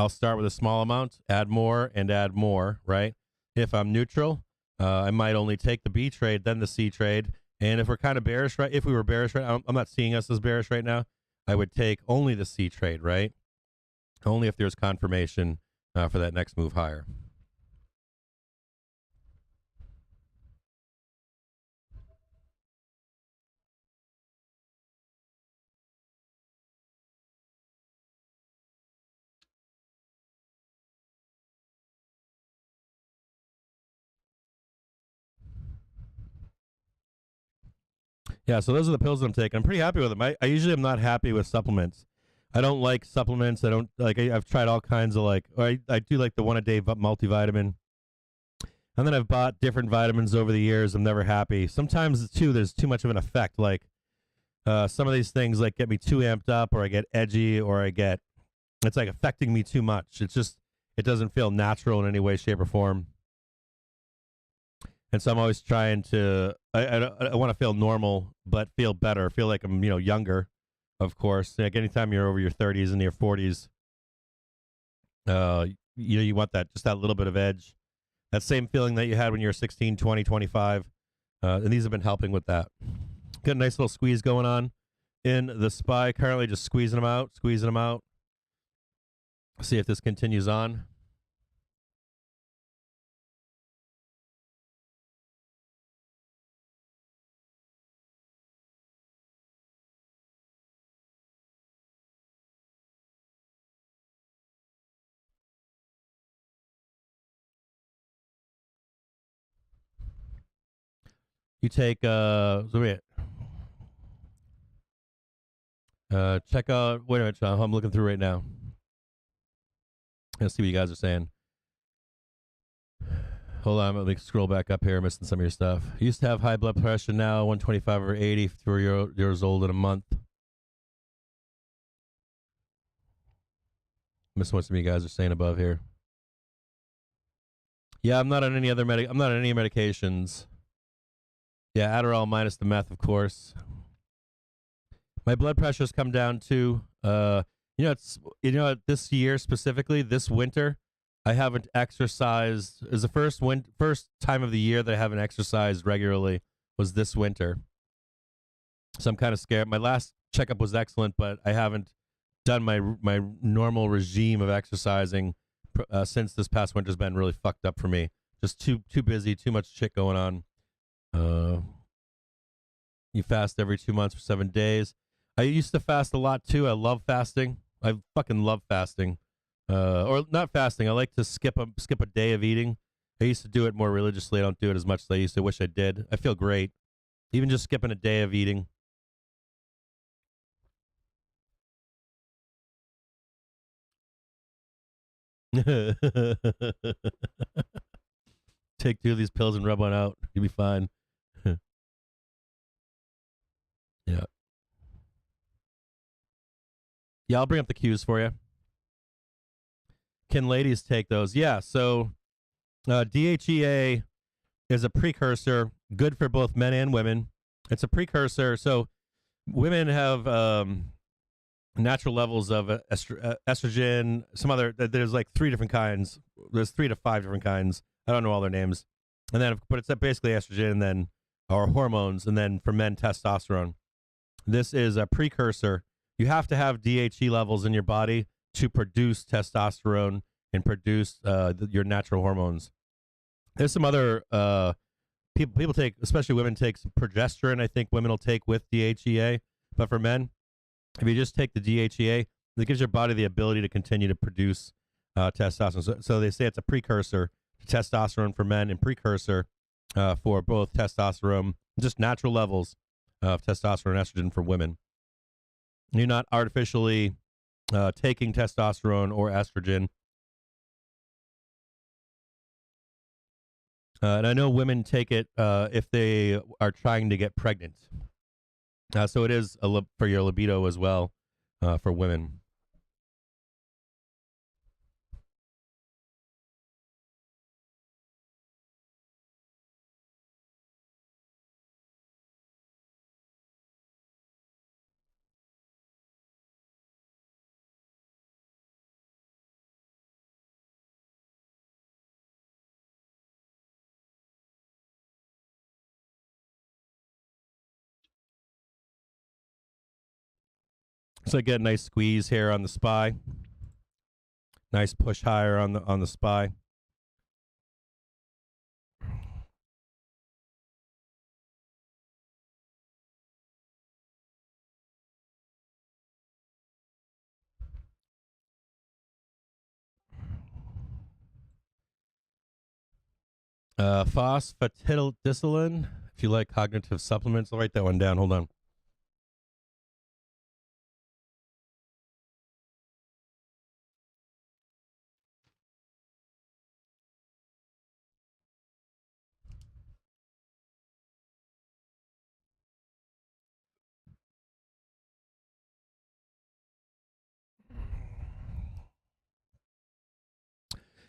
start with a small amount, add more, right? If I'm neutral, I might only take the B trade, then the C trade. And if we're kind of bearish, right? If we were bearish, right? I'm not seeing us as bearish right now. I would take only the C trade, right? Only if there's confirmation for that next move higher. Yeah, so those are the pills that I'm taking. I'm pretty happy with them. I usually am not happy with supplements. I don't like supplements. I don't like. I've tried all kinds of I do like the 1-a-day multivitamin, and then I've bought different vitamins over the years. I'm never happy. Sometimes too, there's too much of an effect. Like some of these things like get me too amped up, or I get edgy, or it's like affecting me too much. It doesn't feel natural in any way, shape, or form. And so I'm always trying to, I want to feel normal, but feel better, feel like I'm, younger, of course. Like anytime you're over your 30s and your 40s, you want just that little bit of edge, that same feeling that you had when you were 16, 20, 25. And these have been helping with that. Got a nice little squeeze going on in the SPY, currently just squeezing them out. See if this continues on. You take check out. Wait a minute, Sean, I'm looking through right now. Let's see what you guys are saying. Hold on, let me scroll back up here. I'm missing some of your stuff. Used to have high blood pressure, now 125/80, 4 years old in a month. Missing what some of you guys are saying above here. Yeah, I'm not on any other I'm not on any medications. Yeah, Adderall minus the meth, of course. My blood pressure's come down too. This year specifically, this winter, I haven't exercised. Is the first time of the year that I haven't exercised regularly was this winter. So I'm kind of scared. My last checkup was excellent, but I haven't done my normal regime of exercising since this past winter's been really fucked up for me. Just too busy, too much shit going on. You fast every 2 months for 7 days. I used to fast a lot too. I love fasting. I fucking love fasting. Or not fasting. I like to skip a day of eating. I used to do it more religiously. I don't do it as much as I used to. Wish I did. I feel great. Even just skipping a day of eating. Take 2 of these pills and rub one out. You'll be fine. Yeah. Yeah, I'll bring up the cues for you. Can ladies take those? Yeah, so DHEA is a precursor, good for both men and women. It's a precursor. So women have natural levels of estrogen, some other, there's like 3 different kinds. There's 3 to 5 different kinds. I don't know all their names. And then, but it's basically estrogen and then, or hormones, and then for men, testosterone. This is a precursor. You have to have DHE levels in your body to produce testosterone and produce your natural hormones. There's some other people take, especially women take some progesterone. I think women will take with DHEA, but for men, if you just take the DHEA, it gives your body the ability to continue to produce testosterone. So they say it's a precursor to testosterone for men and precursor for both testosterone, just natural levels of testosterone and estrogen for women. You're not artificially taking testosterone or estrogen. And I know women take it if they are trying to get pregnant. So it is for your libido as well for women. So I get a nice squeeze here on the SPY. Nice push higher on the SPY. Phosphatidylcholine. If you like cognitive supplements, I'll write that one down. Hold on.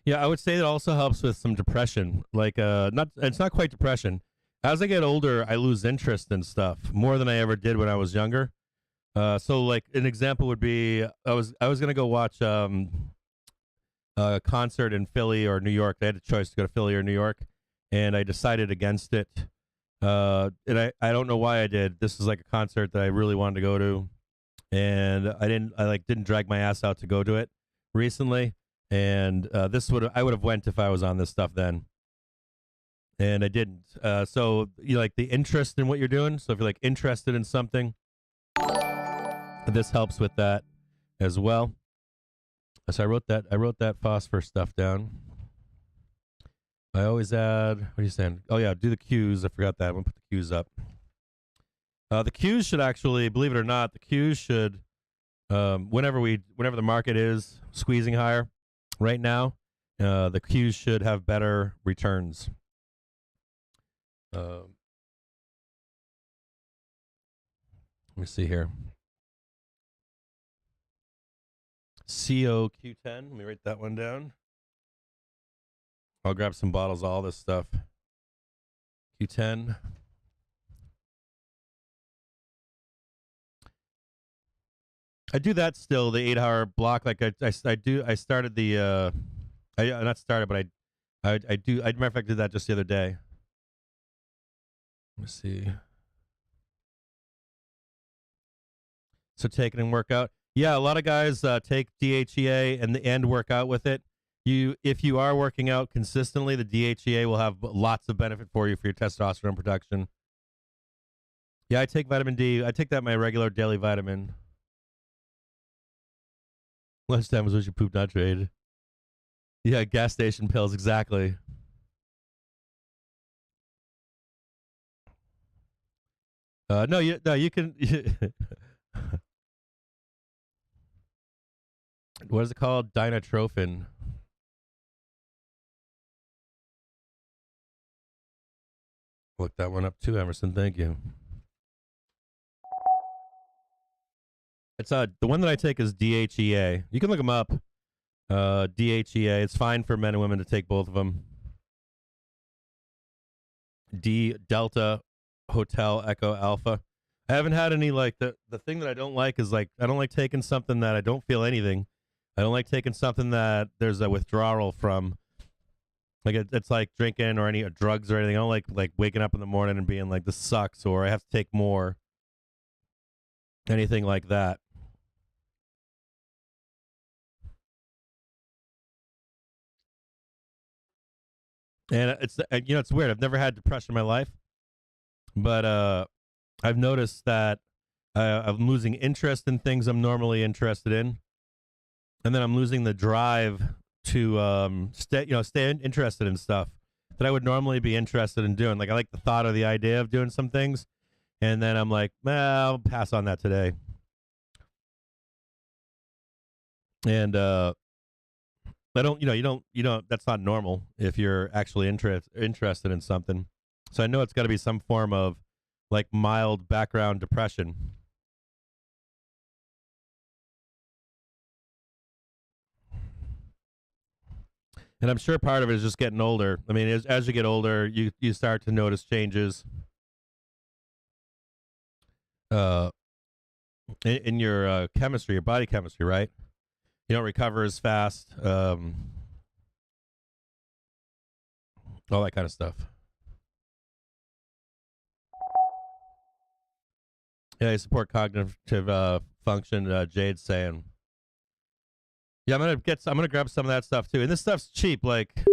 Yeah, I would say it also helps with some depression. Like it's not quite depression. As I get older, I lose interest in stuff more than I ever did when I was younger. So like an example would be I was gonna go watch a concert in Philly or New York. I had a choice to go to Philly or New York, and I decided against it. And I don't know why I did. This is like a concert that I really wanted to go to, and I didn't drag my ass out to go to it recently. And I would have went if I was on this stuff then, and I didn't. So you like the interest in what you're doing. So if you're like interested in something, this helps with that as well. So I wrote that phosphor stuff down. I always add. What are you saying? Oh yeah, do the cues. I forgot that. I'm gonna put the cues up. The cues should actually, believe it or not, the cues should whenever the market is squeezing higher. Right now, the cues should have better returns. Let me see here. COQ10. Let me write that one down. I'll grab some bottles of all this stuff. Q10. I do that still, the 8-hour block. Like I started the not started, but I do. Matter of fact, I did that just the other day. Let me see. So take it and work out. Yeah, a lot of guys take DHEA and work out with it. If you are working out consistently, the DHEA will have lots of benefit for you for your testosterone production. Yeah, I take vitamin D. I take that my regular daily vitamin. Lunchtime was when you poop not trade. Yeah, gas station pills, exactly. No, you can. What is it called? Dynatrophin. Look that one up too, Emerson. Thank you. It's the one that I take is DHEA. You can look them up. DHEA. It's fine for men and women to take both of them. D Delta Hotel Echo Alpha. I haven't had any like the thing that I don't like is like I don't like taking something that I don't feel anything. I don't like taking something that there's a withdrawal from. Like it's like drinking or any drugs or anything. I don't like waking up in the morning and being like this sucks or I have to take more. Anything like that. And it's it's weird. I've never had depression in my life, but I've noticed that I'm losing interest in things I'm normally interested in, and then I'm losing the drive to stay interested in stuff that I would normally be interested in doing. Like I like the thought or the idea of doing some things, and then I'm like, I'll pass on that today. And I don't, you don't. That's not normal if you're actually interested in something. So I know it's got to be some form of like mild background depression. And I'm sure part of it is just getting older. I mean, as you get older, you start to notice changes in your chemistry, your body chemistry, right? You don't recover as fast. All that kind of stuff. Yeah, I support cognitive function. Jade's saying. Yeah, I'm gonna grab some of that stuff too. And this stuff's cheap. Like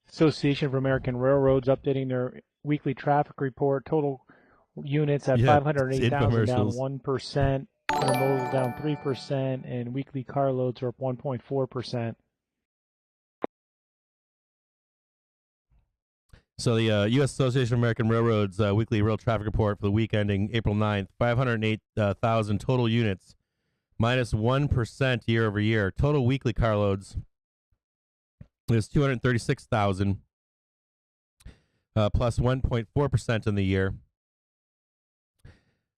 Association of American Railroads updating their weekly traffic report. Total units at 508,000 down 1%. Intermodal down 3%, and weekly carloads are up 1.4%. So the U.S. Association of American Railroads weekly rail traffic report for the week ending April 9th, 508,000 total units, minus 1% year over year. Total weekly carloads is 236,000, plus 1.4% in the year.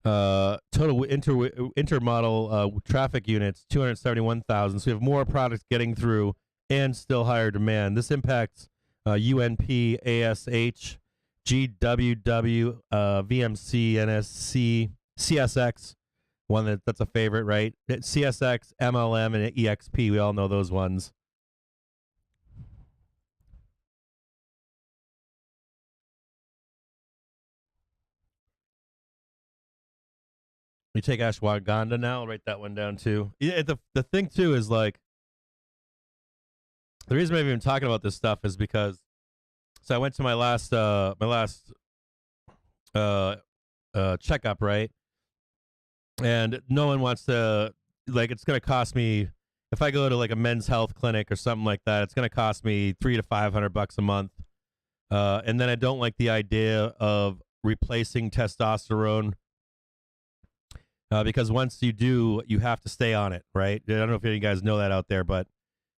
Total intermodal traffic units, 271,000. So we have more products getting through and still higher demand. This impacts UNP, ASH, GWW, VMC, NSC, CSX, one that's a favorite, right? CSX, MLM, and EXP. We all know those ones. We take ashwagandha now. I'll write that one down too. Yeah, the thing too is like the reason I'm even talking about this stuff is because I went to my last checkup, right? And no one wants to like it's going to cost me if I go to like a men's health clinic or something like that. It's going to cost me $300 to $500 a month, and then I don't like the idea of replacing testosterone. Because once you do, you have to stay on it, right? I don't know if any of you guys know that out there, but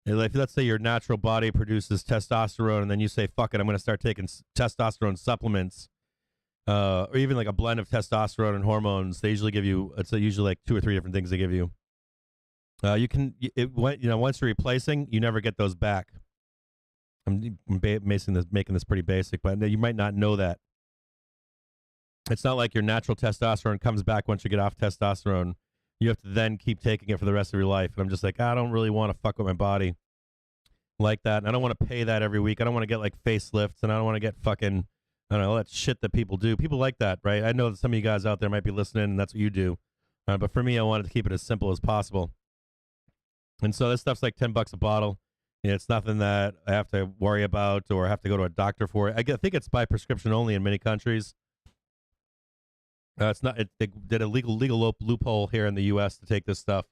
if let's say your natural body produces testosterone and then you say, fuck it, I'm going to start taking testosterone supplements, or even like a blend of testosterone and hormones, they usually give you, it's usually like 2 or 3 different things they give you. You can, once you're replacing, you never get those back. I'm making this pretty basic, but you might not know that. It's not like your natural testosterone comes back once you get off testosterone. You have to then keep taking it for the rest of your life. And I'm just like, I don't really want to fuck with my body like that. And I don't want to pay that every week. I don't want to get like facelifts, and I don't want to get fucking, I don't know, all that shit that people do. People like that, right? I know that some of you guys out there might be listening, and that's what you do. But for me, I wanted to keep it as simple as possible. And so this stuff's like $10 a bottle. It's nothing that I have to worry about or have to go to a doctor for. I think it's by prescription only in many countries. It's not. They did a legal loophole here in the U.S. to take this stuff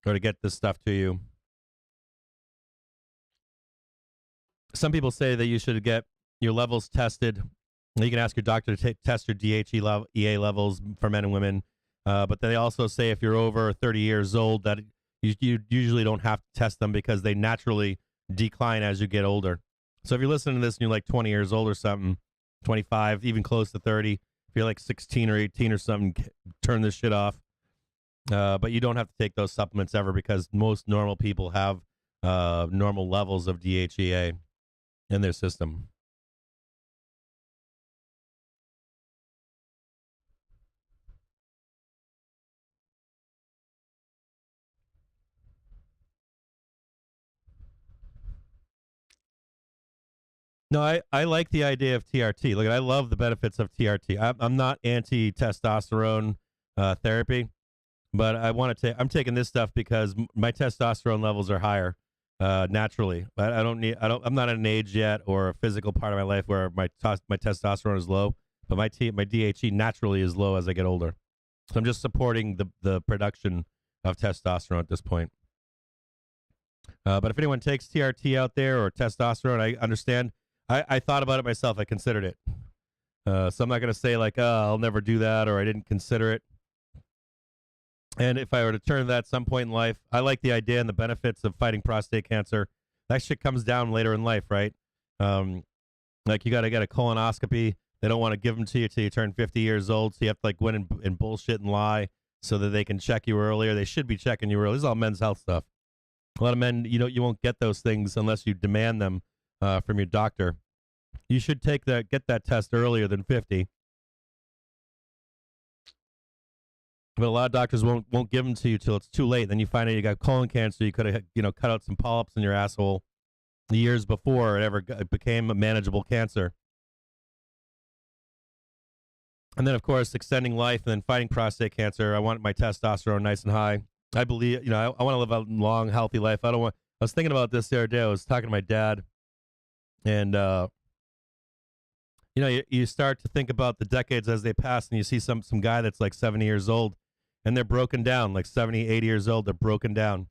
or to get this stuff to you. Some people say that you should get your levels tested. You can ask your doctor to test your DHEA levels for men and women. But they also say if you're over 30 years old, that you usually don't have to test them because they naturally decline as you get older. So if you're listening to this and you're like 20 years old or something, 25, even close to 30, if you're like 16 or 18 or something, turn this shit off. But you don't have to take those supplements ever because most normal people have normal levels of DHEA in their system. No, I like the idea of TRT. Look, I love the benefits of TRT. I'm not anti-testosterone therapy, but I'm taking this stuff because my testosterone levels are higher naturally. I'm not at an age yet or a physical part of my life where my testosterone is low, but my DHE naturally is low as I get older. So I'm just supporting the production of testosterone at this point. But if anyone takes TRT out there or testosterone, I understand. I thought about it myself. I considered it. So I'm not going to say like, I'll never do that or I didn't consider it. And if I were to turn to that at some point in life, I like the idea and the benefits of fighting prostate cancer. That shit comes down later in life, right? Like you got to get a colonoscopy. They don't want to give them to you till you turn 50 years old. So you have to like go in and bullshit and lie so that they can check you earlier. They should be checking you early. This is all men's health stuff. A lot of men, you won't get those things unless you demand them from your doctor. You should get that test earlier than 50. But a lot of doctors won't give them to you till it's too late. Then you find out you got colon cancer. You could have cut out some polyps in your asshole the years before it ever became a manageable cancer. And then of course extending life and then fighting prostate cancer. I want my testosterone nice and high. I believe I want to live a long, healthy life. I was thinking about this the other day. I was talking to my dad, and you start to think about the decades as they pass, and you see some guy that's like 70 years old, and they're broken down, like 70, 80 years old. They're broken down,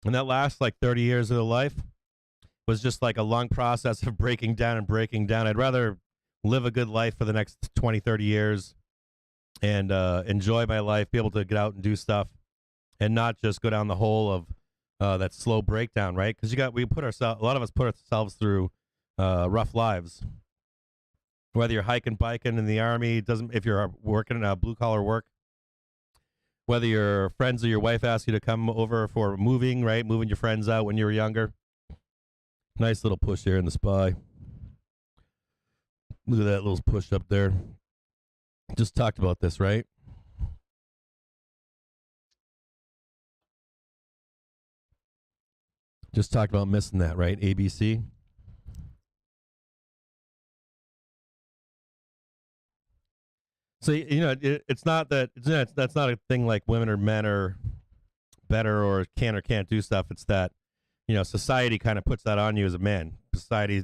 and that last like 30 years of their life was just like a long process of breaking down and breaking down. I'd rather live a good life for the next 20, 30 years, and enjoy my life, be able to get out and do stuff, and not just go down the hole of that slow breakdown, right? Because a lot of us put ourselves through rough lives. Whether you're hiking, biking in the army, if you're working in blue collar work, whether your friends or your wife ask you to come over for moving, right? Moving your friends out when you were younger. Nice little push there in the spy. Look at that little push up there. Just talked about this, right? Just talked about missing that, right? ABC. So it's not that that's not a thing like women or men are better or can or can't do stuff. It's that society kind of puts that on you as a man. Society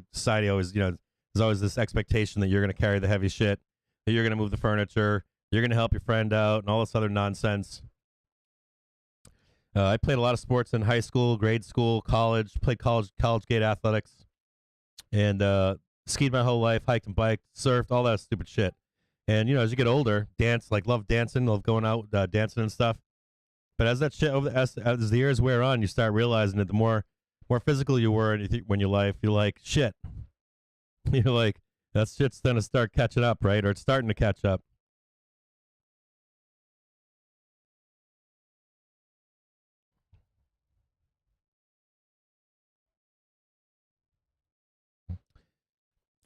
always there's always this expectation that you're going to carry the heavy shit, that you're going to move the furniture, you're going to help your friend out, and all this other nonsense. I played a lot of sports in high school, grade school, college. Played college gate athletics, and skied my whole life, hiked and biked, surfed, all that stupid shit. And as you get older, love dancing, love going out dancing and stuff. But as that shit as the years wear on, you start realizing that the more physical you were when your life, you're like shit. You're like that shit's gonna start catching up, right? Or it's starting to catch up.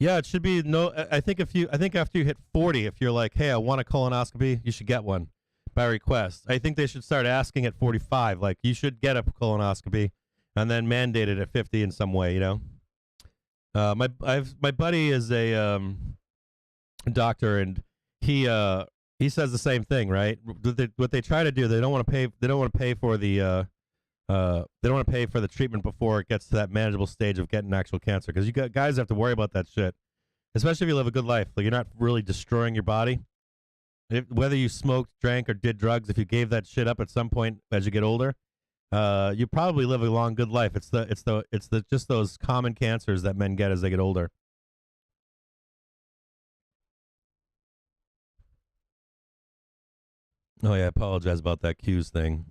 Yeah, it should be no. I think after you hit 40, if you're like, hey, I want a colonoscopy, you should get one by request. I think they should start asking at 45, like you should get a colonoscopy, and then mandate it at 50 in some way. My buddy is a doctor, and he says the same thing, right? What they try to do, they don't want to pay. They don't want to pay for the they don't want to pay for the treatment before it gets to that manageable stage of getting actual cancer, because guys have to worry about that shit, especially if you live a good life. Like, you're not really destroying your body. Whether you smoked, drank, or did drugs, if you gave that shit up at some point as you get older, you probably live a long, good life. It's just those common cancers that men get as they get older. Oh yeah, I apologize about that cues thing.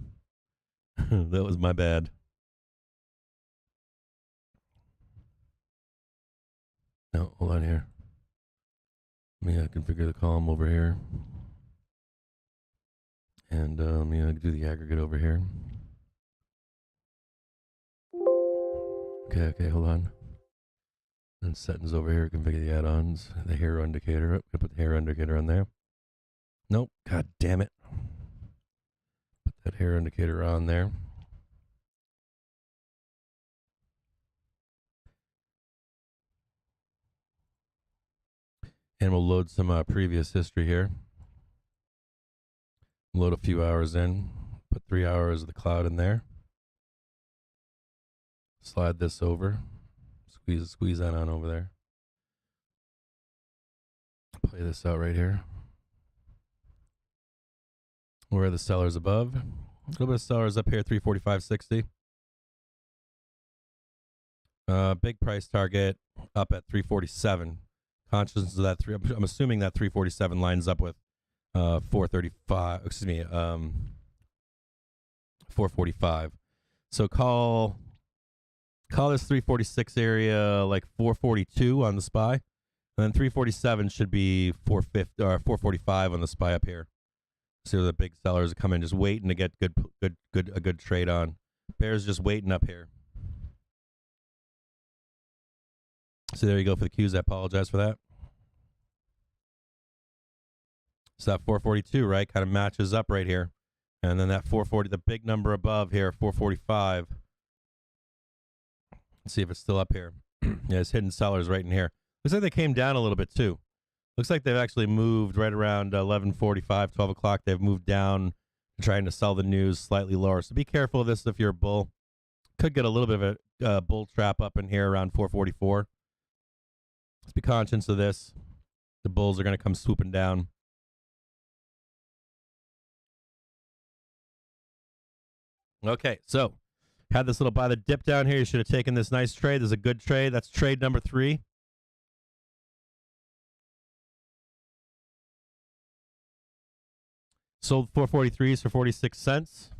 That was my bad. No, hold on here. Let me configure the column over here. And let me do the aggregate over here. Okay, hold on. And settings over here, configure the add-ons. The hero indicator. I'm gonna put the hero indicator on there. Nope, god damn it. Put that hero indicator on there. And we'll load some previous history here. Load a few hours in. Put 3 hours of the cloud in there. Slide this over. Squeeze that on over there. Play this out right here. Where are the sellers above? A little bit of sellers up here, 345.60. Big price target up at 347. Conscious of that I'm assuming that 347 lines up with 435. Excuse me, 445. So call this 346 area like 442 on the SPY, and then 347 should be 450 or 445 on the SPY up here. So the big sellers come in just waiting to get a good trade on. Bears just waiting up here. So there you go for the cues. I apologize for that. So that 442, right, kind of matches up right here. And then that 440, the big number above here, 445. Let's see if it's still up here. Yeah, it's hidden sellers right in here. Looks like they came down a little bit too. Looks like they've actually moved right around 11:45, 12 o'clock. They've moved down, trying to sell the news slightly lower. So be careful of this if you're a bull. Could get a little bit of a bull trap up in here around 444. Let's be conscious of this. The bulls are going to come swooping down. Okay, so had this little buy the dip down here. You should have taken this nice trade. This is a good trade. That's trade number 3. Sold 443s for 46 cents.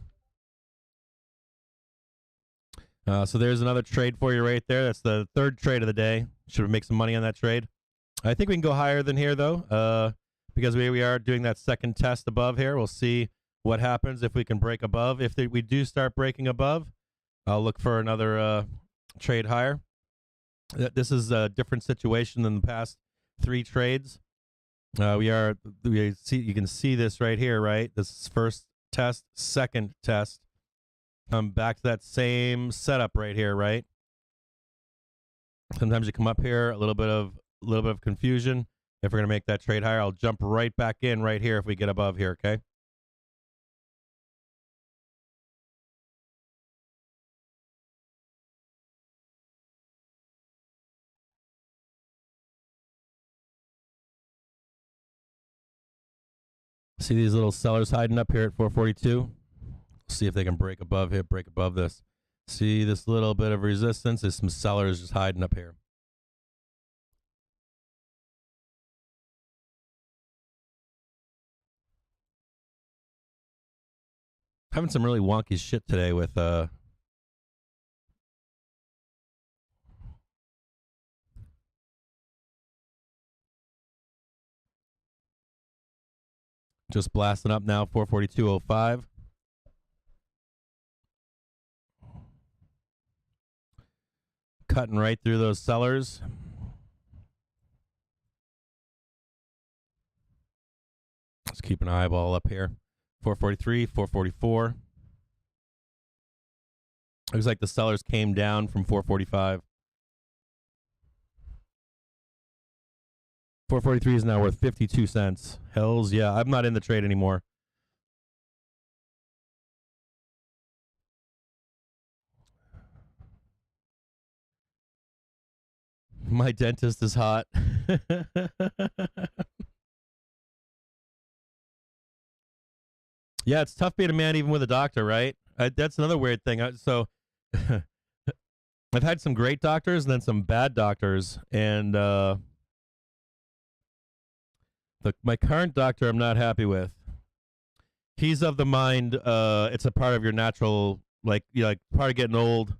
So there's another trade for you right there. That's the third trade of the day. Should make some money on that trade. I think we can go higher than here, though, because we are doing that second test above here. We'll see what happens if we can break above. If we do start breaking above, I'll look for another trade higher. This is a different situation than the past 3 trades. You can see this right here, right? This is first test, second test. Come back to that same setup right here, right? Sometimes you come up here, a little bit of confusion. If we're gonna make that trade higher, I'll jump right back in right here if we get above here, okay? See these little sellers hiding up here at 442? See if they can break above here, break above this. See this little bit of resistance? There's some sellers just hiding up here. Having some really wonky shit today with just blasting up now, 442.05. Cutting right through those sellers. Let's keep an eyeball up here. 443, 444. Looks like the sellers came down from 445. 443 is now worth 52 cents. Hells yeah. I'm not in the trade anymore. My dentist is hot. Yeah, it's tough being a man even with a doctor, right? That's another weird thing. So I've had some great doctors and then some bad doctors. And my current doctor I'm not happy with. He's of the mind it's a part of your natural, like part of getting old,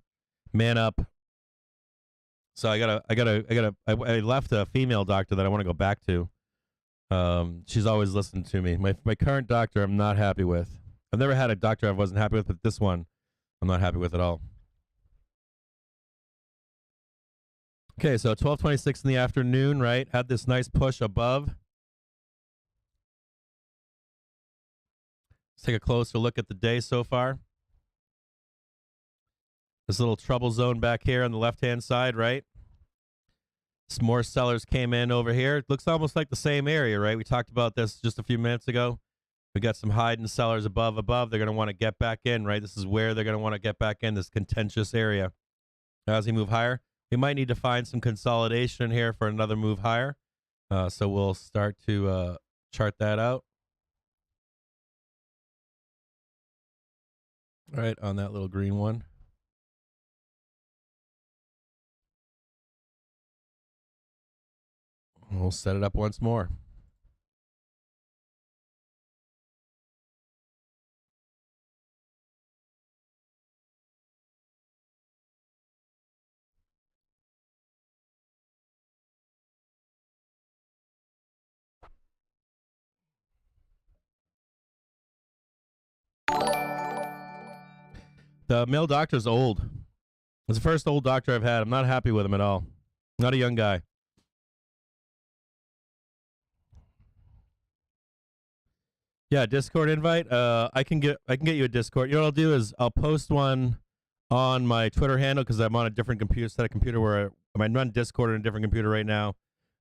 man up. So I left a female doctor that I want to go back to. She's always listened to me. My current doctor I'm not happy with. I've never had a doctor I wasn't happy with, but this one I'm not happy with at all. Okay, so 12:26 in the afternoon, right? Had this nice push above. Let's take a closer look at the day so far. This little trouble zone back here on the left-hand side, right? Some more sellers came in over here. It looks almost like the same area, right? We talked about this just a few minutes ago. We got some hiding sellers above. They're going to want to get back in, right? This is where they're going to want to get back in, this contentious area. As we move higher, we might need to find some consolidation in here for another move higher. So we'll start to chart that out. All right, on that little green one. We'll set it up once more. The male doctor's old. It's the first old doctor I've had. I'm not happy with him at all. Not a young guy. Yeah, Discord invite. I can get you a Discord. You know what I'll do is I'll post one on my Twitter handle because I'm on a different computer where I'm on Discord on a different computer right now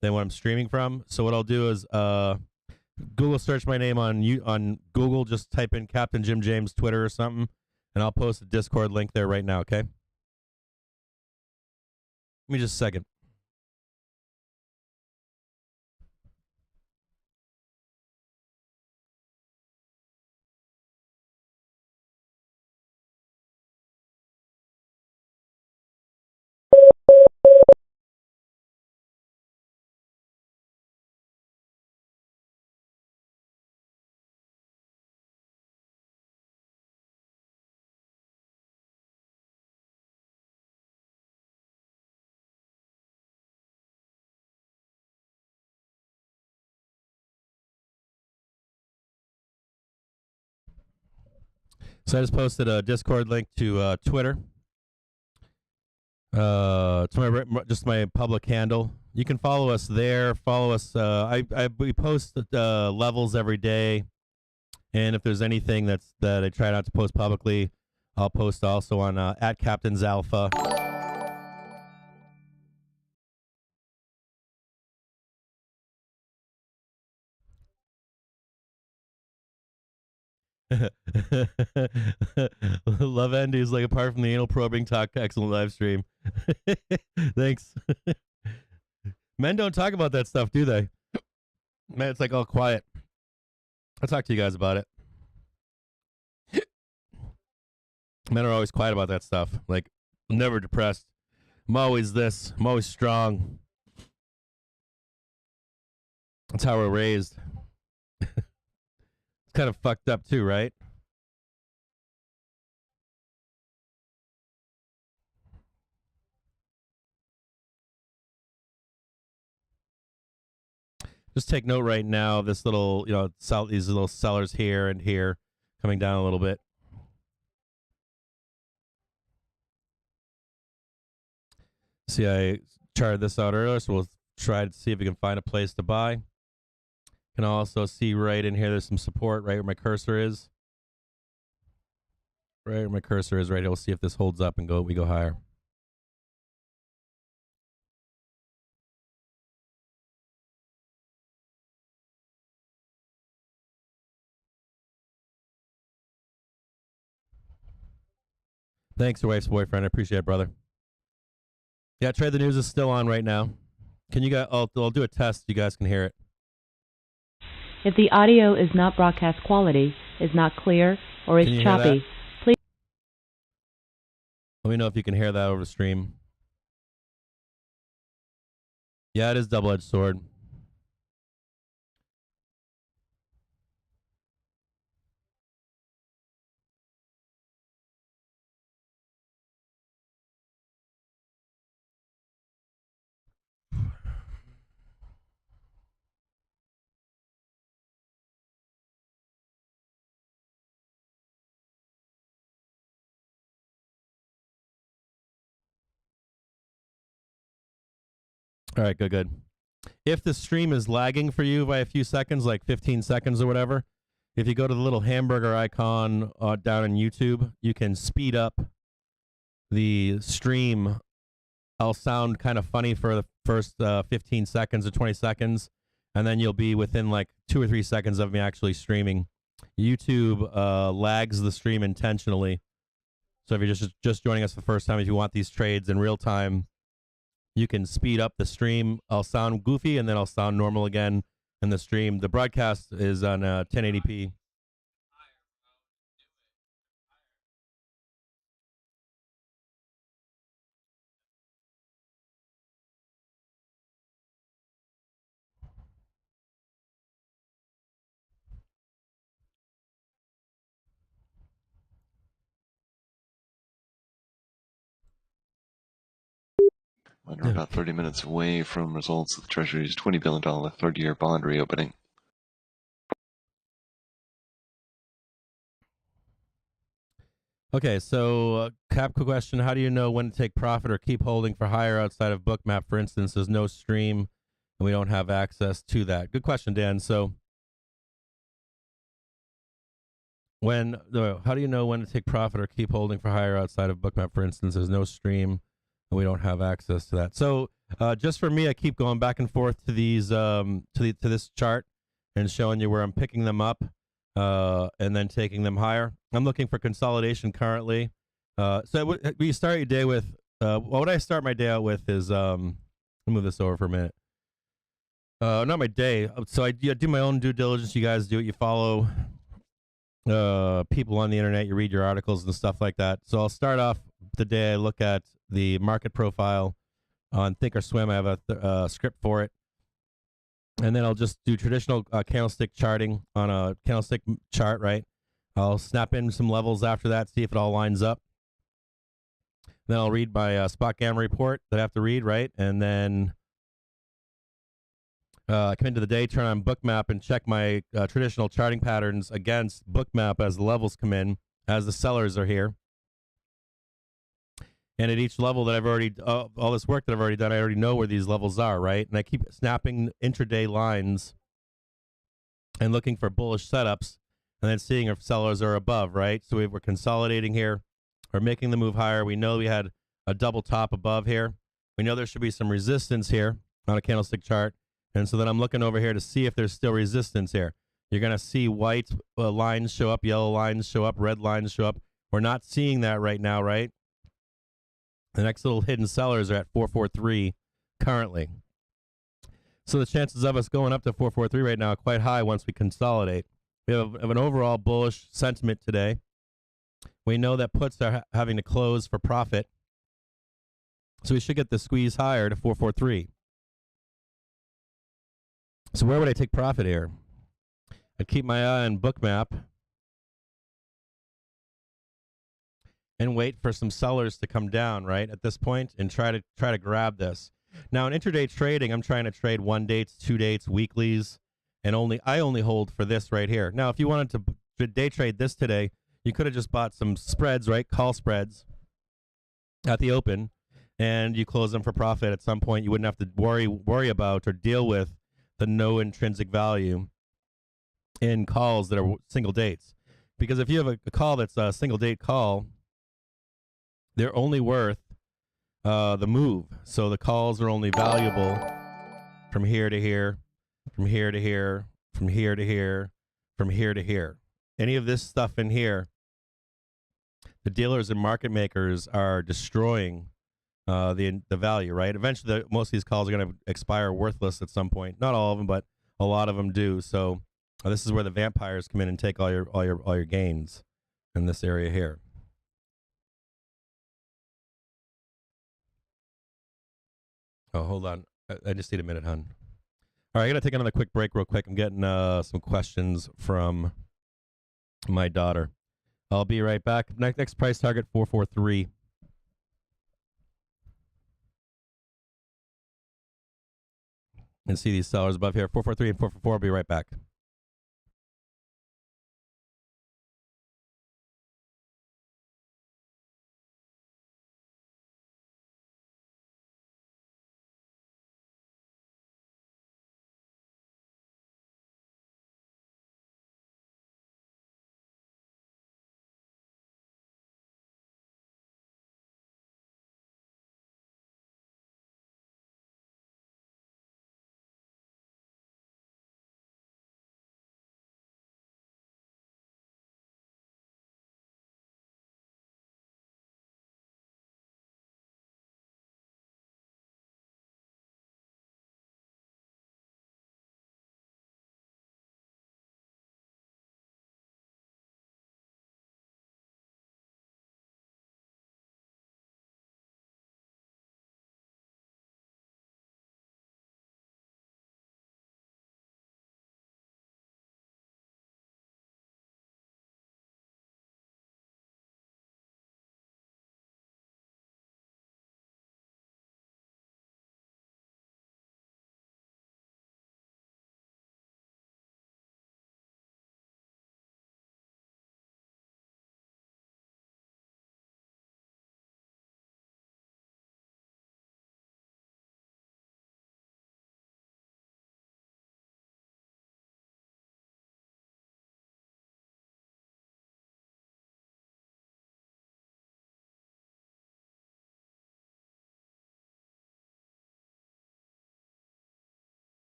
than what I'm streaming from. So what I'll do is Google search my name on Google. Just type in CaptainJimJames Twitter or something, and I'll post a Discord link there right now. Okay. Give me just a second. So I just posted a Discord link to Twitter. To just my public handle. You can follow us there. Follow us. We post levels every day, and if there's anything that I try not to post publicly, I'll post also on at Captain's Alpha. Love Andy's like, apart from the anal probing talk, excellent live stream. Thanks. Men don't talk about that stuff, do they? Man, it's like all quiet. I'll talk to you guys about it. Men are always quiet about that stuff. Like, I'm never depressed. I'm always this. I'm always strong. That's how we're raised. It's kind of fucked up too, right? Just take note right now, this little, these little sellers here and here coming down a little bit. See, I charted this out earlier, so we'll try to see if we can find a place to buy. Can also see right in here, there's some support right where my cursor is. Right where my cursor is right here. We'll see if this holds up and we go higher. Thanks, your wife's boyfriend. I appreciate it, brother. Yeah, Trade the News is still on right now. Can you guys? I'll do a test. You guys can hear it. If the audio is not broadcast quality, is not clear, or is choppy, please let me know if you can hear that over the stream. Yeah, it is double-edged sword. All right, good. If the stream is lagging for you by a few seconds, like 15 seconds or whatever, if you go to the little hamburger icon down on YouTube, you can speed up the stream. I'll sound kind of funny for the first 15 seconds or 20 seconds, and then you'll be within like 2 or 3 seconds of me actually streaming. YouTube lags the stream intentionally. So if you're just joining us for the first time, if you want these trades in real time, you can speed up the stream. I'll sound goofy, and then I'll sound normal again in the stream. The broadcast is on 1080p. We're about 30 minutes away from results of the Treasury's $20 billion 30-year bond reopening. Okay, so cap question, how do you know when to take profit or keep holding for higher outside of Bookmap? For instance, there's no stream and we don't have access to that. Good question, Dan. So how do you know when to take profit or keep holding for higher outside of Bookmap? For instance, there's no stream and we don't have access to that. So just for me, I keep going back and forth to these to this chart and showing you where I'm picking them up and then taking them higher. I'm looking for consolidation currently. So we start your day with what I start my day out with is let me move this over for a minute. Not my day. So I do my own due diligence. You guys do it. You follow people on the internet. You read your articles and stuff like that. So I'll start off the day. I look at the market profile on Thinkorswim. I have a script for it. And then I'll just do traditional candlestick charting on a candlestick chart, right? I'll snap in some levels after that, see if it all lines up. Then I'll read my spot gamma report that I have to read, right? And then I come into the day, turn on Bookmap, and check my traditional charting patterns against Bookmap as the levels come in, as the sellers are here. And at each level that I've already, all this work that I've already done, I already know where these levels are, right? And I keep snapping intraday lines and looking for bullish setups and then seeing if sellers are above, right? So we're consolidating here or making the move higher. We know we had a double top above here. We know there should be some resistance here on a candlestick chart. And so then I'm looking over here to see if there's still resistance here. You're going to see white lines show up, yellow lines show up, red lines show up. We're not seeing that right now, right? The next little hidden sellers are at 443 currently. So the chances of us going up to 443 right now are quite high once we consolidate. We have an overall bullish sentiment today. We know that puts are having to close for profit. So we should get the squeeze higher to 443. So where would I take profit here? I'd keep my eye on Bookmap and wait for some sellers to come down, right, at this point, and try to grab this. Now, in intraday trading, I'm trying to trade 1 dates, 2 dates, weeklies, and I only hold for this right here. Now, if you wanted to day trade this today, you could have just bought some spreads, right, call spreads at the open, and you close them for profit at some point. You wouldn't have to worry about or deal with the no intrinsic value in calls that are single dates. Because if you have a call that's a single date call, they're only worth the move. So the calls are only valuable from here to here, from here to here, from here to here, from here to here. Any of this stuff in here, the dealers and market makers are destroying the value, right? Eventually, most of these calls are going to expire worthless at some point. Not all of them, but a lot of them do. So this is where the vampires come in and take all your gains in this area here. Oh, hold on. I just need a minute, hon. All right, I got to take another quick break real quick. I'm getting some questions from my daughter. I'll be right back. Next price target, 443. And see these sellers above here, 443 and 444. I'll be right back.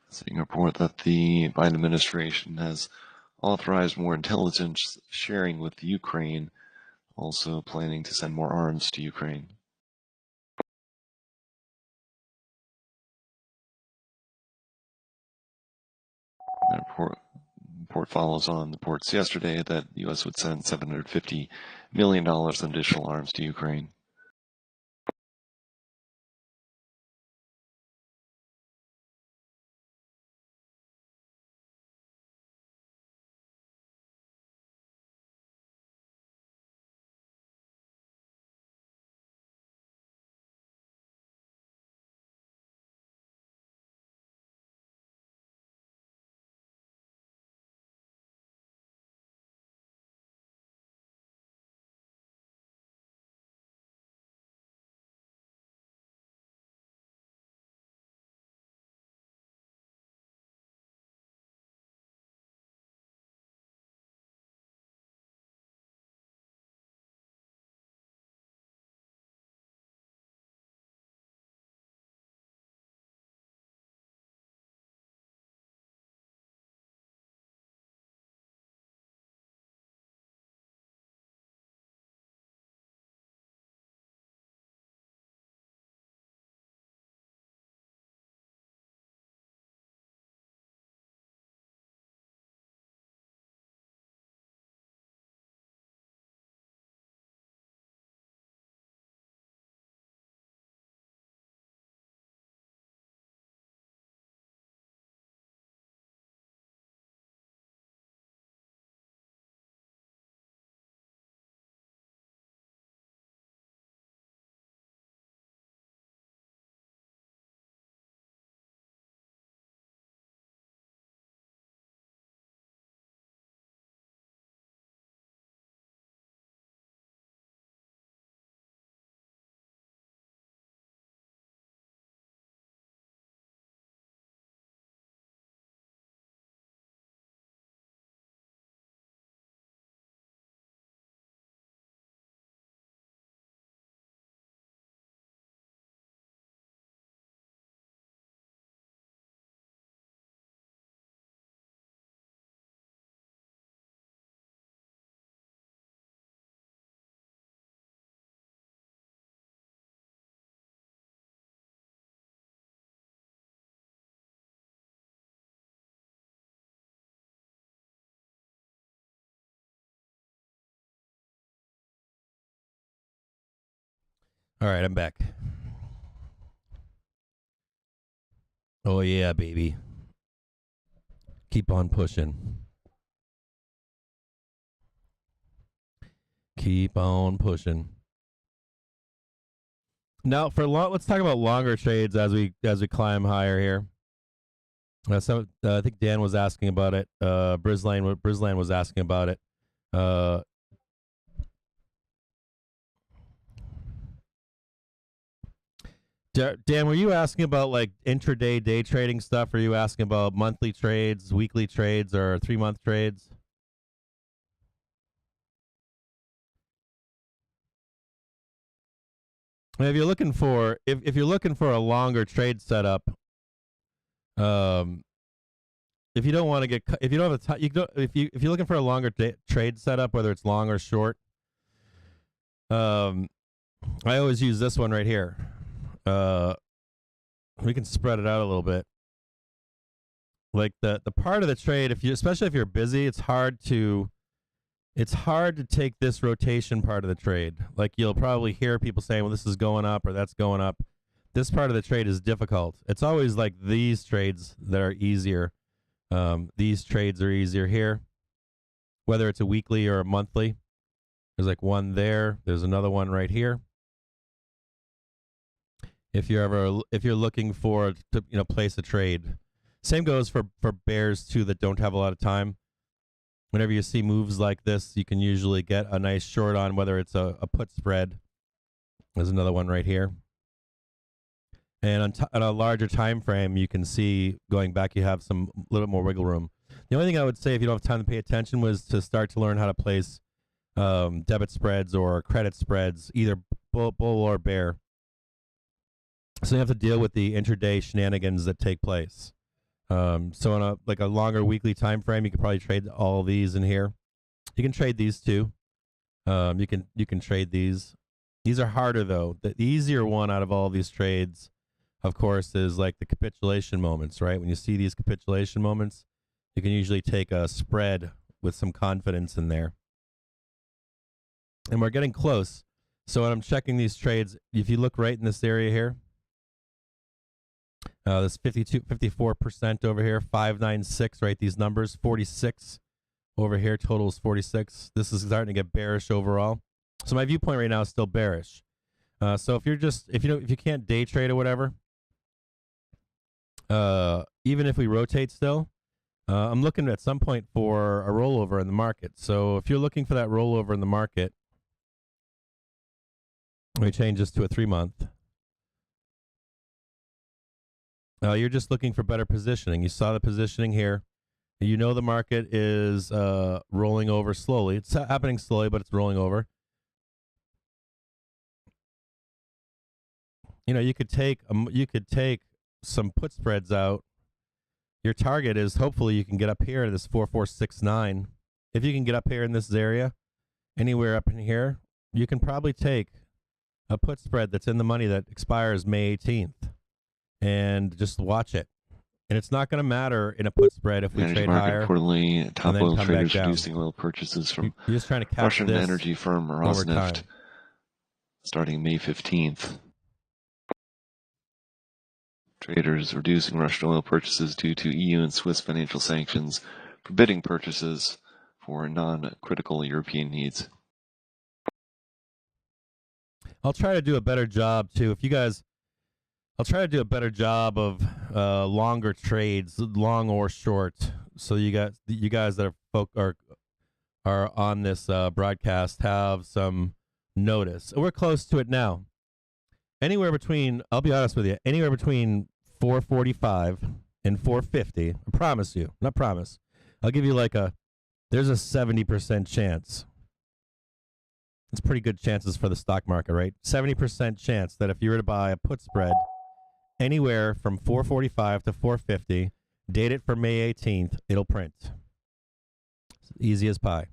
Seeing a report that the Biden administration has authorized more intelligence sharing with Ukraine, also planning to send more arms to Ukraine. The report follows on the reports yesterday that the U.S. would send $750 million in additional arms to Ukraine. All right, I'm back. Oh, yeah, baby. Keep on pushing. Keep on pushing. Now, let's talk about longer trades as we climb higher here. I think Dan was asking about it. Brislan was asking about it. Dan, were you asking about like intraday day trading stuff? Or are you asking about monthly trades, weekly trades, or 3-month trades? I mean, if you're looking for a longer trade setup, if you don't want to if you don't have time, if you're looking for a longer trade setup, whether it's long or short, I always use this one right here. We can spread it out a little bit. Like the part of the trade, especially if you're busy, it's hard to take this rotation part of the trade. Like you'll probably hear people saying, well, this is going up or that's going up. This part of the trade is difficult. It's always like these trades that are easier. These trades are easier here, whether it's a weekly or a monthly. There's like one there. There's another one right here. If you're looking for to place a trade, same goes for bears too that don't have a lot of time. Whenever you see moves like this, you can usually get a nice short on whether it's a put spread. There's another one right here. And on a larger time frame, you can see going back, you have some little bit more wiggle room. The only thing I would say if you don't have time to pay attention was to start to learn how to place debit spreads or credit spreads, either bull or bear. So you have to deal with the intraday shenanigans that take place. So on a longer weekly time frame, you could probably trade all of these in here. You can trade these too. You can trade these. These are harder though. The easier one out of all these trades, of course, is like the capitulation moments, right? When you see these capitulation moments, you can usually take a spread with some confidence in there. And we're getting close. So when I'm checking these trades, if you look right in this area here, this 54% over here, 596, right? These numbers, 46 over here, total is 46. This is starting to get bearish overall. So my viewpoint right now is still bearish. So if you can't day trade or whatever, even if we rotate still, I'm looking at some point for a rollover in the market. So if you're looking for that rollover in the market, let me change this to a 3-month. You're just looking for better positioning. You saw the positioning here. You know the market is rolling over slowly. It's happening slowly, but it's rolling over. You know, you could take some put spreads out. Your target is hopefully you can get up here to this 4469. If you can get up here in this area, anywhere up in here, you can probably take a put spread that's in the money that expires May 18th and just watch it. And it's not going to matter in a put spread if we trade higher. Quarterly, top oil traders reducing oil purchases from you're just trying to catch Russian this energy firm Rosneft starting May 15th. Traders reducing Russian oil purchases due to EU and Swiss financial sanctions, forbidding purchases for non-critical European needs. I'll try to do a better job too. I'll try to do a better job of longer trades, long or short. So you guys that are on this broadcast have some notice. We're close to it now. Anywhere between, I'll be honest with you, anywhere between 445 and 450. I promise you, not promise. I'll give you there's a 70% chance. It's pretty good chances for the stock market, right? 70% chance that if you were to buy a put spread anywhere from 445 to 450, date it for May 18th, it'll print. It's easy as pie.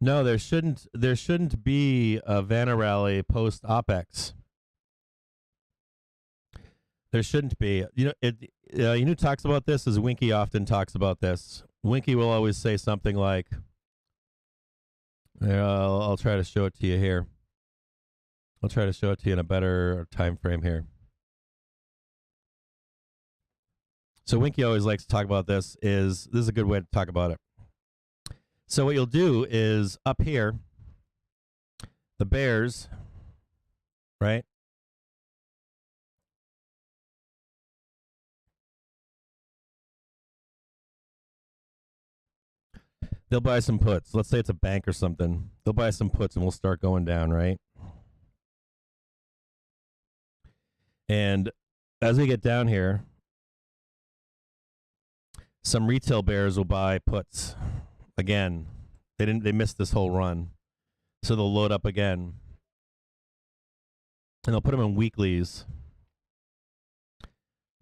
No, there shouldn't be a Vanna rally post OPEX. There shouldn't be. You know who talks about this is Winky. Often talks about this. Winky will always say something like, I'll try to show it to you here. I'll try to show it to you in a better time frame here. So Winky always likes to talk about this. This is a good way to talk about it. So what you'll do is up here, the bears, right? They'll buy some puts. Let's say it's a bank or something. They'll buy some puts and we'll start going down, right? And as we get down here, some retail bears will buy puts. Again, they missed this whole run. So they'll load up again. And they'll put them in weeklies.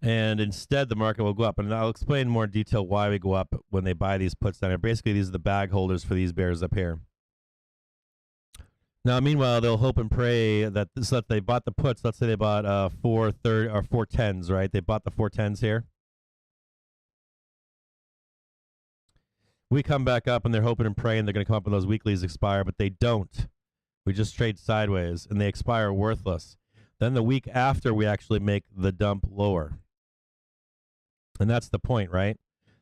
And instead, the market will go up. And I'll explain in more detail why we go up when they buy these puts down here. Basically, these are the bag holders for these bears up here. Now, meanwhile, they'll hope and pray that they bought the puts. Let's say they bought 410s, right? They bought the 410s here. We come back up and they're hoping and praying they're going to come up and those weeklies expire, but they don't. We just trade sideways and they expire worthless. Then the week after, we actually make the dump lower. And that's the point, right?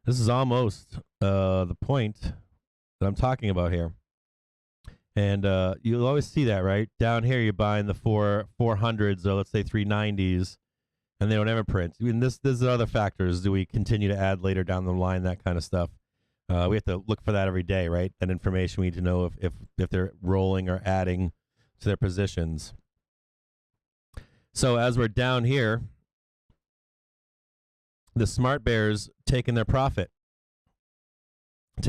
This is almost the point that I'm talking about here. And you'll always see that, right? Down here, you're buying the 400s or let's say 390s, and they don't ever print. I mean, this are other factors. Do we continue to add later down the line, that kind of stuff? We have to look for that every day, right? That information we need to know if they're rolling or adding to their positions. So as we're down here, the smart bears taking their profit. And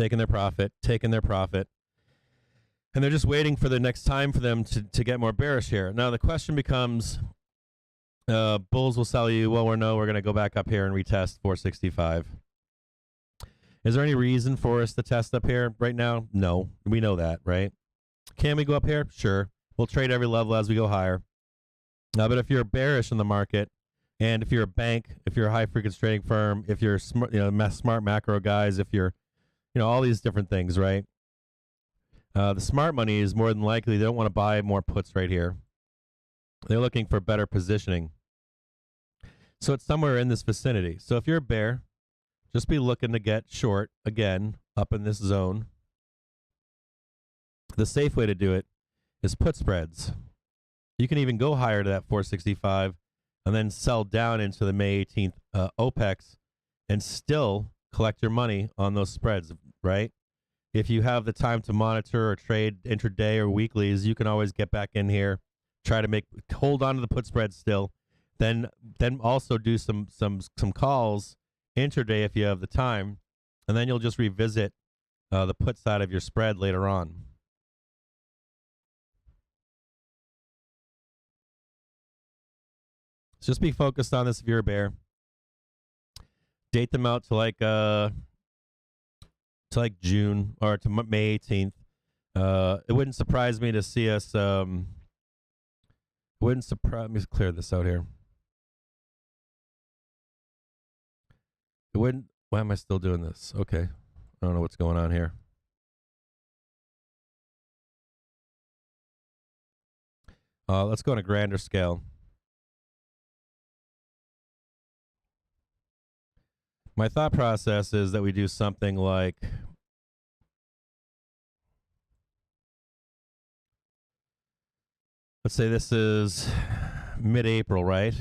they're just waiting for the next time for them to get more bearish here. Now the question becomes, Bulls will sell you, well, we're going to go back up here and retest 465. Is there any reason for us to test up here right now? No. We know that, right? Can we go up here? Sure. We'll trade every level as we go higher. But if you're bearish in the market, and if you're a bank, if you're a high-frequency trading firm, if you're smart, smart macro guys, if you're, all these different things, right? The smart money is more than likely they don't want to buy more puts right here. They're looking for better positioning. So it's somewhere in this vicinity. So if you're a bear, just be looking to get short, again, up in this zone. The safe way to do it is put spreads. You can even go higher to that 465 and then sell down into the May 18th OPEX and still collect your money on those spreads, right? If you have the time to monitor or trade intraday or weeklies, you can always get back in here, try to hold on to the put spread still, then also do some calls intraday if you have the time, and then you'll just revisit the put side of your spread later on. So just be focused on this if you're a bear. Date them out to like June or to May 18th. It wouldn't surprise me to see us. Wouldn't surprise. Let me clear this out here. It wouldn't. Why am I still doing this? Okay, I don't know what's going on here. Let's go on a grander scale. My thought process is that we do something like, let's say this is mid-April, right?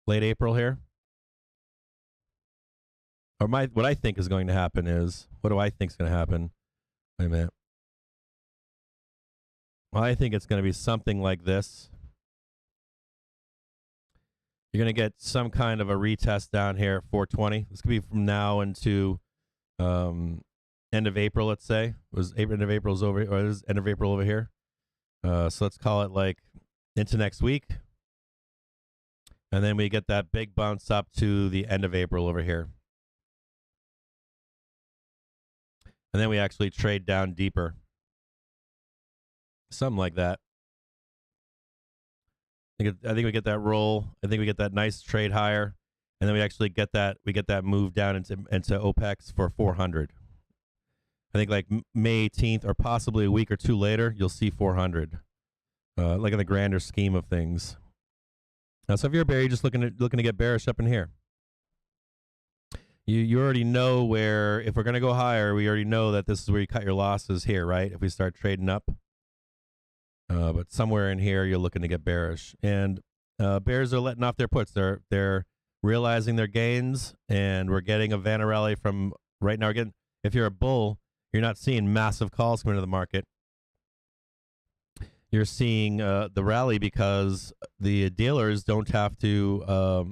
Late April here. Or what I think is going to happen is, what do I think is going to happen? Wait a minute. Well, I think it's going to be something like this. You're going to get some kind of a retest down here at 420. This could be from now into end of April, let's say. End of April's over, or is end of April over here. So let's call it like into next week. And then we get that big bounce up to the end of April over here. And then we actually trade down deeper. Something like that. I think we get that roll. I think we get that nice trade higher, and then we actually get that move down into OPEX for 400. I think like May 18th or possibly a week or two later, you'll see 400. Like in the grander scheme of things. So if you're a bear, you're just looking to get bearish up in here. You already know where, if we're going to go higher, we already know that this is where you cut your losses here, right? If we start trading up. But somewhere in here, you're looking to get bearish. And bears are letting off their puts. They're realizing their gains, and we're getting a Vanna rally from right now. Again, if you're a bull, you're not seeing massive calls come into the market. You're seeing the rally because the dealers don't have to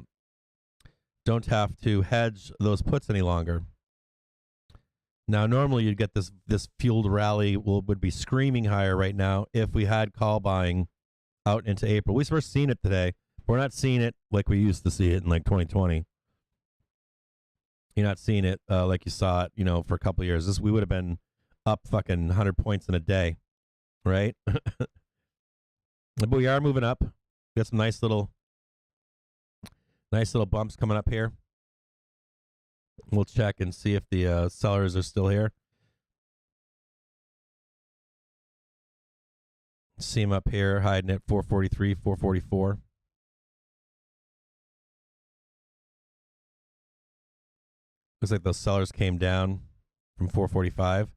hedge those puts any longer. Now, normally you'd get this fueled rally would be screaming higher right now if we had call buying out into April. We've first seen it today. We're not seeing it like we used to see it in like 2020. You're not seeing it like you saw it, for a couple of years. We would have been up fucking 100 points in a day, right? But we are moving up. We got some nice little bumps coming up here. We'll check and see if the sellers are still here. See them up here hiding at 443, 444. Looks like those sellers came down from 445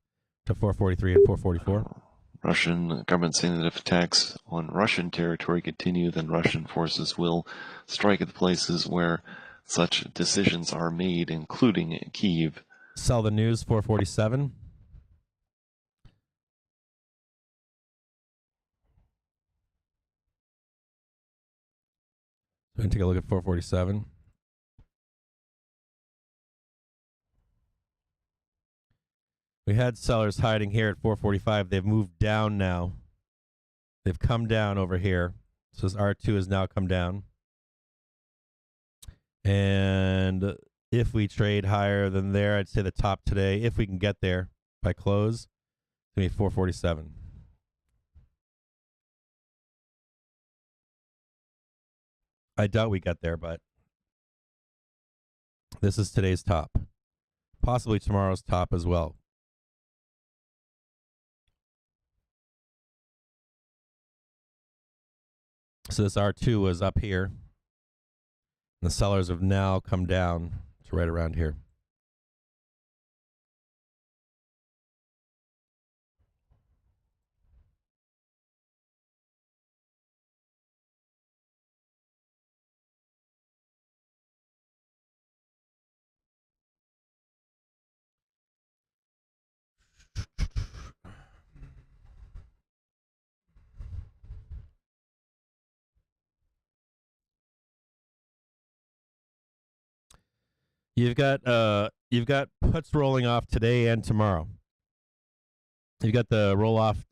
to 443 and 444. Russian government saying that if attacks on Russian territory continue, then Russian forces will strike at the places where such decisions are made, including Kyiv. Sell the news, 447. We're going to take a look at 447. We had sellers hiding here at 445. They've moved down now. They've come down over here. So this R2 has now come down. And if we trade higher than there, I'd say the top today, if we can get there by close, it's going to be 447. I doubt we get there, but this is today's top. Possibly tomorrow's top as well. So this R2 was up here. The sellers have now come down to right around here. You've got puts rolling off today and tomorrow. You've got the roll off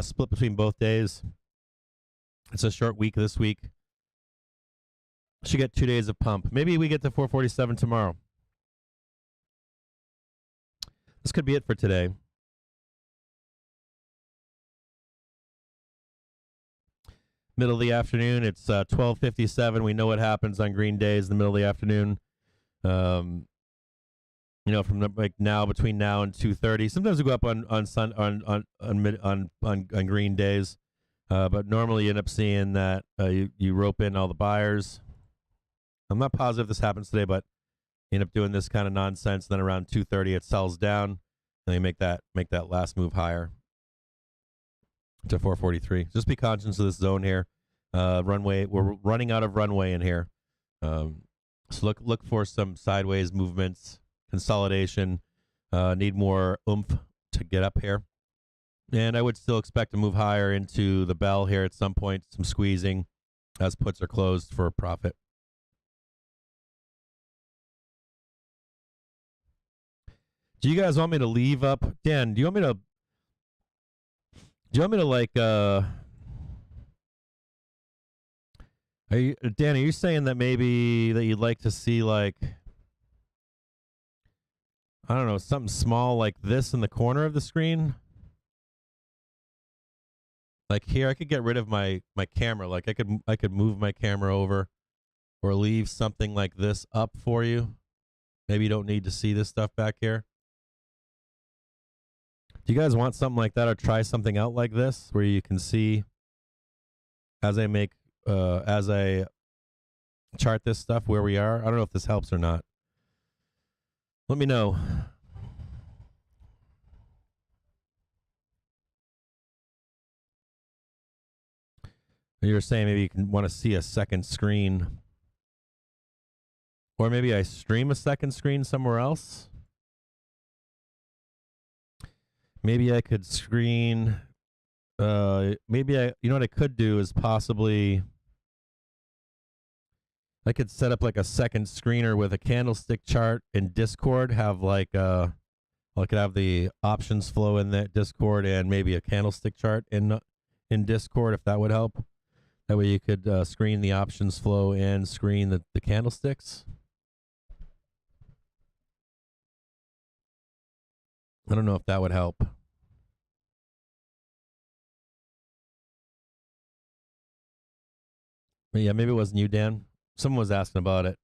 split between both days. It's a short week this week. Should get 2 days of pump. Maybe we get to 447 tomorrow. This could be it for today. Middle of the afternoon, it's 12:57. We know what happens on green days in the middle of the afternoon. From like now between now and 2:30. Sometimes we go up on green days, but normally you end up seeing that you rope in all the buyers. I'm not positive this happens today, but you end up doing this kind of nonsense. Then around 2:30 it sells down, and you make that last move higher to 443. Just be conscious of this zone here. Runway, we're running out of runway in here. So look for some sideways movements, consolidation. Need more oomph to get up here. And I would still expect to move higher into the bell here at some point, some squeezing as puts are closed for a profit. Do you guys want me to leave up? Dan, do you want me to like Dan, are you saying that maybe that you'd like to see like, I don't know, something small like this in the corner of the screen? Like here, I could get rid of my camera. Like I could move my camera over or leave something like this up for you. Maybe you don't need to see this stuff back here. Do you guys want something like that, or try something out like this where you can see as I chart this stuff where we are? I don't know if this helps or not. Let me know. You were saying maybe you can want to see a second screen, or maybe I stream a second screen somewhere else. Maybe I could screen. Maybe you know what I could do is possibly I could set up like a second screener with a candlestick chart in Discord. Have like I could have the options flow in that Discord and maybe a candlestick chart in Discord, if that would help. That way you could screen the options flow and screen the candlesticks. I don't know if that would help. But yeah, maybe it wasn't you, Dan. Someone was asking about it.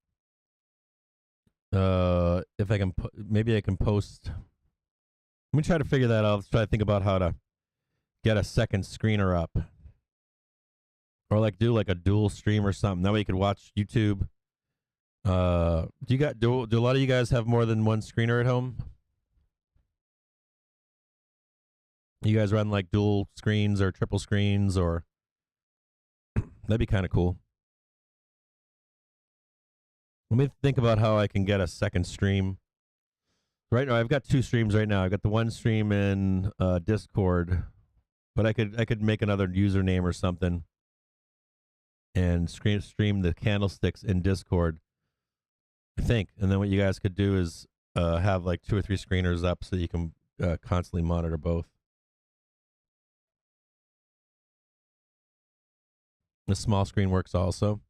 If I can, maybe I can post. Let me try to figure that out. Let's try to think about how to get a second screener up, or like do like a dual stream or something. That way you could watch YouTube. Do a lot of you guys have more than one screener at home? You guys run like dual screens or triple screens, or that'd be kind of cool. Let me think about how I can get a second stream. Right now, I've got two streams right now. I've got the one stream in Discord, but I could make another username or something and stream the candlesticks in Discord, I think. And then what you guys could do is have like 2 or 3 screeners up so you can constantly monitor both. The small screen works also.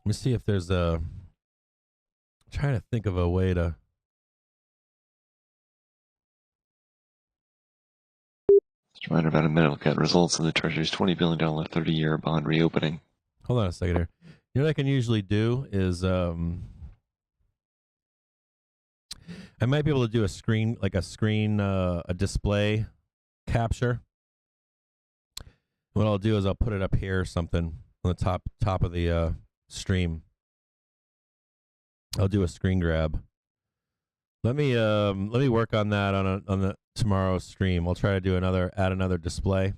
Let me see if there's a. I'm trying to think of a way to. Just a reminder about a minute. Look at results of the Treasury's $20 billion 30-year bond reopening. Hold on a second here. You know what I can usually do is I might be able to do a screen, a display capture. What I'll do is I'll put it up here or something on the top of the stream. I'll do a screen grab. Let me work on that on the tomorrow's stream. I'll try to add another display.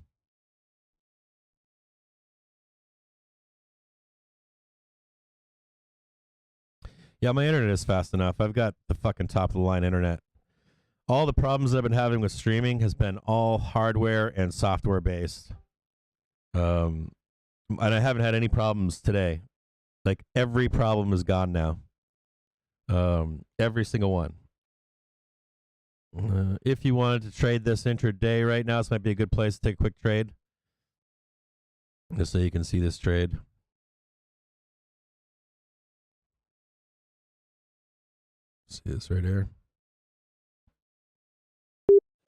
Yeah, my internet is fast enough. I've got the fucking top of the line internet. All the problems that I've been having with streaming has been all hardware and software based. And I haven't had any problems today. Like every problem is gone now. Every single one. If you wanted to trade this intraday right now, this might be a good place to take a quick trade. Just so you can see this trade. See this right here.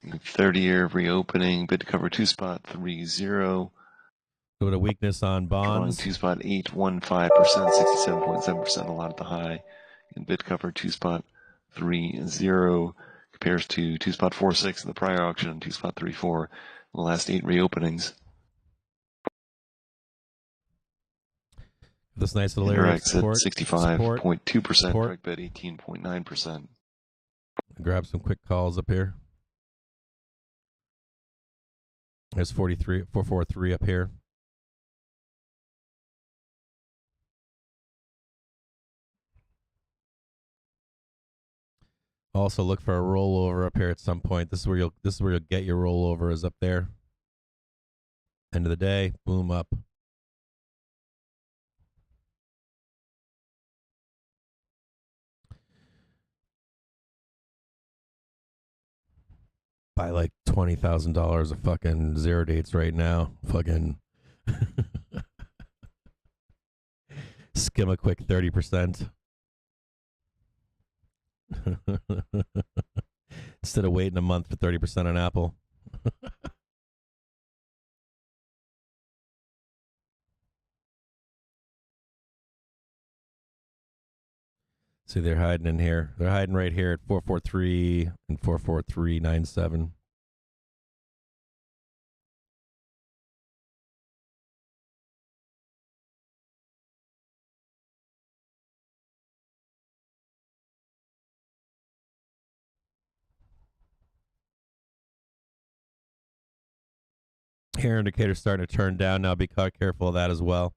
30-year reopening, bid to cover 2.30. Go to weakness on bonds. 2.815%, 67.7%, a lot at the high. And bid cover 2.30 compares to 2.46 in the prior auction and 2.34 in the last 8 reopenings. This nice little area of support. At 65.2%, strike bid 18.9%. Grab some quick calls up here. There's 443 up here. Also look for a rollover up here at some point. This is where you'll get your rollover, is up there. End of the day, boom, up. Buy like $20,000 of fucking zero dates right now. Fucking skim a quick 30%. Instead of waiting a month for 30% on Apple. See, they're hiding in here. They're hiding right here at 443 and 443.97. Hair indicator starting to turn down now. Be careful of that as well.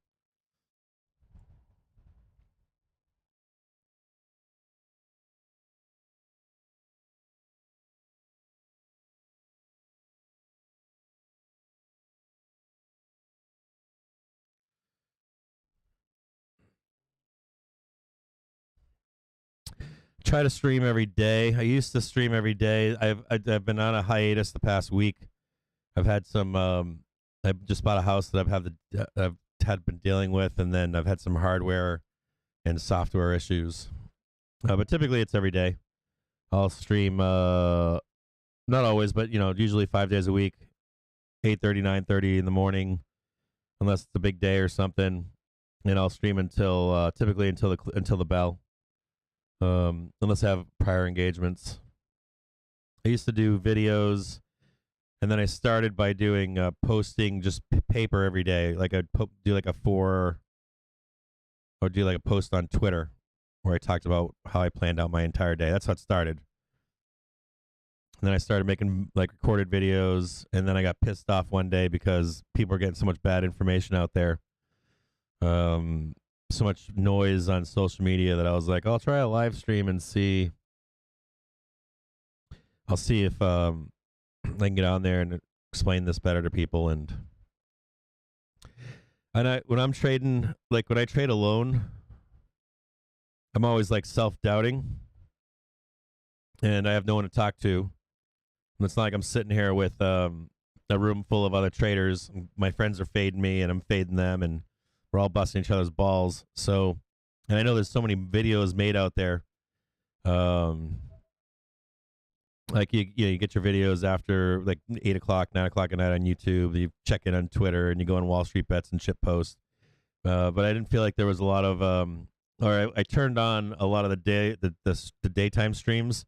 Try to stream every day. I used to stream every day. I've been on a hiatus the past week. I've had some. I just bought a house that I've been dealing with, and then I've had some hardware and software issues. But typically, it's every day. I'll stream. Not always, but usually 5 days a week, 8:30, 9:30 in the morning, unless it's a big day or something. And I'll stream until typically until the bell. Unless I have prior engagements. I used to do videos, and then I started by doing posting just paper every day. Like I'd do like a post on Twitter where I talked about how I planned out my entire day. That's how it started. And then I started making like recorded videos, and then I got pissed off one day because people are getting so much bad information out there. So much noise on social media that I was like, I'll try a live stream and see. I'll see if I can get on there and explain this better to people. And when I'm trading, like when I trade alone, I'm always like self-doubting, and I have no one to talk to. And it's not like I'm sitting here with a room full of other traders. My friends are fading me, and I'm fading them, and we're all busting each other's balls. So And I know there's so many videos made out there. Like you get your videos after like 8 o'clock, 9 o'clock at night on YouTube. You check in on Twitter and you go on Wall Street Bets and shit posts. But I didn't feel like there was a lot of I turned on a lot of the daytime streams,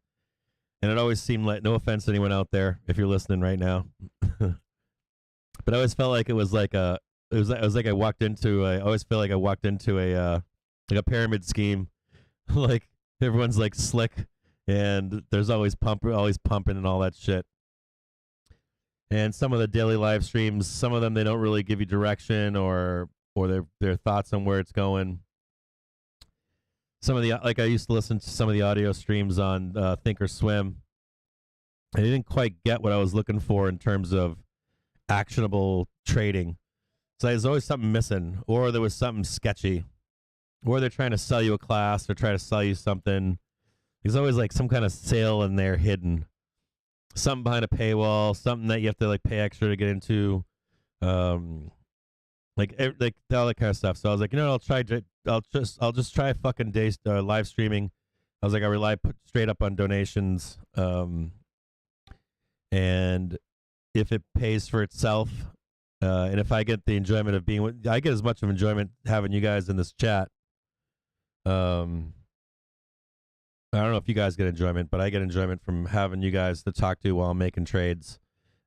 and it always seemed like, no offense to anyone out there if you're listening right now, but I always felt like it was like I walked into I always feel like I walked into a like a pyramid scheme. Like everyone's like slick and there's always pumping and all that shit. And some of the daily live streams, some of them they don't really give you direction or their thoughts on where it's going. Some of the I used to listen to some of the audio streams on Thinkorswim. I didn't quite get what I was looking for in terms of actionable trading. So there's always something missing, or there was something sketchy, or they're trying to sell you a class or try to sell you something. There's always like some kind of sale in there hidden, something behind a paywall, something that you have to like pay extra to get into, like all that kind of stuff. So I was like, I'll just try fucking live streaming. I was like, I rely straight up on donations, and if it pays for itself, and if I get the enjoyment of I get as much of enjoyment having you guys in this chat. I don't know if you guys get enjoyment, but I get enjoyment from having you guys to talk to while I'm making trades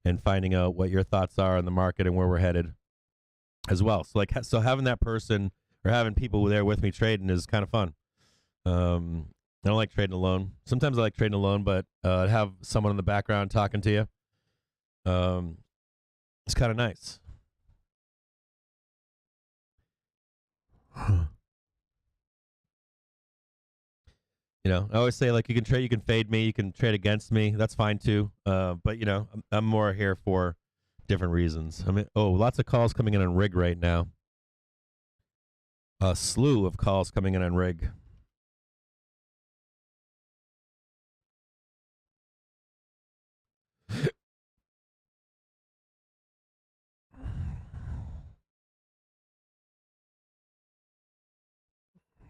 and finding out what your thoughts are on the market and where we're headed as well. So having that person or having people there with me trading is kind of fun. I don't like trading alone. Sometimes I like trading alone, but have someone in the background talking to you, it's kind of nice. You know, I always say, like, you can fade me, you can trade against me. That's fine too. But you know, I'm more here for different reasons. I mean, lots of calls coming in on rig right now. A slew of calls coming in on rig.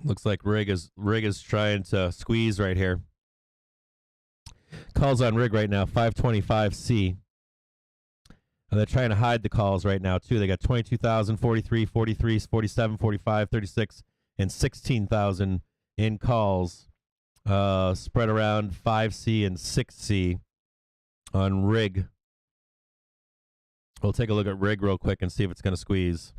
Looks like rig is trying to squeeze right here. Calls on rig right now, 525C. And they're trying to hide the calls right now, too. They got 22,000, 43, 43, 47, 45, 36, and 16,000 in calls, spread around 5C and 6C on rig. We'll take a look at rig real quick and see if it's going to squeeze.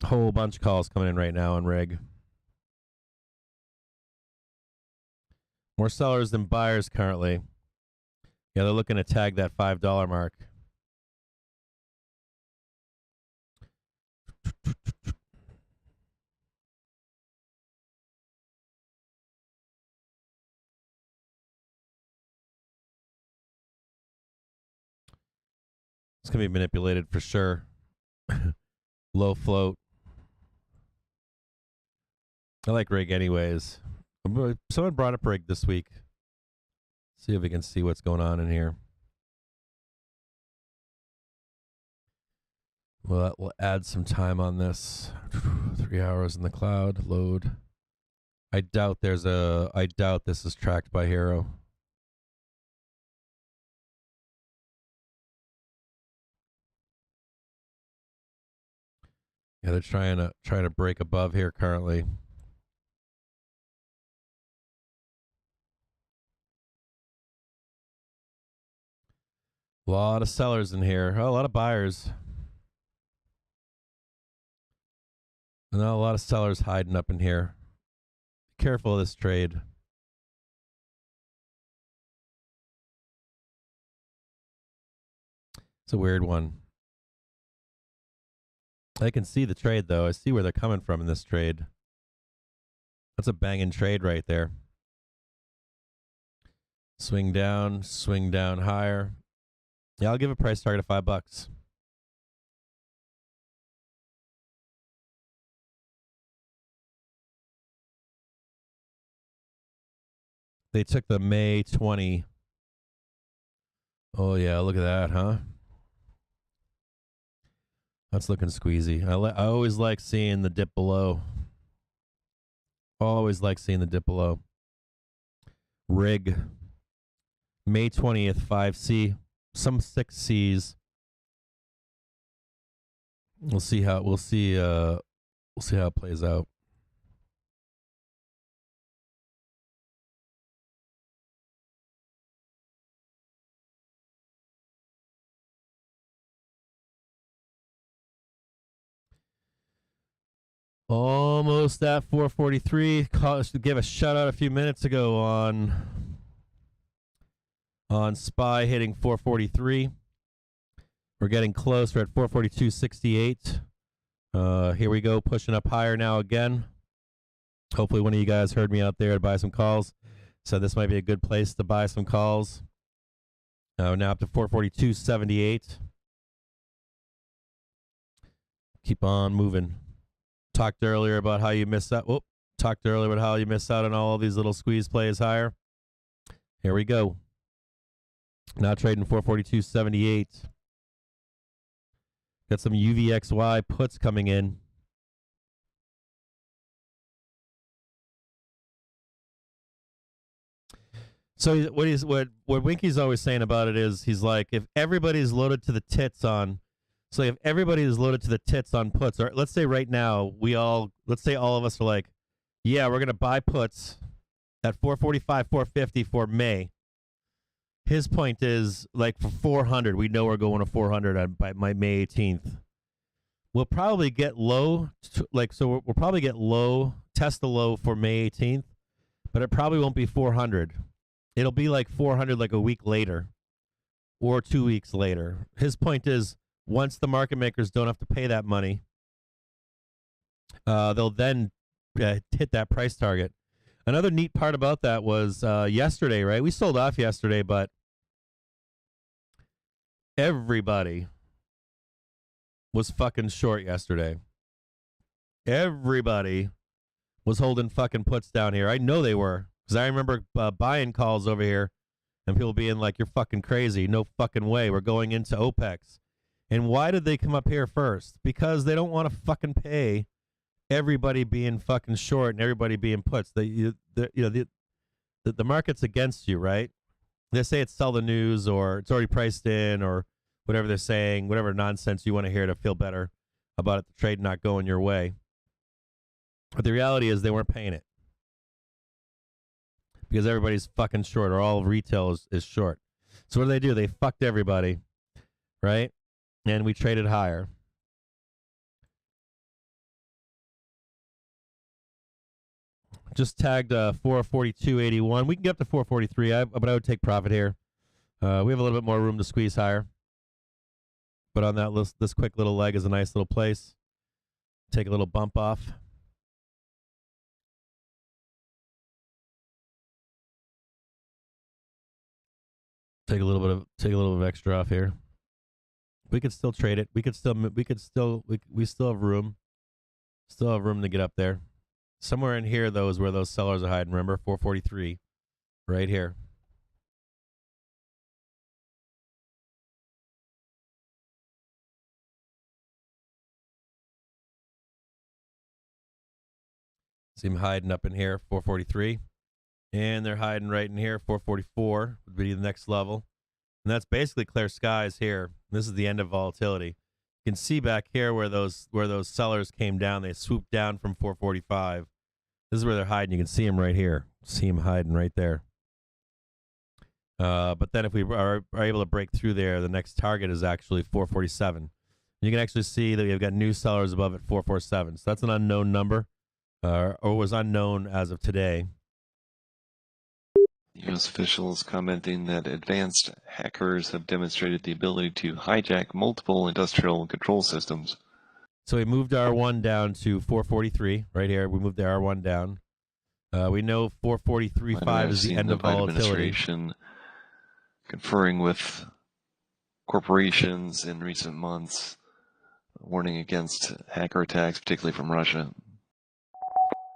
Whole bunch of calls coming in right now on rig. More sellers than buyers currently. Yeah, they're looking to tag that $5 mark. It's going to be manipulated for sure. Low float. I like rig anyways. Someone brought up rig this week. See if we can see what's going on in here. Well, we'll add some time on this. 3 hours in the cloud. Load. I doubt this is tracked by Hero. Yeah, they're trying to break above here currently. A lot of sellers in here. Oh, a lot of buyers. And a lot of sellers hiding up in here. Be careful of this trade. It's a weird one. I can see the trade, though. I see where they're coming from in this trade. That's a banging trade right there. Swing down higher. Yeah, I'll give a price target of $5. They took the May 20 Oh, yeah, look at that, huh? That's looking squeezy. I always like seeing the dip below. Always like seeing the dip below. Rig. May 20th, 5C. Some 6Cs. We'll see how it plays out. Almost at 443. Give a shout out a few minutes ago on SPY hitting 443. We're getting close. We're at 442.68. Here we go, pushing up higher now again. Hopefully one of you guys heard me out there to buy some calls. So this might be a good place to buy some calls. Now up to 442.78. Keep on moving. Talked earlier about how you missed out. Talked earlier about how you missed out on all of these little squeeze plays higher. Here we go. Now trading 442.78. Got some UVXY puts coming in. So what Winky's always saying about it is he's like, if everybody's loaded to the tits on, so if everybody is loaded to the tits on puts, or let's say right now let's say all of us are like, yeah, we're gonna buy puts at 445, 450 for May. His point is like for 400, we know we're going to 400 by May 18th. We'll probably get low, we'll probably get low, test the low for May 18th, but it probably won't be 400. It'll be like 400 like a week later or 2 weeks later. His point is once the market makers don't have to pay that money, they'll then hit that price target. Another neat part about that was yesterday, right? We sold off yesterday, but everybody was fucking short yesterday. Everybody was holding fucking puts down here. I know they were, because I remember buying calls over here and people being like, you're fucking crazy. No fucking way. We're going into OPEX. And why did they come up here first? Because they don't want to fucking pay everybody being fucking short and everybody being puts. The market's against you, right? They say it's sell the news or it's already priced in or whatever they're saying, whatever nonsense you want to hear to feel better about it, the trade not going your way. But the reality is they weren't paying it because everybody's fucking short or all retail is short. So what do? They fucked everybody, right? And we traded higher. Just tagged 442.81. We can get up to 443, but I would take profit here. We have a little bit more room to squeeze higher. But on that list, this quick little leg is a nice little place. Take a little bump off. Take a little bit of extra off here. We could still trade it. We still have room. Still have room to get up there. Somewhere in here, though, is where those sellers are hiding. Remember, 443, right here. See them hiding up in here, 443. And they're hiding right in here, 444 would be the next level. And that's basically clear skies here. This is the end of volatility. You can see back here where those sellers came down. They swooped down from 445. This is where they're hiding. You can see them right here. See them hiding right there. But then if we are able to break through there, the next target is actually 447. You can actually see that we've got new sellers above at 447. So that's an unknown number, or was unknown as of today. U.S. officials commenting that advanced hackers have demonstrated the ability to hijack multiple industrial control systems. So we moved R1 down to 443 right here. We moved the R1 down. We know 443.5 is the end of volatility. Administration conferring with corporations in recent months, warning against hacker attacks, particularly from Russia.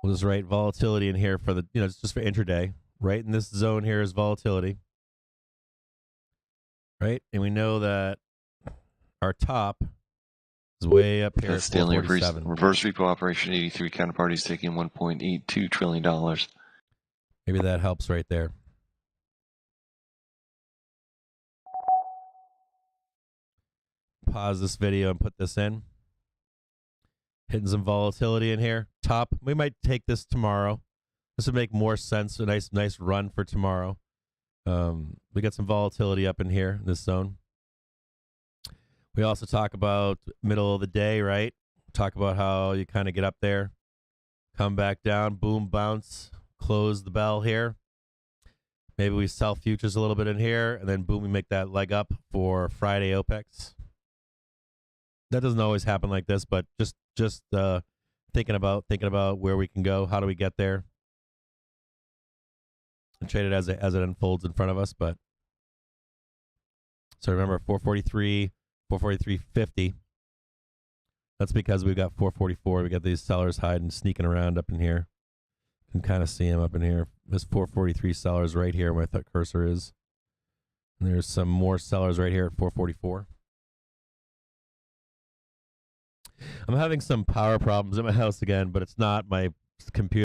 We'll just write volatility in here for the, it's just for intraday. Right in this zone here is volatility. right? And we know that our top is way up here. That's daily reverse repo operation 83 counterparties taking $1.82 trillion. Maybe that helps right there. Pause this video and put this in. Hitting some volatility in here. Top. We might take this tomorrow. This would make more sense. A nice run for tomorrow. We got some volatility up in here, this zone. We also talk about middle of the day, right? Talk about how you kind of get up there, come back down, boom, bounce, close the bell here. Maybe we sell futures a little bit in here, and then boom, we make that leg up for Friday OPEX. That doesn't always happen like this, but just thinking about where we can go, how do we get there, and trade it as it unfolds in front of us. But so remember 443, 443.50. That's because we've got 444. We got these sellers hiding, sneaking around up in here. You can kind of see them up in here. There's 443 sellers right here where that cursor is. And there's some more sellers right here at 444. I'm having some power problems in my house again, but it's not my computer.